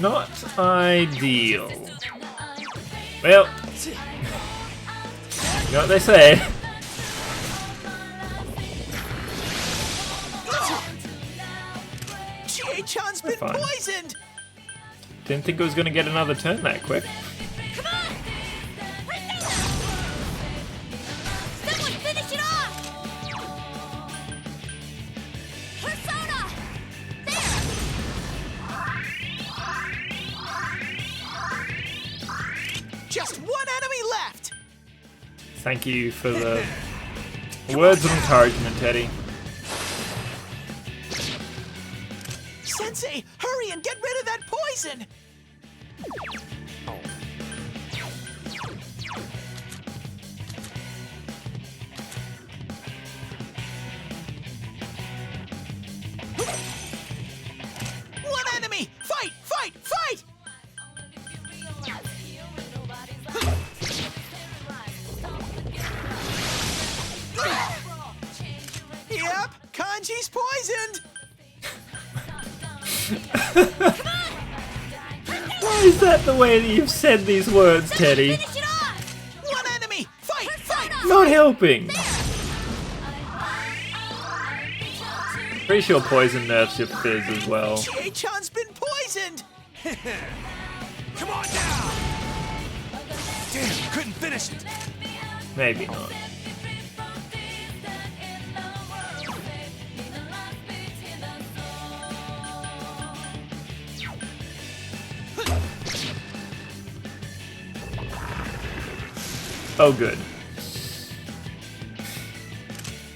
Not ideal. Well, you know what they say. Chie-chan's been Fine. poisoned! Didn't think it was gonna get another turn that quick. Someone finish it off! Persona! There! Just 1 enemy left! Thank you for the words of encouragement, Teddy. Sensei, hurry and get rid of that poison! One enemy! Fight! Fight! Fight! that the way that you've said these words, Teddy? One enemy! Fight! Fight! Not helping. Pretty sure poison nerfs your fizz as well. Chie-chan's been poisoned! Come on down! Damn, couldn't finish it. Maybe not. Oh, good.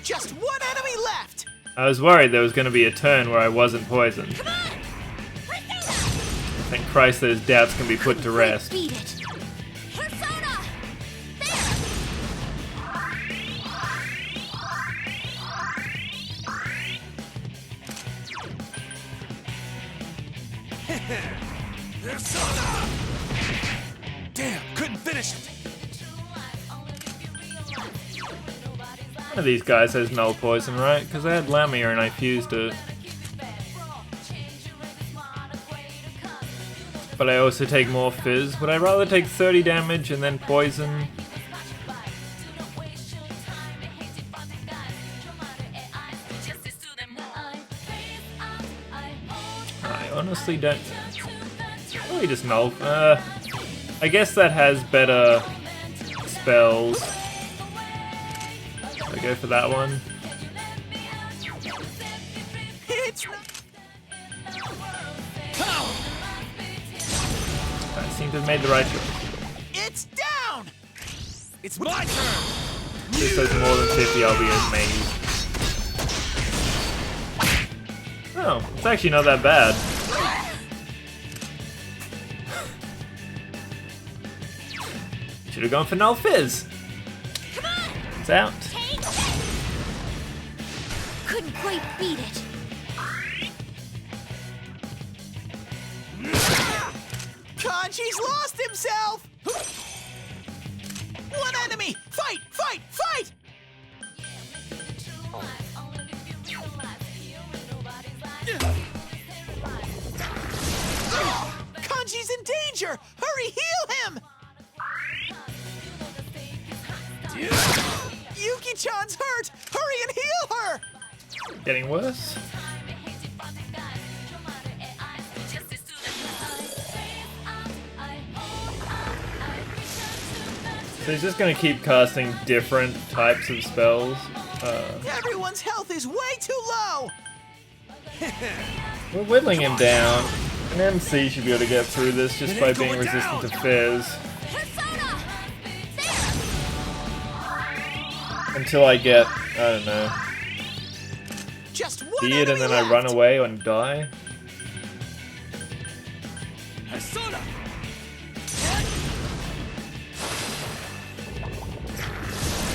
Just one enemy left! I was worried there was going to be a turn where I wasn't poisoned. Thank Christ those doubts can be put to rest. Beat it. Persona! Persona! Damn, couldn't finish it. One of these guys has null poison, right? Because I had Lamia and I fused it. But I also take more fizz. Would I rather take 30 damage and then poison? I honestly don't. Probably just null. I guess that has better spells. I go for that one. I seem to have made the right choice. It's down! It's my turn! If there's more than 50, I'll be amazed. Oh, it's actually not that bad. Should have gone for null fizz. It's out. Couldn't quite beat it. Kanji's lost himself! One enemy! Fight! Fight! Fight! Kanji's in danger! Hurry, heal him! Yuki-chan's hurt! Hurry and heal her! Getting worse. So he's just gonna keep casting different types of spells. Everyone's health is way too low! We're whittling him down. An MC should be able to get through this just by being resistant to fizz. Until I get, I don't know, Just one beard and then I run away and die.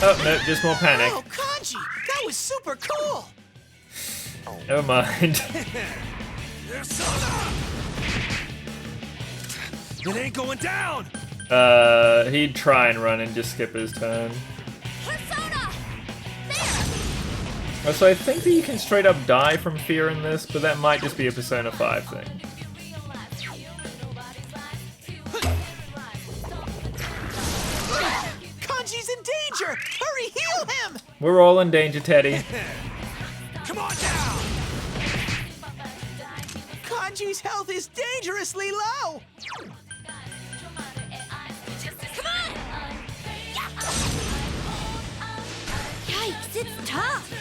Oh, no, just more panic. Oh, Kanji! That was super cool! Never mind. It ain't going down! He'd try and run and just skip his turn. So I think that you can straight up die from fear in this, but that might just be a Persona 5 thing. Kanji's in danger! Hurry, heal him! We're all in danger, Teddy. Come on down! Kanji's health is dangerously low! Yikes, it's tough.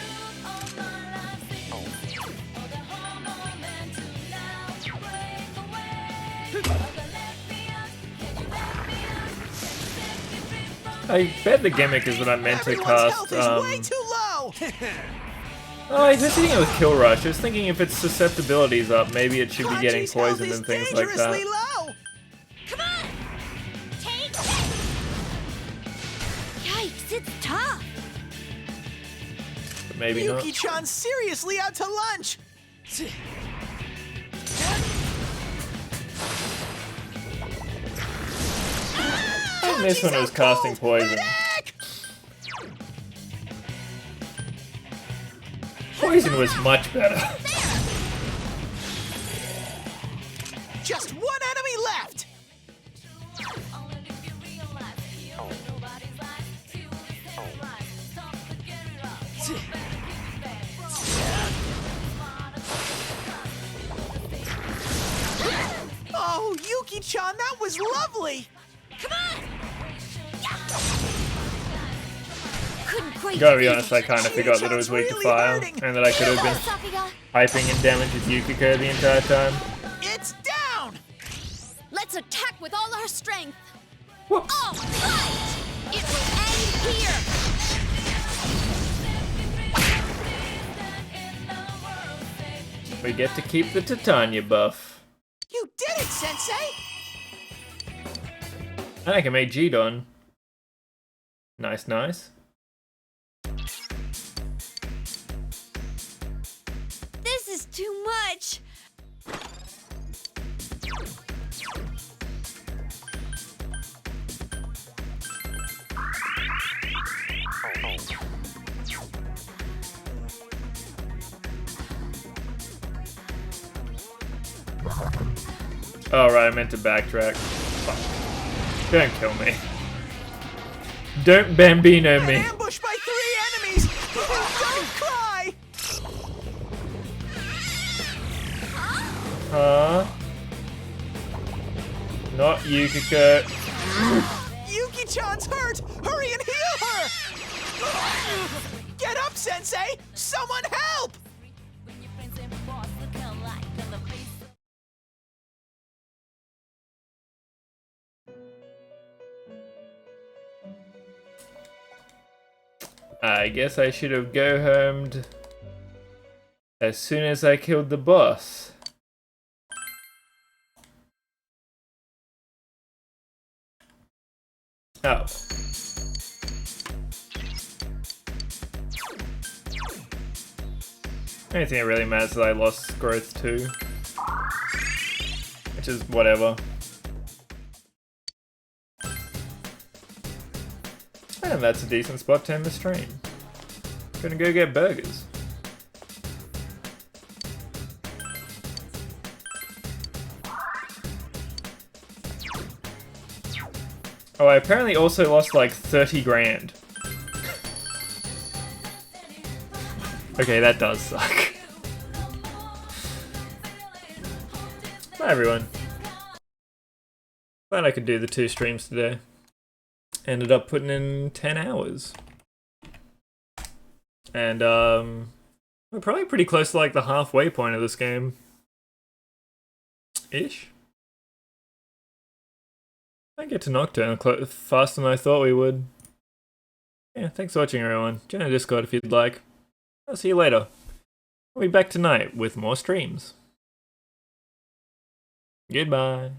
I bet the gimmick is that I'm meant to cast, way too low! Oh, I was thinking it was Kill Rush. I was thinking if its susceptibility's up, maybe it should be getting poisoned and things like that. Low. Come on! Take it! Yikes, it's tough. But maybe not. Yuki-chan's seriously out to lunch! I missed when it was casting poison. Poison was much better. Just one enemy left! Yuki-chan, that was lovely! Come on! Couldn't quite Gotta be beat honest, it. I kind of forgot that it was weak to fire, and that I could have been hyping in damage with Yukiko the entire time. It's down! Let's attack with all our strength. Whoops. All right! It will end here. We get to keep the Titania buff. You did it, Sensei! And I can make G-Don. Nice, nice. This is too much. Oh right, I meant to backtrack. Fuck. Don't kill me. Don't Bambino me. Ambushed by 3 enemies! Don't cry! Huh? Not Yukiko. Yuki-chan's hurt! Hurry and heal her! Get up, Sensei! Someone help! I guess I should have go-homed as soon as I killed the boss. Oh. Only thing that really matters is I lost growth too. Which is whatever. And that's a decent spot to end the stream. Gonna go get burgers. Oh, I apparently also lost like 30 grand. Okay, that does suck. Bye everyone. Glad I could do the 2 streams today. Ended up putting in 10 hours. And we're probably pretty close to like the halfway point of this game. Ish. I get to Nocturne faster than I thought we would. Yeah, thanks for watching everyone. Join the Discord if you'd like. I'll see you later. I'll be back tonight with more streams. Goodbye.